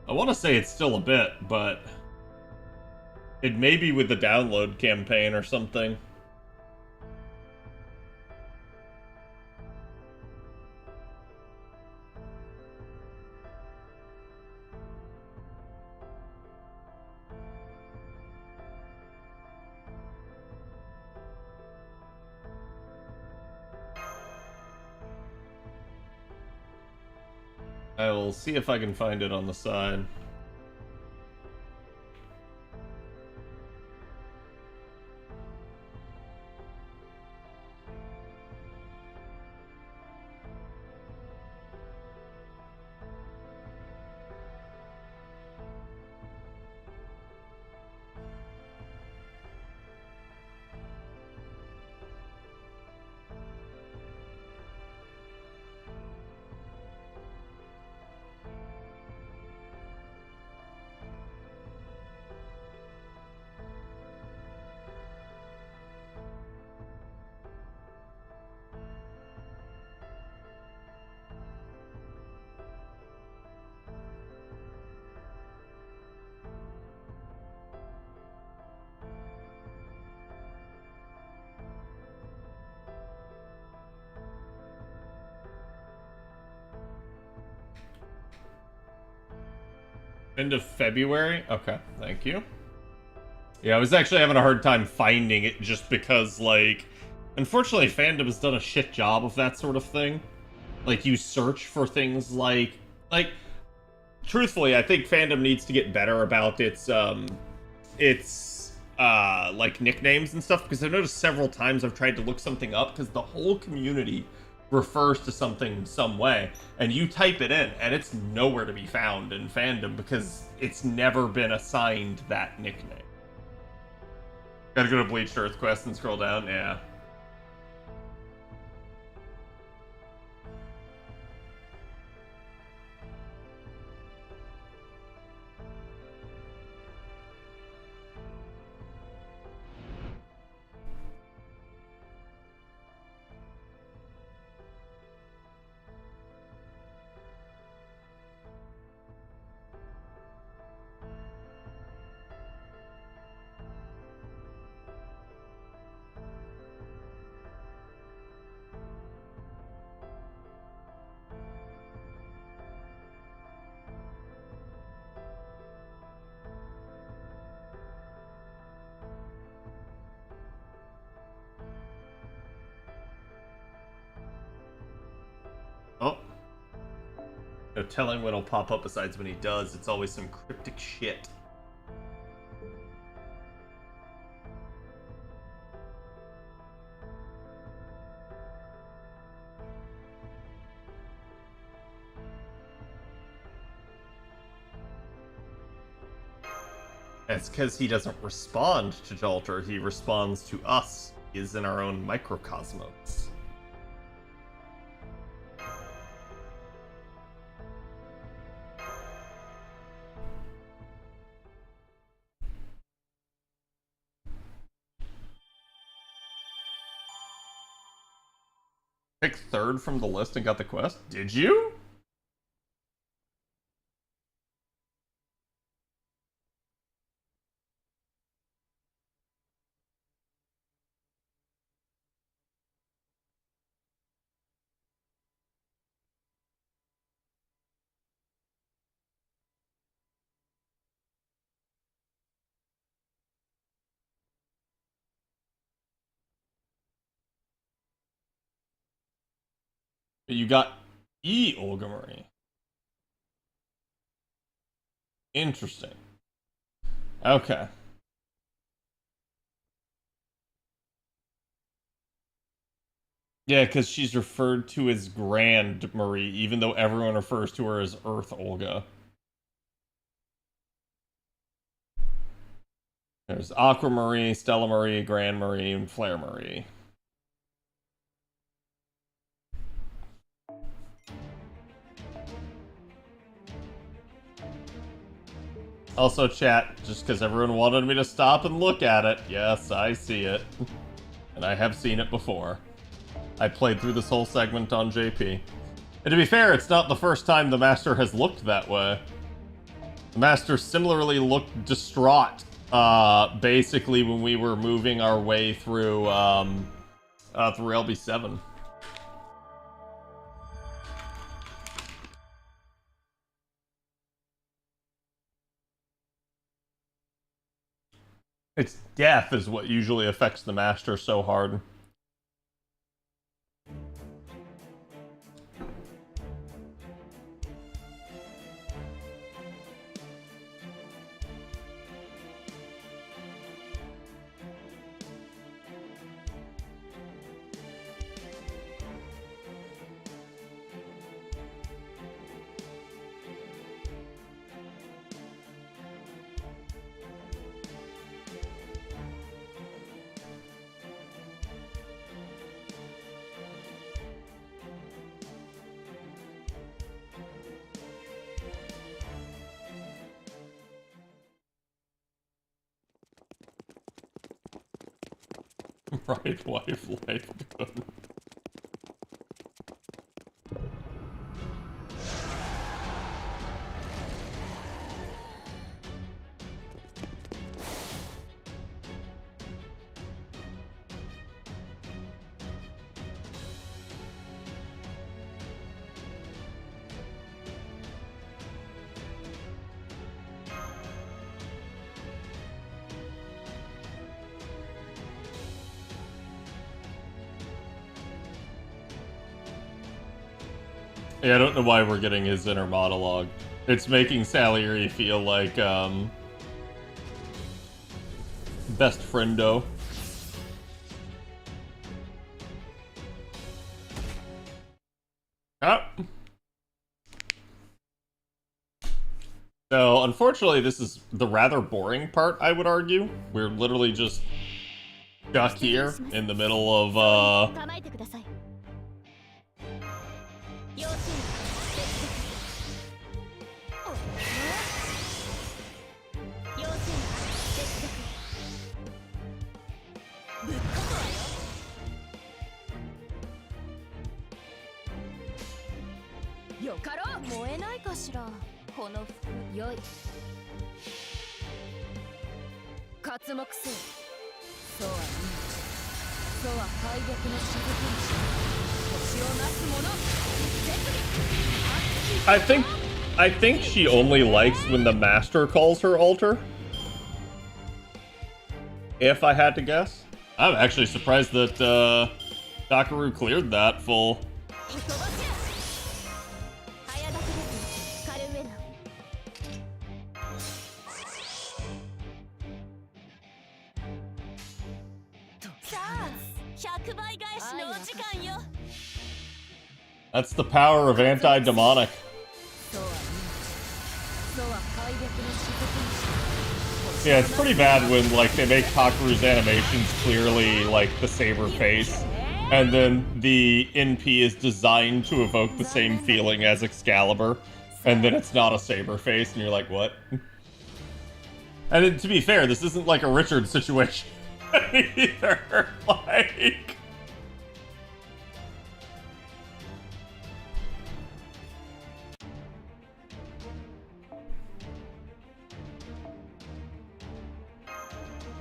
I want to say it's still a bit, but it may be with the download campaign or something. I will see if I can find it on the side. End of February? Okay, thank you. Yeah, I was actually having a hard time finding it just because, like, unfortunately, fandom has done a shit job of that sort of thing. Like, you search for things like, truthfully, I think fandom needs to get better about its like, nicknames and stuff, because I've noticed several times I've tried to look something up, because the whole community refers to something some way, and you type it in, and it's nowhere to be found in fandom, because it's never been assigned that nickname. Gotta go to Bleached Earth Quest and scroll down, yeah. Oh. No telling what'll pop up besides when he does. It's always some cryptic shit. That's because he doesn't respond to Jalter, he responds to us. He is in our own microcosmos. Picked third from the list and got the quest? Did you? You got E. Olga Marie. Interesting. Okay. Yeah, because she's referred to as Grand Marie, even though everyone refers to her as Earth Olga. There's Aqua Marie, Stella Marie, Grand Marie, and Flare Marie. Also, chat, just because everyone wanted me to stop and look at it, yes, I see it. And I have seen it before. I played through this whole segment on JP. And to be fair, it's not the first time the Master has looked that way. The Master similarly looked distraught, basically when we were moving our way through, through LB7. It's death is what usually affects the Master so hard. Right, wife, life, good. Yeah, I don't know why we're getting his inner monologue. It's making Salieri feel like, best friendo. Oh. So, unfortunately, this is the rather boring part, I would argue. We're literally just stuck here in the middle of,よかろう。燃えないかしら。この服良い。刮目せよ。そうは見ぬ。そうは敗北の雫にし。星をなす者。絶美。I think she only likes when the master calls her alter. If I had to guess. I'm actually surprised that Dakaru cleared that full. That's the power of anti-demonic. Yeah, it's pretty bad when, like, they make Kakuru's animations clearly, like, the Saberface, and then the NP is designed to evoke the same feeling as Excalibur, and then it's not a Saberface, and you're like, what? And then, to be fair, this isn't like a Richard situation either, like...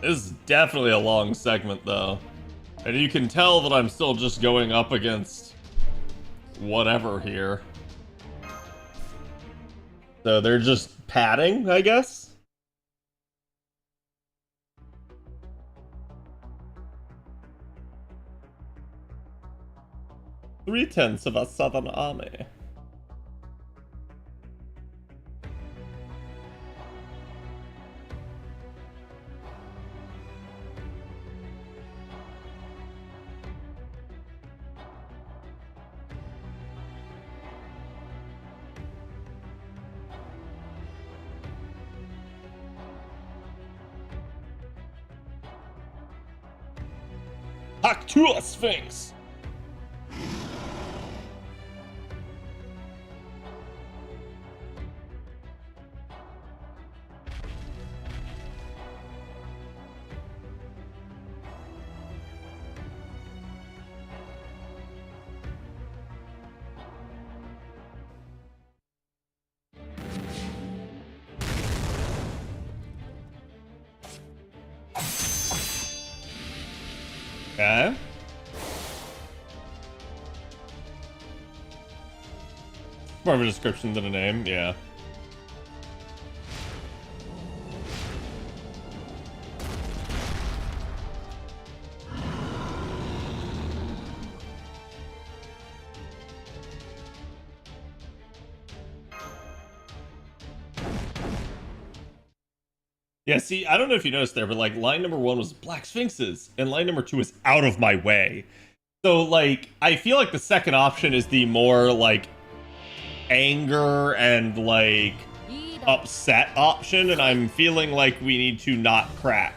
This is definitely a long segment, though. And you can tell that I'm still just going up against whatever here. So they're just padding, I guess? Three-tenths of a southern army. OC2 Sphinx! Okay. More of a description than a name, yeah. Yeah, see, I don't know if you noticed there, but like line number 1 was Black Sphinxes, and line number 2 is out of my way. So like, I feel like the second option is the more like anger and like upset option, and I'm feeling like we need to not crack.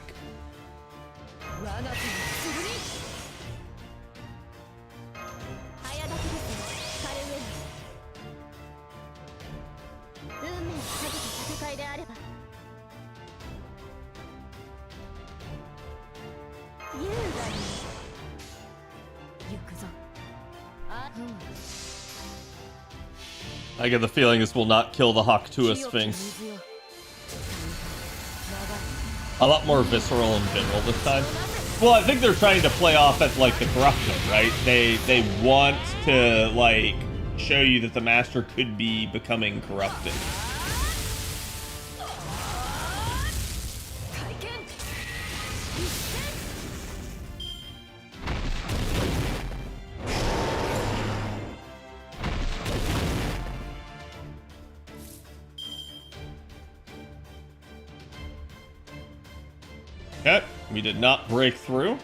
I get the feeling this will not kill the OC2 Sphinx. A lot more visceral in general this time. Well, I think they're trying to play off at like the corruption, right? They want to like show you that the master could be becoming corrupted. Okay, we did not break through.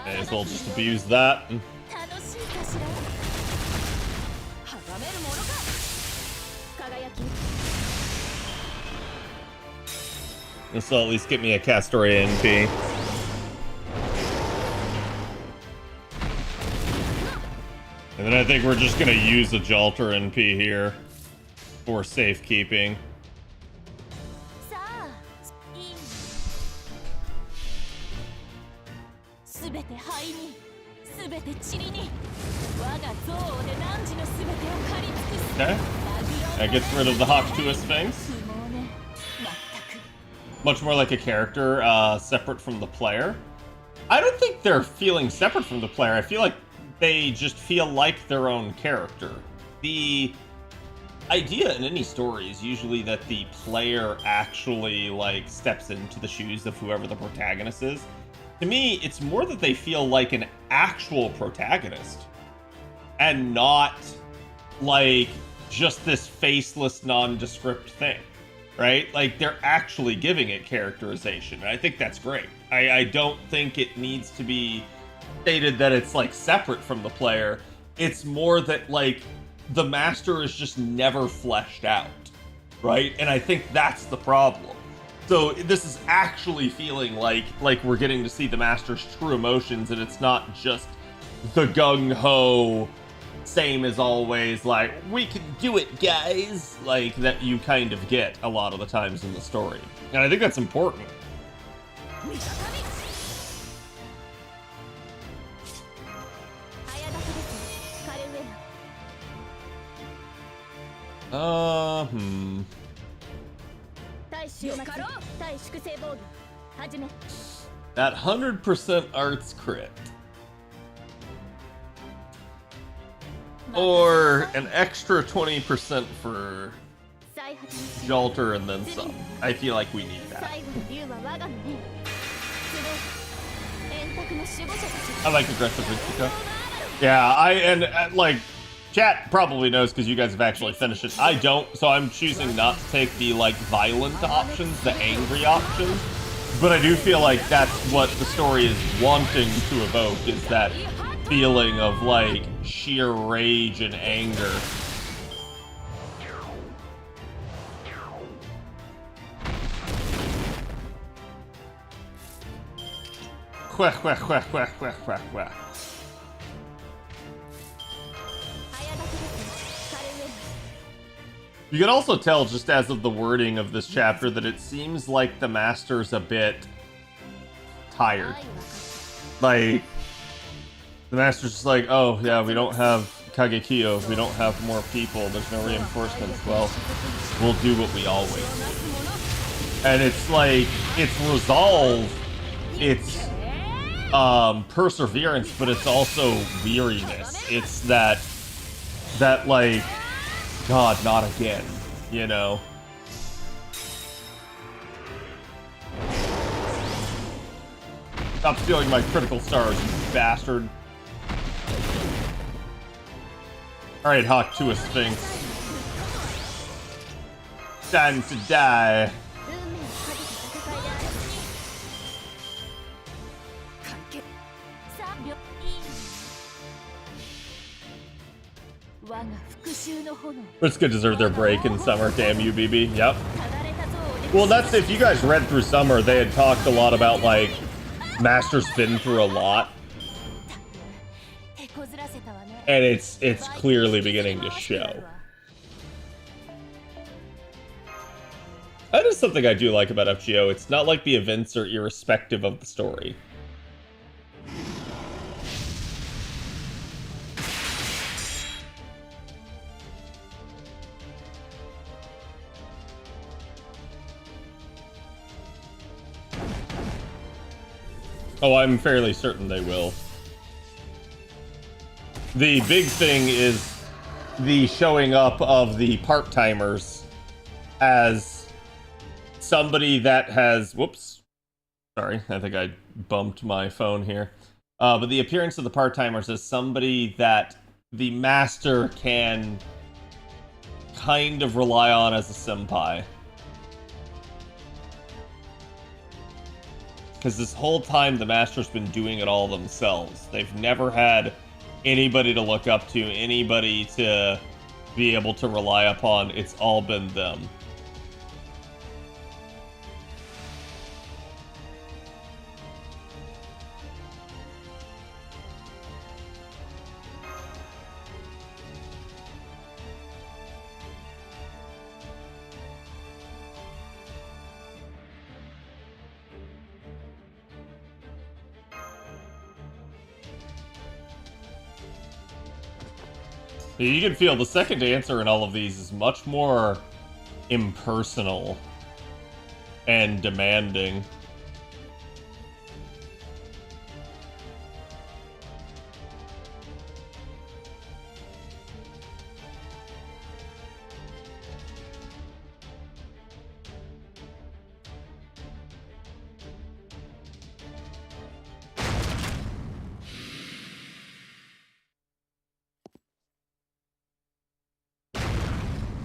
May as well just abuse that. 楽しいかしら鋼るものか輝き This will at least get me a Castoria NP. And then I think we're just gonna use a Jalter NP here for safekeeping. さあいいすべて灰にすべて塵に我が憎悪で汝のすべてを狩り尽くす Okay. That gets rid of the Hawk-Tua Sphinx. 不毛ねまったく Much more like a character separate from the player. I don't think they're feeling separate from the player. I feel like they just feel like their own character. The idea in any story is usually that the player actually like steps into the shoes of whoever the protagonist is. To me, it's more that they feel like an actual protagonist and not like just this faceless, nondescript thing, right? Like they're actually giving it characterization, and I think that's great. I don't think it needs to be stated that it's like separate from the player. It's more that like the master is just never fleshed out, right? And I think that's the problem. So this is actually feeling like we're getting to see the master's true emotions, and it's not just the gung-ho, same as always, like, we can do it, guys, like that you kind of get a lot of the times in the story. And I think that's important. 味方にあやだけですカレウェア大使をかろう対粛清防具はじめ That 100% arts crit. Or an extra 20% for 再発 Jalter and then some. I feel like we need that. 最後の竜は我がのねすごい円卓の守護者たち I like aggressive Ritsuko. Yeah, and like, chat probably knows because you guys have actually finished it. I don't, so I'm choosing not to take the like violent options, the angry options. But I do feel like that's what the story is wanting to evoke, is that feeling of like sheer rage and anger. Quack, quack, quack, quack, quack, quack, quack. あやだけですカレウェア You can also tell, just as of the wording of this chapter, that it seems like the master's a bit tired. Like, the master's just like, oh, yeah, we don't have Kagekiyo, we don't have more people, there's no reinforcements. Well, we'll do what we always do. And it's like, it's resolve, it's perseverance, but it's also weariness. It's that like, God, not again, you know? Stop stealing my critical stars, you bastard. Alright, Hawk-Tua Sphinx. Time to die. 運命をかけた戦いであるにかけ3秒我が復讐の炎 Britska deserve their break in summer, damn you, BB. Yep. ただれた像で Well, that's, if you guys read through summer, they had talked a lot about, like, Master's been through a lot. 手こずらせたわね And it's clearly beginning to show. That is something I do like about FGO. It's not like the events are irrespective of the story. Oh, I'm fairly certain they will. The big thing is the showing up of the part-timers as somebody that has... Whoops. Sorry, I think I bumped my phone here. But the appearance of the part-timers as somebody that the master can kind of rely on as a senpai. Because this whole time, the Master's been doing it all themselves. They've never had anybody to look up to, anybody to be able to rely upon. It's all been them. You can feel the second dancer in all of these is much more impersonal and demanding.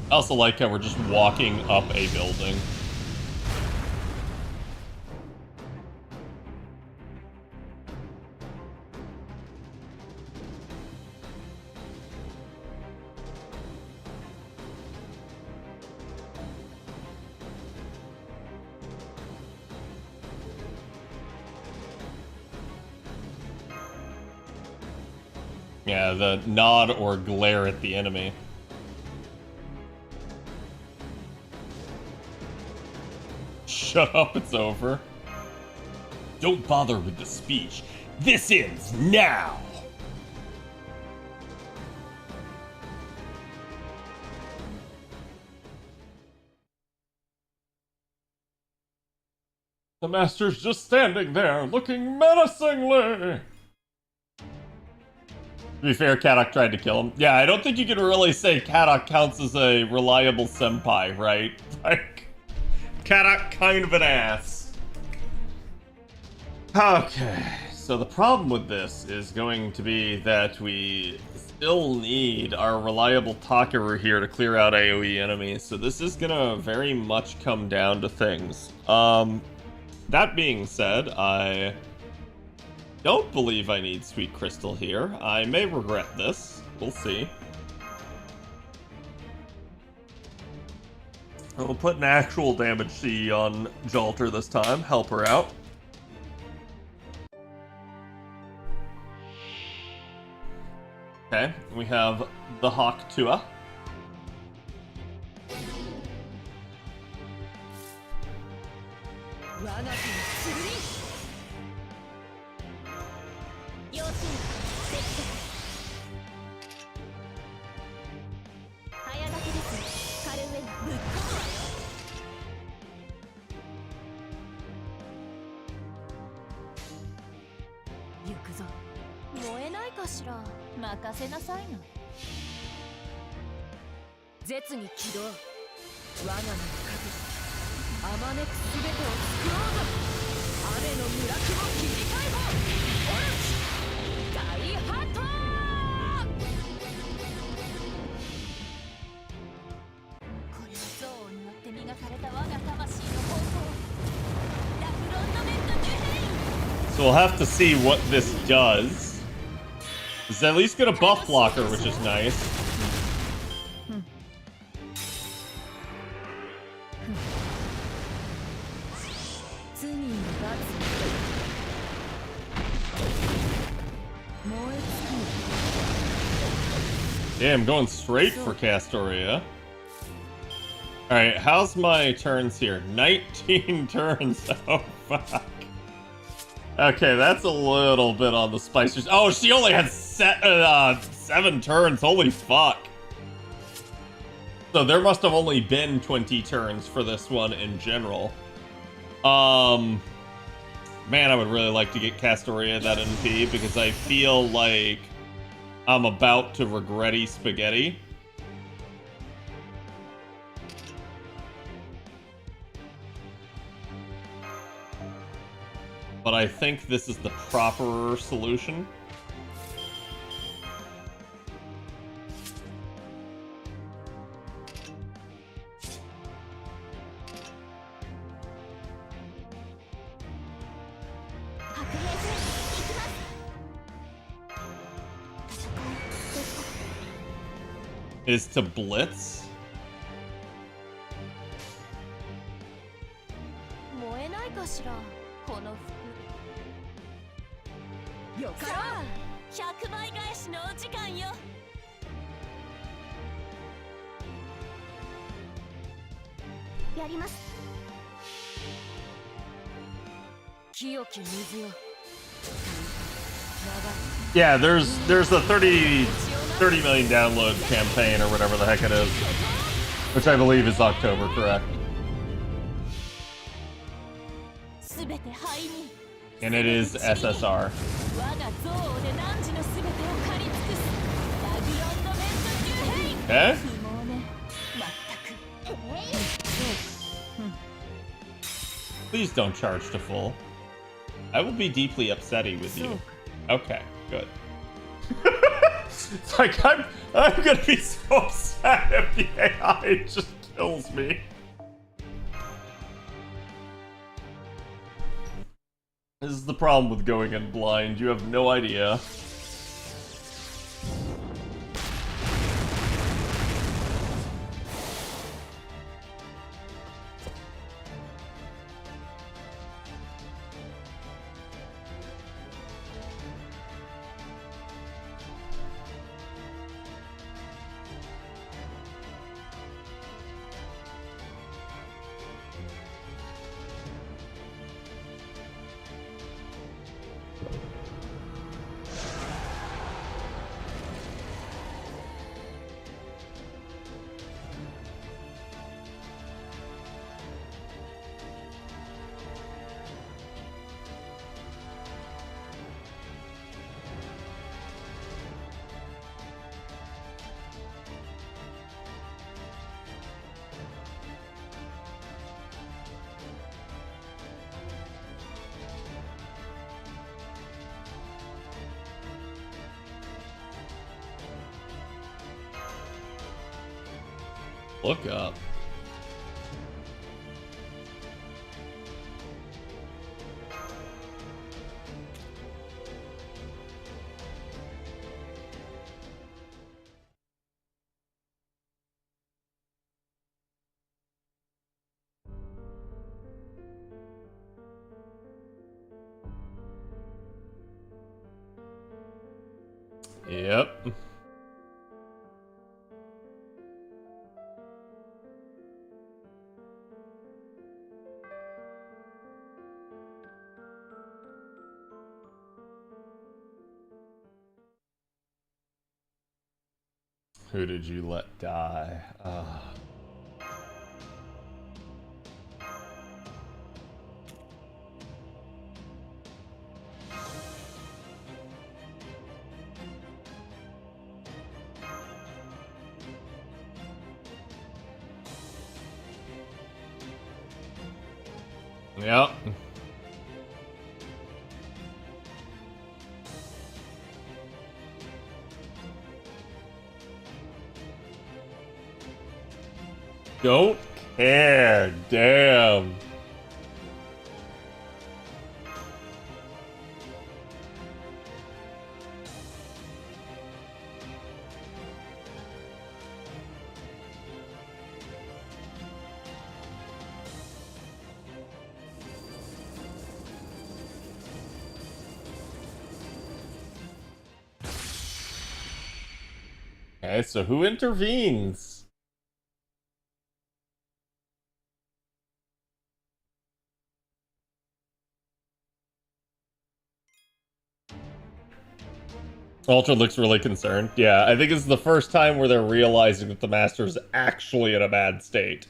I also like how we're just walking up a building. Yeah, the nod or glare at the enemy. Shut up, it's over. Don't bother with the speech. This ends now! The Master's just standing there, looking menacingly! To be fair, Kadok tried to kill him. Yeah, I don't think you can really say Kadok counts as a reliable senpai, right? Like, Kadok kind of an ass. Okay, so the problem with this is going to be that we still need our reliable Takeru here to clear out AoE enemies, so this is gonna very much come down to things. That being said, I don't believe I need Sweet Crystal here. I may regret this. We'll see. We'll put an actual damage CE on Jalter this time. Help her out. Okay, we have the Hawk Tua. So we'll have to see what this does. It's at least get a buff blocker, which is nice. Damn, going straight for Castoria. Alright, how's my turns here? 19 turns. Oh, fuck. Okay, that's a little bit on the spicier. Oh, she only had 7 turns. Holy fuck. So there must have only been 20 turns for this one in general. Man, I would really like to get Castoria that NP because I feel like I'm about to regretty spaghetti. But I think this is the proper solution. Is to blitz? 燃えないかしらこの服よかろう100倍返しのお時間よやります清き水よ Yeah, there's a 30 million download campaign or whatever the heck it is, which I believe is October, correct? And it is SSR. Okay. Please don't charge to full. I will be deeply upsetty with you. Okay, good. It's like I'm gonna be so sad if the AI just kills me. This is the problem with going in blind. You have no idea. Look up. Yep. Who did you let die? Yep. Don't care, damn. Okay, so who intervenes? Ultra looks really concerned. Yeah, I think it's the first time where they're realizing that the Master's actually in a bad state.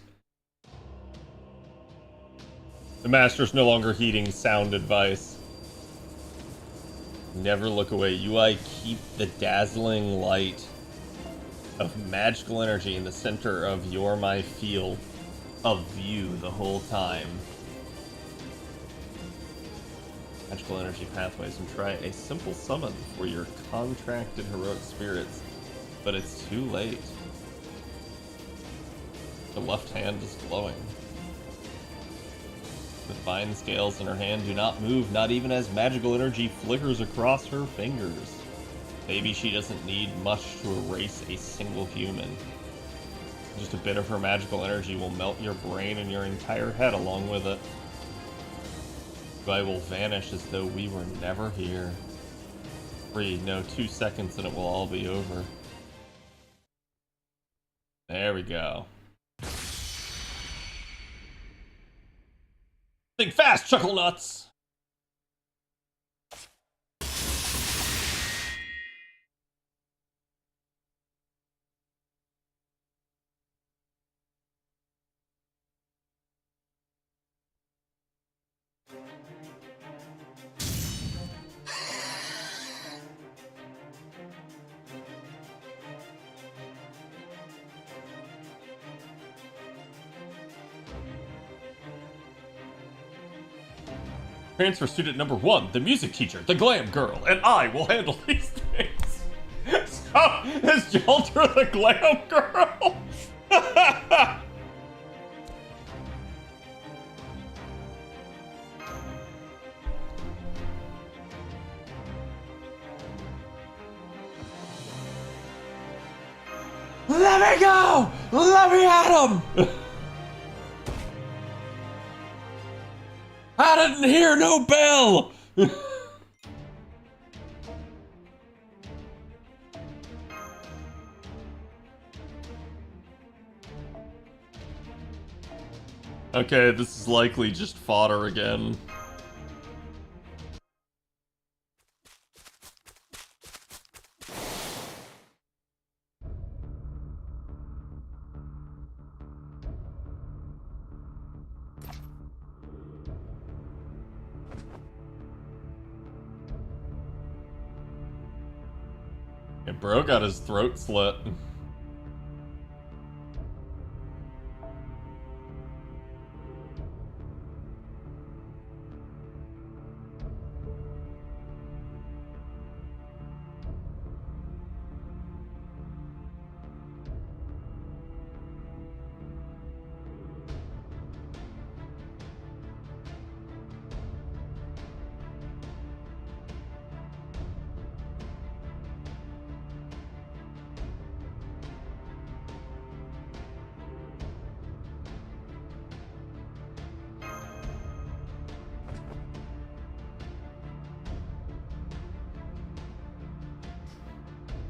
The Master's no longer heeding sound advice. Never look away. UI, keep the dazzling light of magical energy in the center of my field of view the whole time. Magical energy pathways, and try a simple summon for your contracted heroic spirits, but it's too late. The left hand is glowing. The fine scales in her hand do not move, not even as magical energy flickers across her fingers. Maybe she doesn't need much to erase a single human. Just a bit of her magical energy will melt your brain and your entire head along with it. I will vanish as though we were never here. 2 seconds and it will all be over. There we go. Think fast, Chuckle Nuts! Transfer student number 1, the music teacher, the glam girl, and I will handle these things. So, is Jalter the glam girl? Let me go! Let me at him! I didn't hear no bell! Okay, this is likely just fodder again. And bro got his throat slit.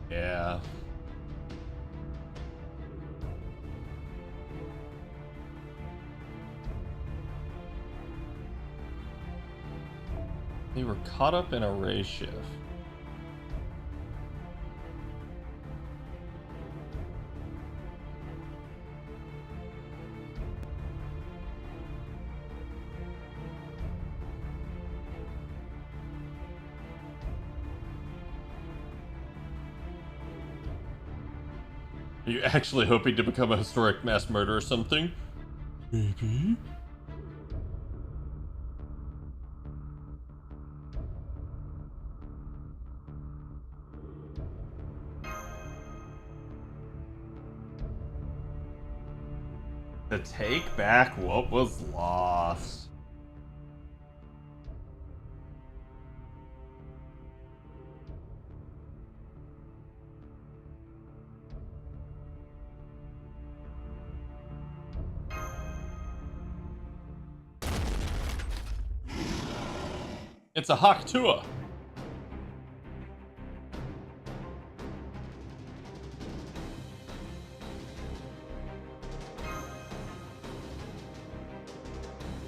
Yeah. They were caught up in a ray shift. Are you actually hoping to become a historic mass murderer or something? Maybe? To take back what was lost. It's a Hawk-Tua.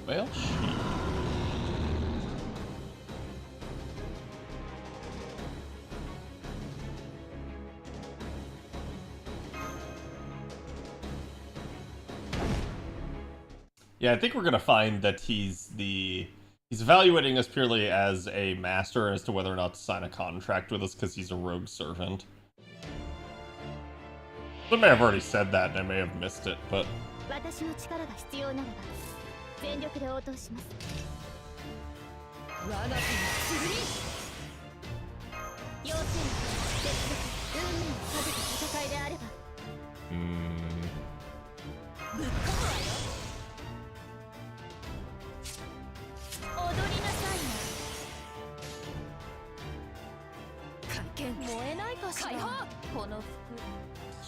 Well, shit. Yeah, I think we're gonna find that he's evaluating us purely as a master as to whether or not to sign a contract with us because he's a rogue servant. I may have already said that and I may have missed it, but...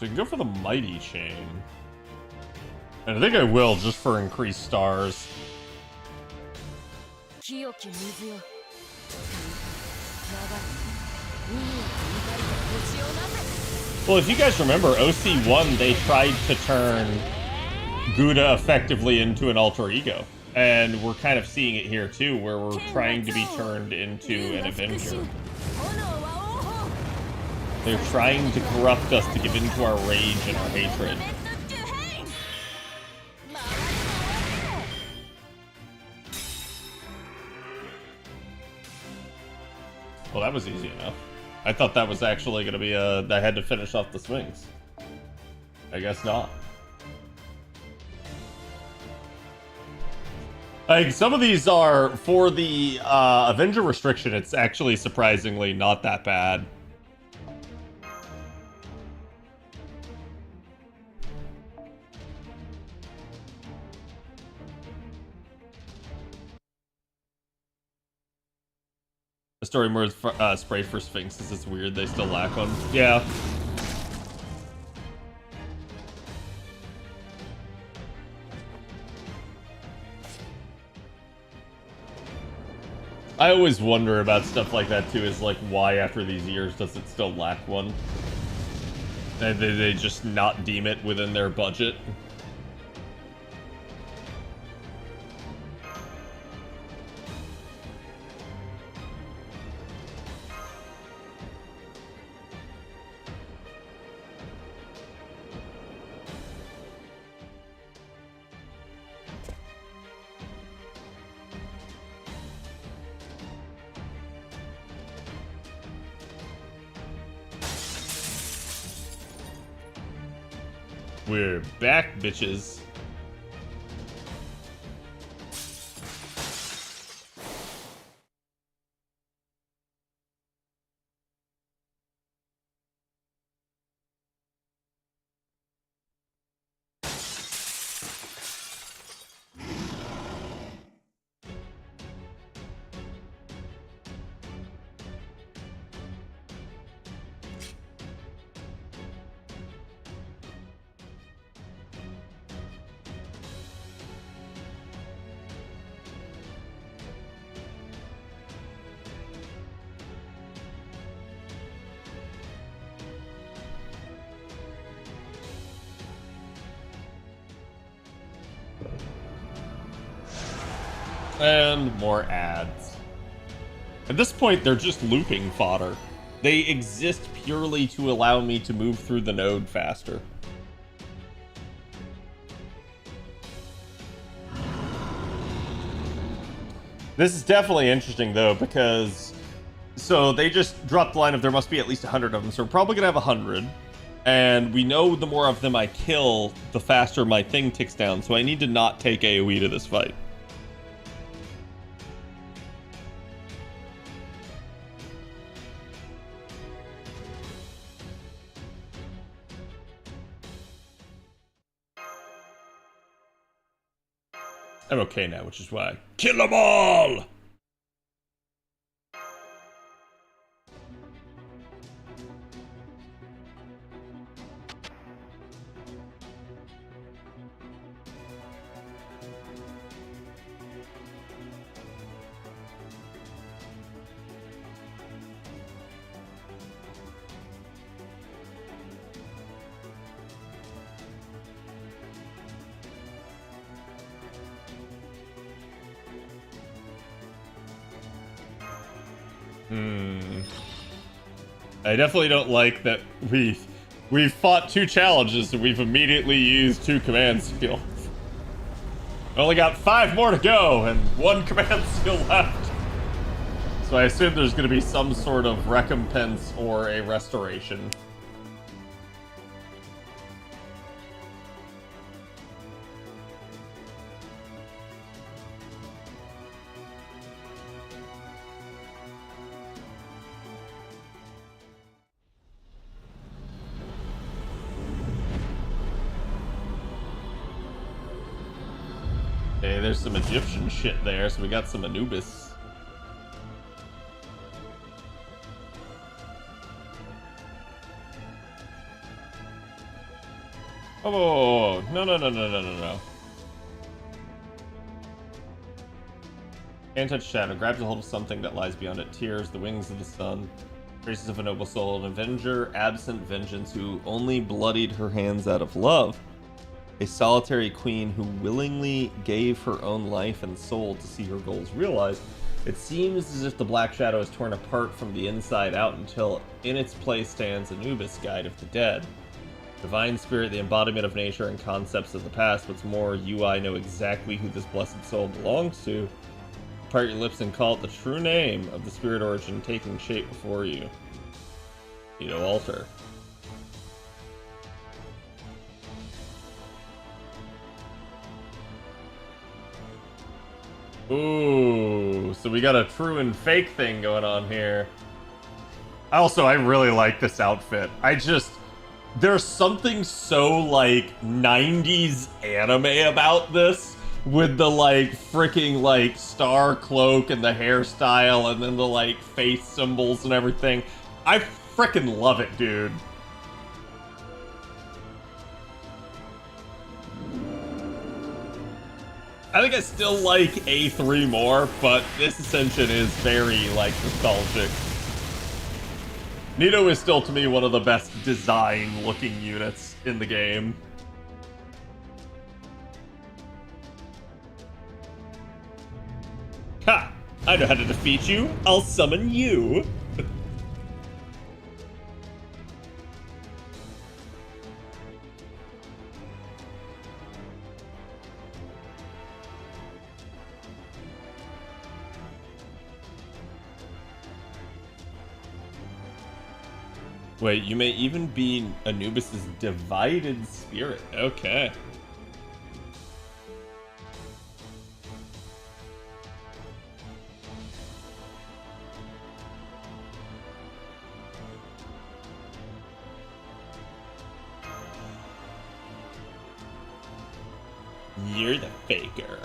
we can go for the Mighty Chain. And I think I will, just for increased stars. 清き水よ。流れ、海へと怒りで星をなせ。 Well, if you guys remember, OC1, they tried to turn Gouda effectively into an alter ego. And we're kind of seeing it here too, where we're trying to be turned into an Avenger. They're trying to corrupt us to give in to our rage and our hatred. Well, that was easy enough. I thought that was actually going to be I had to finish off the Sphinx. I guess not. Like, some of these are, for the Avenger restriction, it's actually surprisingly not that bad. The story mode spray for Sphinxes is weird, they still lack one. Yeah. I always wonder about stuff like that too, is like, why after these years does it still lack one? And they just not deem it within their budget? We're back, bitches. And more ads. At this point, they're just looping fodder. They exist purely to allow me to move through the node faster. This is definitely interesting, though, because... So, they just dropped the line of there must be at least 100 of them, so we're probably gonna have 100. And we know the more of them I kill, the faster my thing ticks down, so I need to not take AoE to this fight. I'm okay now, which is why. Kill them all! I definitely don't like that we've fought 2 challenges and we've immediately used 2 command skills. Only got 5 more to go and 1 command skill left. So I assume there's going to be some sort of recompense or a restoration. Okay, there's some Egyptian shit there, so we got some Anubis. Oh, no, no, no, no, no, no, no. Can't touch shadow. Grabs a hold of something that lies beyond it. Tears, the wings of the sun. Traces of a noble soul. An avenger, absent vengeance, who only bloodied her hands out of love. A solitary queen who willingly gave her own life and soul to see her goals realized. It seems as if the Black Shadow is torn apart from the inside out until in its place stands Anubis, guide of the dead. Divine spirit, the embodiment of nature and concepts of the past. What's more, I know exactly who this blessed soul belongs to. Part your lips and call it the true name of the spirit origin taking shape before you. Nito Alter. Ooh, so we got a true and fake thing going on here. I really like this outfit. There's something so, like, 90s anime about this. With the, like, freaking, like, star cloak and the hairstyle and then the, like, face symbols and everything. I freaking love it, dude. I think I still like A3 more, but this Ascension is very, like, nostalgic. Nito is still, to me, one of the best design-looking units in the game. Ha! I know how to defeat you. I'll summon you. Wait, you may even be Anubis's divided spirit. Okay. You're the faker.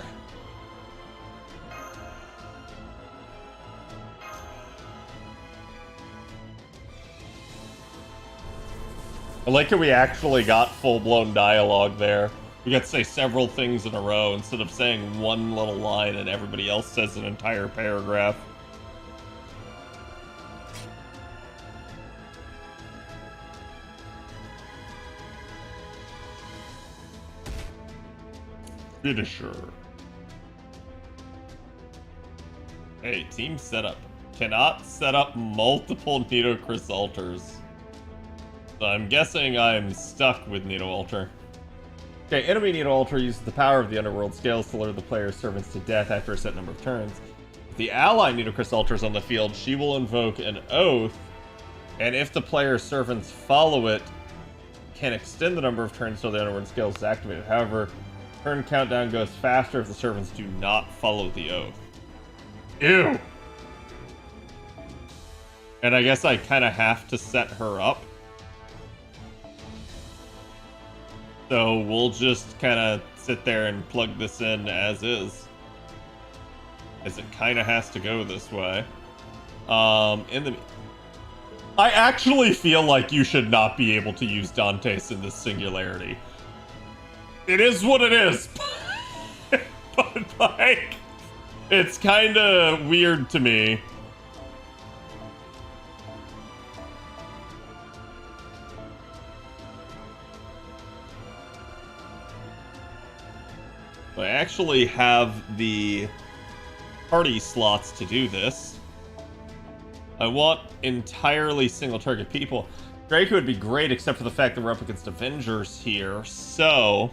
I like how we actually got full-blown dialogue there. We got to say several things in a row instead of saying one little line and everybody else says an entire paragraph. Finisher. Hey, team setup. Cannot set up multiple Nito Chris altars. So I'm guessing I'm stuck with Nito Alter. Okay, enemy Nito Alter uses the power of the Underworld Scales to lure the player's servants to death after a set number of turns. If the ally Nito Chris Alter is on the field, she will invoke an oath, and if the player's servants follow it, can extend the number of turns until the Underworld Scales is activated. However, turn countdown goes faster if the servants do not follow the oath. Ew! And I guess I kind of have to set her up. So we'll just kind of sit there and plug this in as is. As it kind of has to go this way. I actually feel like you should not be able to use Dante's in this singularity. It is what it is. But, like, it's kind of weird to me. I actually have the party slots to do this. I want entirely single target people. Draco would be great except for the fact that we're up against Avengers here, so...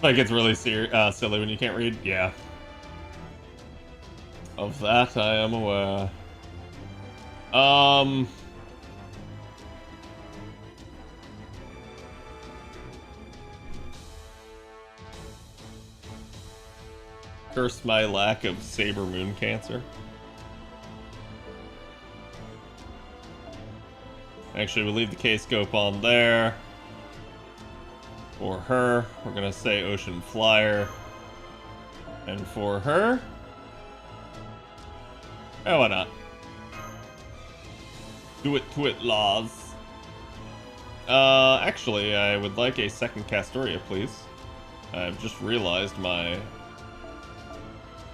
Like, it's really silly when you can't read? Yeah. Of that, I am aware. Curse my lack of Saber Moon Cancer. Actually, we'll leave the K-scope on there. For her, we're gonna say Ocean Flyer. And for her... oh, why not? Do it to it, laws. Actually, I would like a second Castoria, please. I've just realized my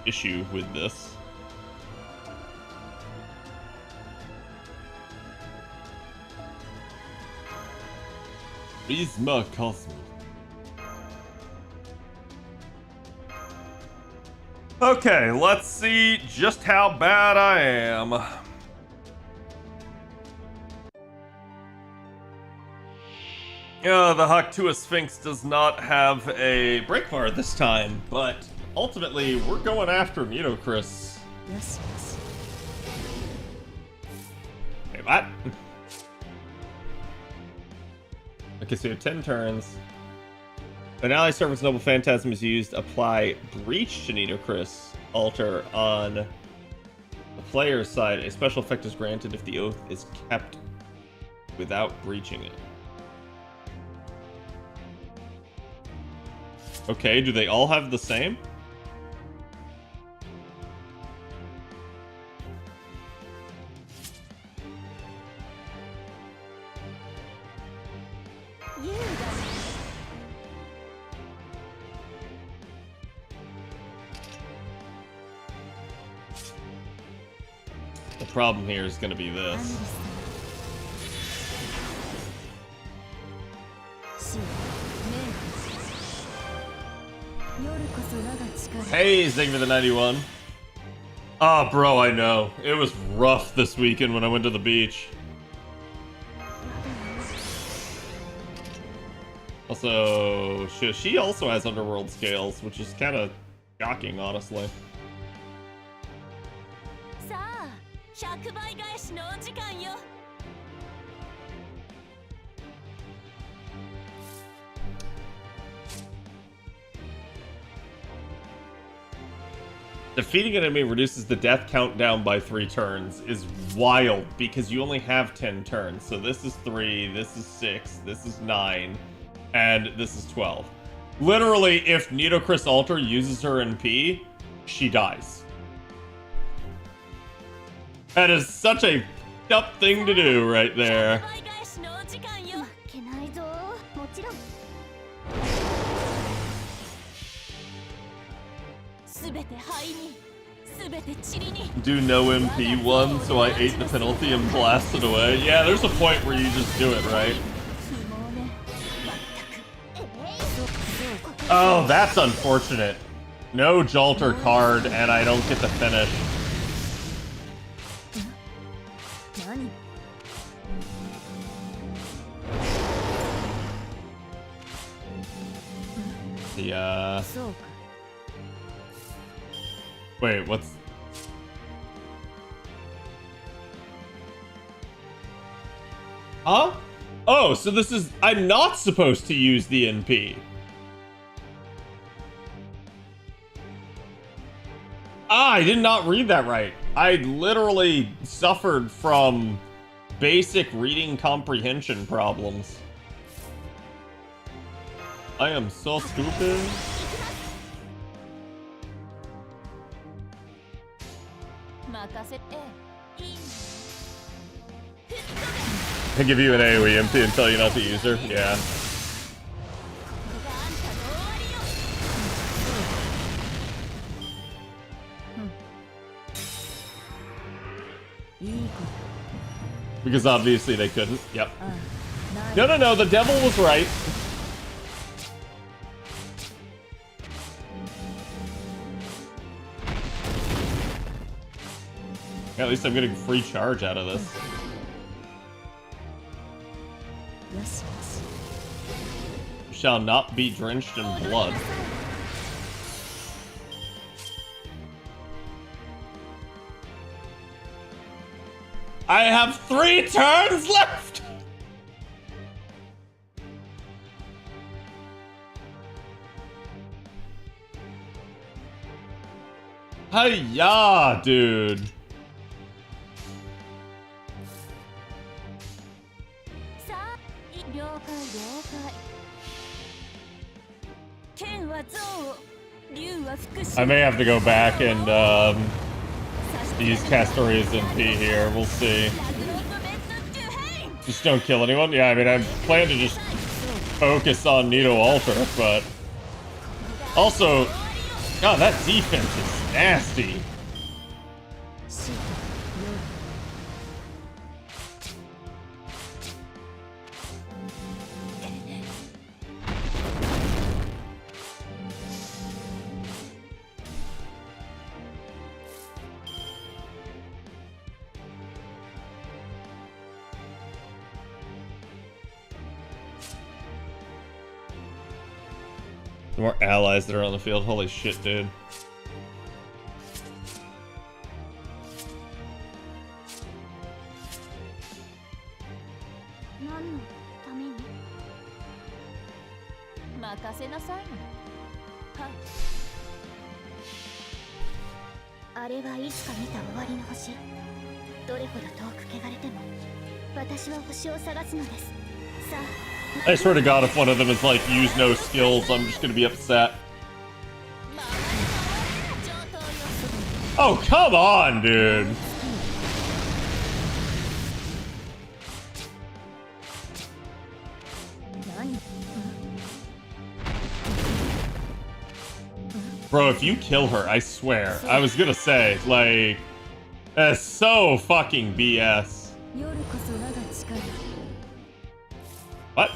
issue with this. Prisma Cosmos. Okay, let's see just how bad I am. The Haktua Sphinx does not have a break bar this time, but ultimately we're going after Nitocris. Yes, yes. Hey, what? Okay, so you have 10 turns. An ally surface noble phantasm is used. Apply breach to Nitocris. Alter on the player's side. A special effect is granted if the oath is kept without breaching it. Okay, do they all have the same? The problem here is going to be this. Hey, thank you for the 91. Ah, bro, I know. It was rough this weekend when I went to the beach. Also, she also has underworld scales, which is kind of shocking, honestly. Defeating an enemy reduces the death countdown by 3 turns is wild because you only have 10 turns. So this is 3, this is 6, this is 9, and this is 12. Literally, if Nitocris Alter uses her NP, she dies. That is such a dumb thing to do right there. Do no MP one, so I ate the penalty and blasted away. Yeah, there's a point where you just do it, right? Oh, that's unfortunate. No Jalter card, and I don't get the finish. Wait, what's... Huh? Oh, so this is... I'm not supposed to use the NP. Ah, I did not read that right. I literally suffered from basic reading comprehension problems. I am so stupid. I give you an AoE MP and tell you not to use her? Yeah. Because obviously they couldn't. Yep. No, the devil was right. At least I'm getting free charge out of this. Yes, yes. You shall not be drenched in blood. I have 3 turns left! Hi-ya, dude. I may have to go back and use Castoria's MP here. We'll see. Just don't kill anyone. Yeah, I mean, I plan to just focus on Nito Alter, but also, God, that defense is nasty. The more allies that are on the field, holy shit, dude. I swear to God, if one of them is like, use no skills, I'm just gonna be upset. Oh, come on, dude. Bro, if you kill her, I swear, I was gonna say, like, that's so fucking BS. What?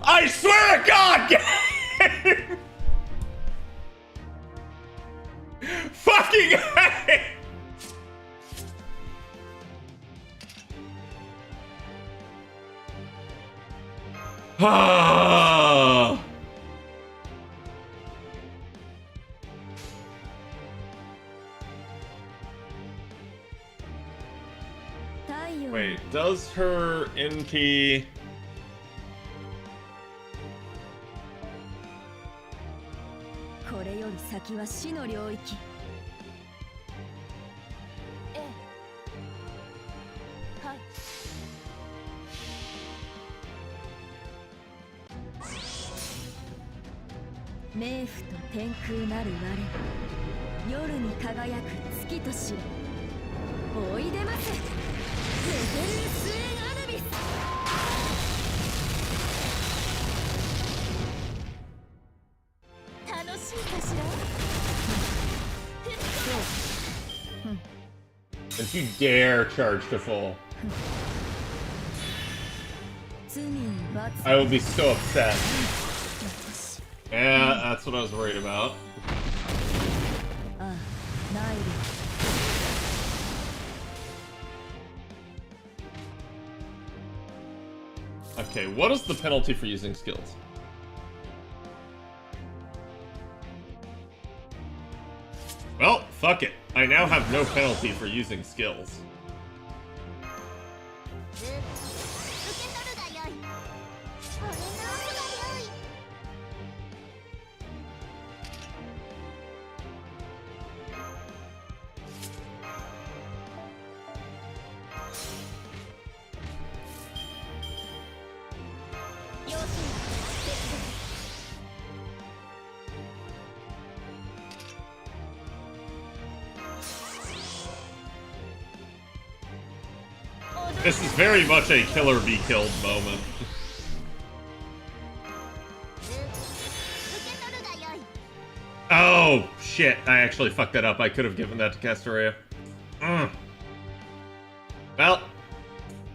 I swear to God! Fucking A! Ah. Wait, does her NP... If you dare charge to full, I will be so upset. Yeah, that's what I was worried about. Okay, what is the penalty for using skills? Well, fuck it. I now have no penalty for using skills. This is very much a killer be killed moment. Oh, shit. I actually fucked that up. I could have given that to Castoria. Well,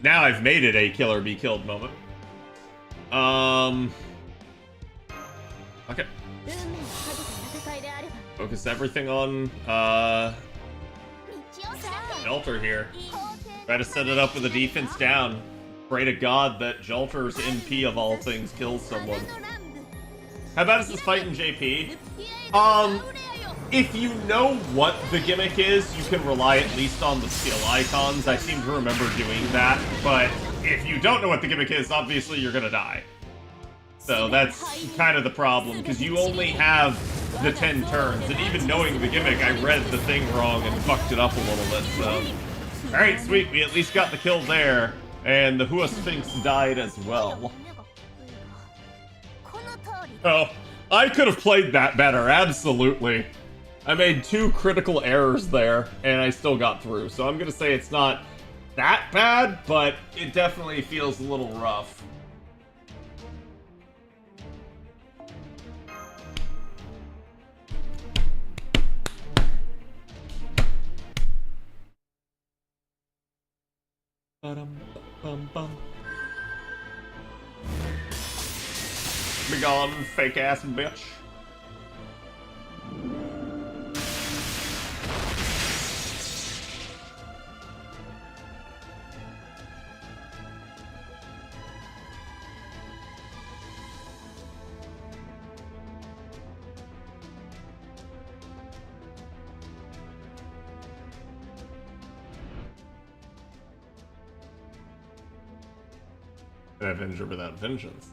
now I've made it a killer be killed moment. Okay. Focus everything on, Jolter here. Try to set it up with a defense down. Pray to God that Jolter's NP of all things kills someone. How about this fight in JP? If you know what the gimmick is, you can rely at least on the skill icons. I seem to remember doing that, but if you don't know what the gimmick is, obviously you're gonna die. So that's kind of the problem, because you only have the 10 turns, and even knowing the gimmick, I read the thing wrong and fucked it up a little bit, so... Alright, sweet, we at least got the kill there, and the Hua Sphinx died as well. Oh, I could have played that better, absolutely. I made 2 critical errors there, and I still got through. So I'm gonna say it's not that bad, but it definitely feels a little rough. Bum. Be gone, fake ass bitch. An Avenger without vengeance.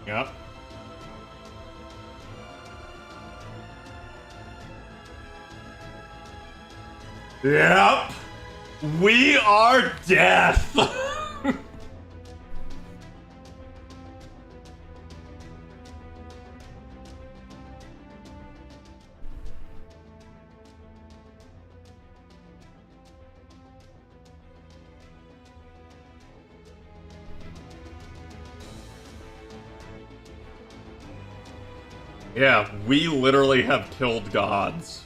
Yep. Yep. We are death. Yeah, we literally have killed gods.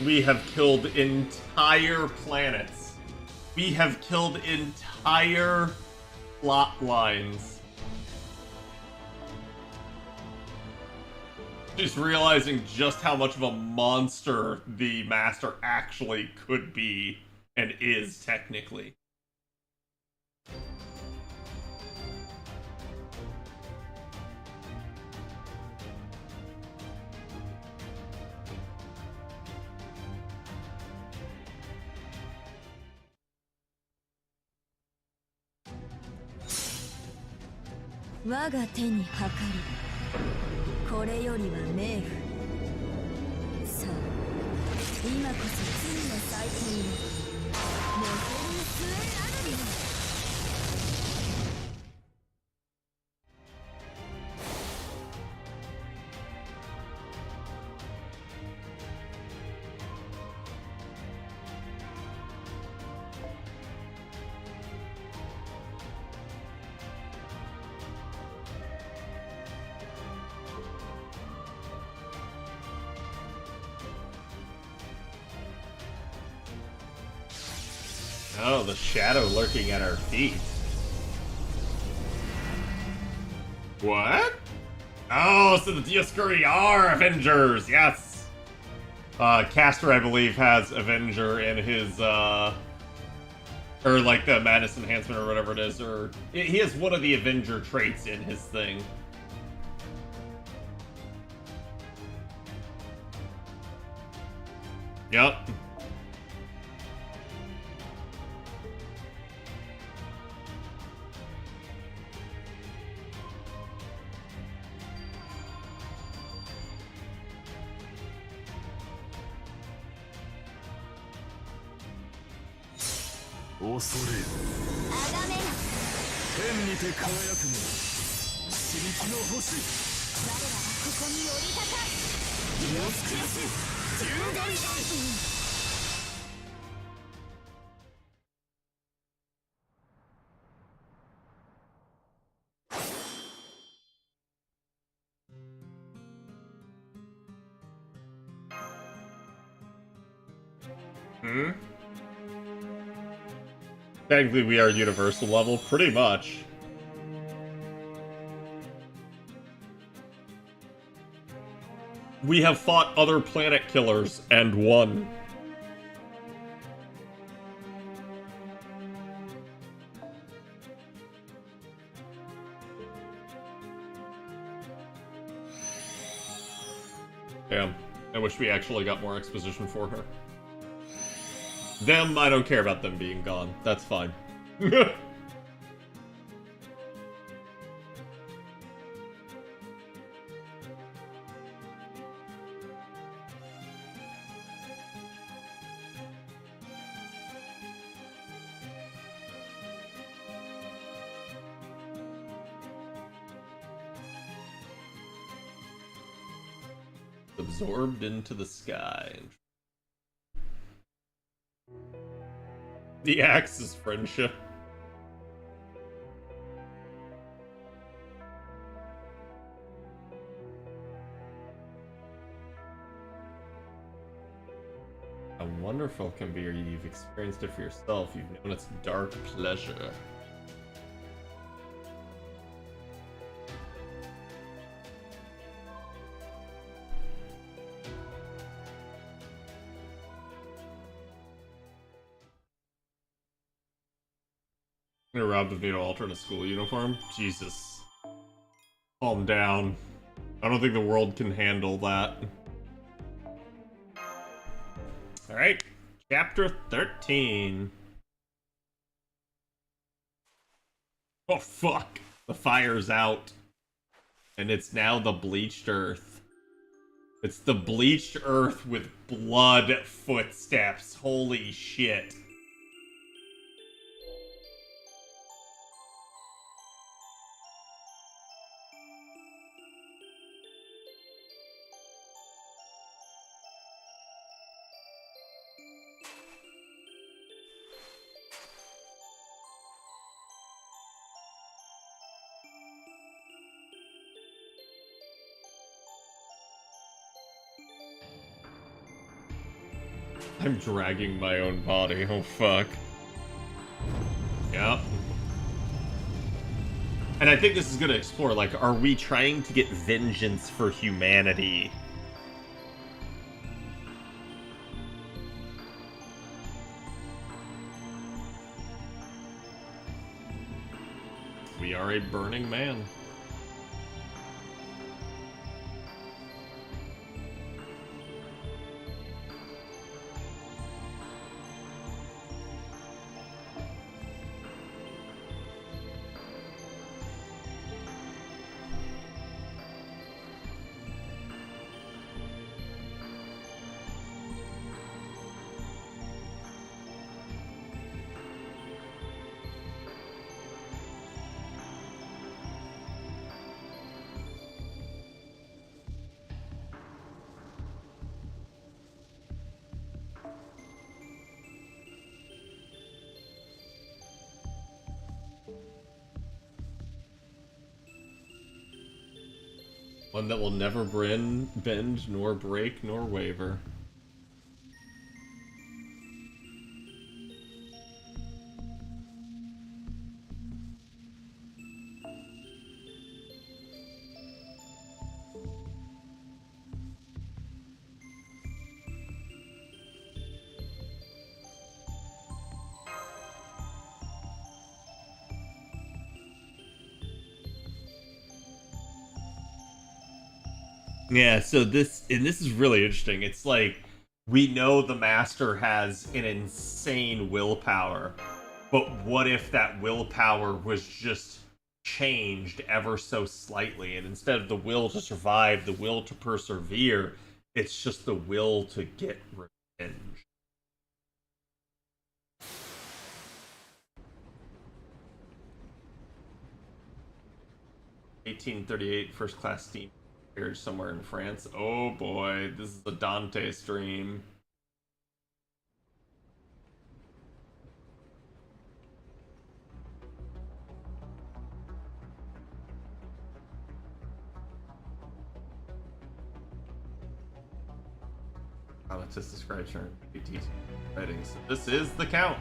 We have killed entire planets. We have killed entire plot lines. Just realizing just how much of a monster the Master actually could be. And is, technically. Waga te ni hakaru. Kore yori wa meifu. Sa, ima koso tsui no saikai ni. Oh, the shadow lurking at our feet. What? Oh, so the Dioscuri are Avengers, yes! Caster, I believe, has Avenger in his, or like the Madness Enhancement or whatever it is, or... He has one of the Avenger traits in his thing. Yep. Hmm? Technically, we are universal level, pretty much. We have fought other planet killers and won. Damn. I wish we actually got more exposition for her. Them, I don't care about them being gone. That's fine. Absorbed into the sky. The axe is friendship. How wonderful it can be, or you've experienced it for yourself. You've known its dark pleasure. I'm gonna rob the altar in a school uniform? Jesus. Calm down. I don't think the world can handle that. Alright, chapter 13. Oh fuck! The fire's out. And it's now the bleached earth. It's the bleached earth with blood footsteps. Holy shit. I'm dragging my own body, oh fuck. Yep. And I think this is gonna explore, like, are we trying to get vengeance for humanity? We are a burning man. One that will never bend, nor break, nor waver. Yeah, so this is really interesting. It's like, we know the Master has an insane willpower, but what if that willpower was just changed ever so slightly, and instead of the will to survive, the will to persevere, it's just the will to get revenge. (1838) first class steam somewhere in France. Oh boy, this is the Dante stream. Just describe certain PTs writings. So this is the count.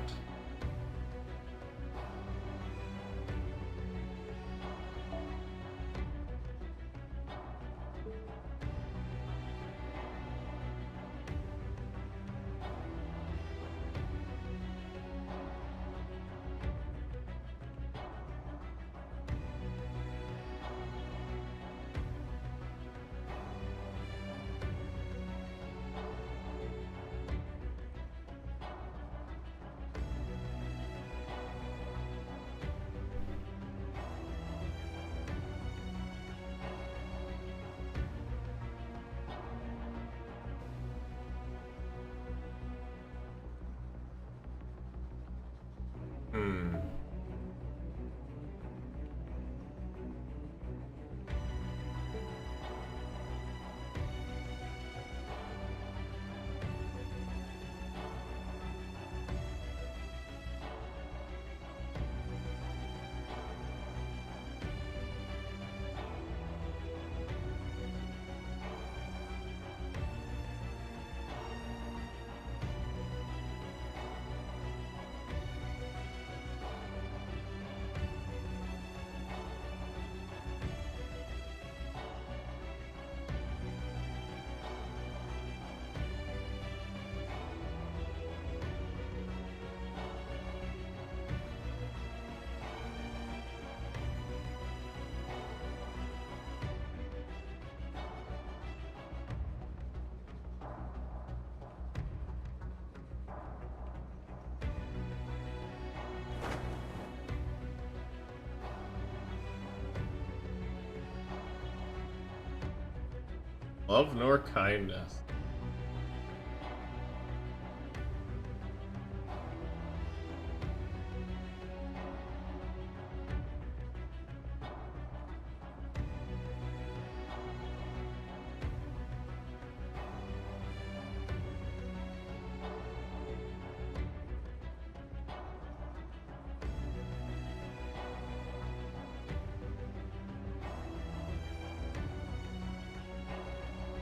Love nor kindness.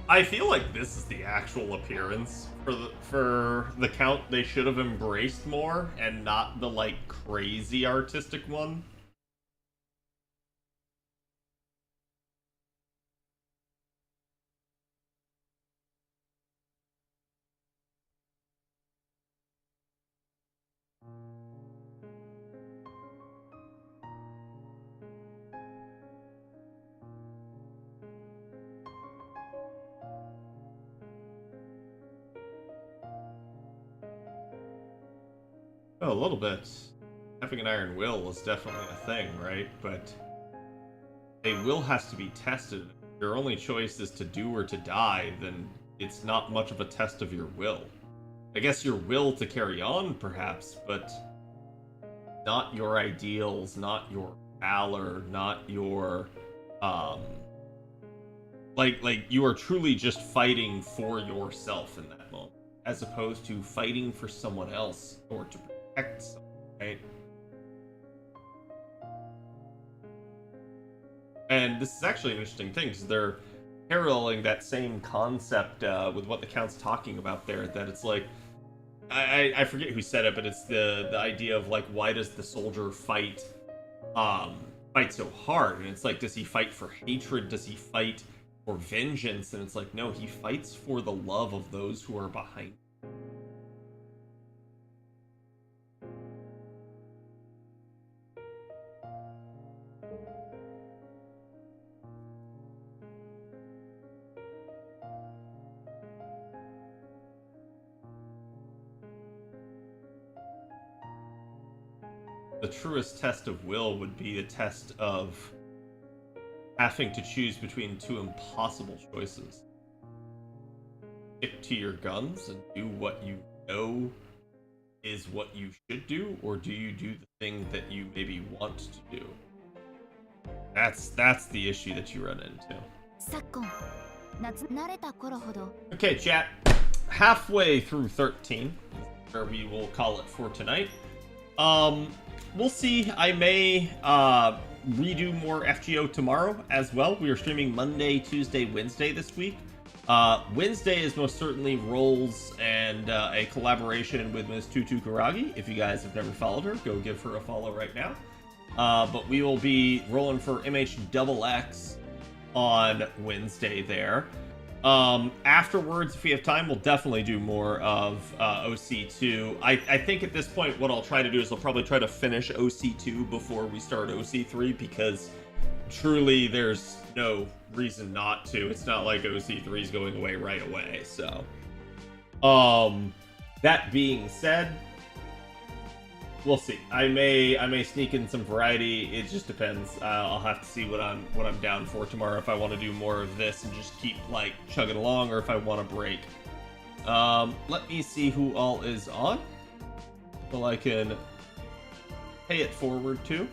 I feel like this is the actual appearance for the count they should have embraced more, and not the like crazy artistic one. Oh, a little bit. Having an iron will is definitely a thing, right? But a will has to be tested. If your only choice is to do or to die, then it's not much of a test of your will. I guess your will to carry on, perhaps, but not your ideals, not your valor, not your, like you are truly just fighting for yourself in that moment, as opposed to fighting for someone else or to protect someone, right? And this is actually an interesting thing, because they're paralleling that same concept with what the Count's talking about there, that it's like, I forget who said it, but it's the idea of like, why does the soldier fight so hard? And it's like, does he fight for hatred? Does he fight for vengeance? And it's like, no, he fights for the love of those who are behind him. The truest test of will would be a test of having to choose between two impossible choices. Stick to your guns and do what you know is what you should do, or do you do the thing that you maybe want to do? That's the issue that you run into. Okay, chat. Halfway through 13, where we will call it for tonight. We'll see. I may redo more FGO tomorrow as well. We are streaming Monday, Tuesday, Wednesday this week. Wednesday is most certainly rolls and a collaboration with Ms. Tutu Karagi. If you guys have never followed her, go give her a follow right now. But we will be rolling for MHXX on Wednesday there. Afterwards, if we have time, we'll definitely do more of OC2. I think at this point, what I'll try to do is I'll probably try to finish OC2 before we start OC3, because truly there's no reason not to. It's not like OC3 is going away right away. So, that being said, we'll see. I may sneak in some variety. It just depends. I'll have to see what I'm down for tomorrow. If I want to do more of this and just keep like chugging along, or if I want to break. Let me see who all is on, so I can pay it forward to.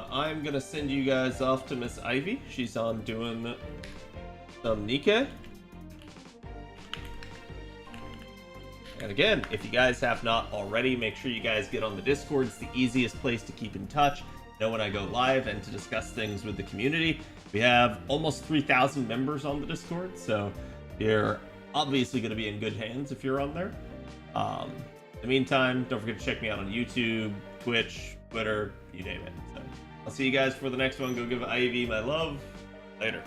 I'm gonna send you guys off to Miss Ivy. She's on doing some Nikkei. And again, if you guys have not already, make sure you guys get on the Discord. It's the easiest place to keep in touch, know when I go live, and to discuss things with the community. We have almost 3,000 members on the Discord, so you're obviously going to be in good hands if you're on there. In the meantime, don't forget to check me out on YouTube, Twitch, Twitter, you name it. So I'll see you guys for the next one. Go give Ivy my love. Later.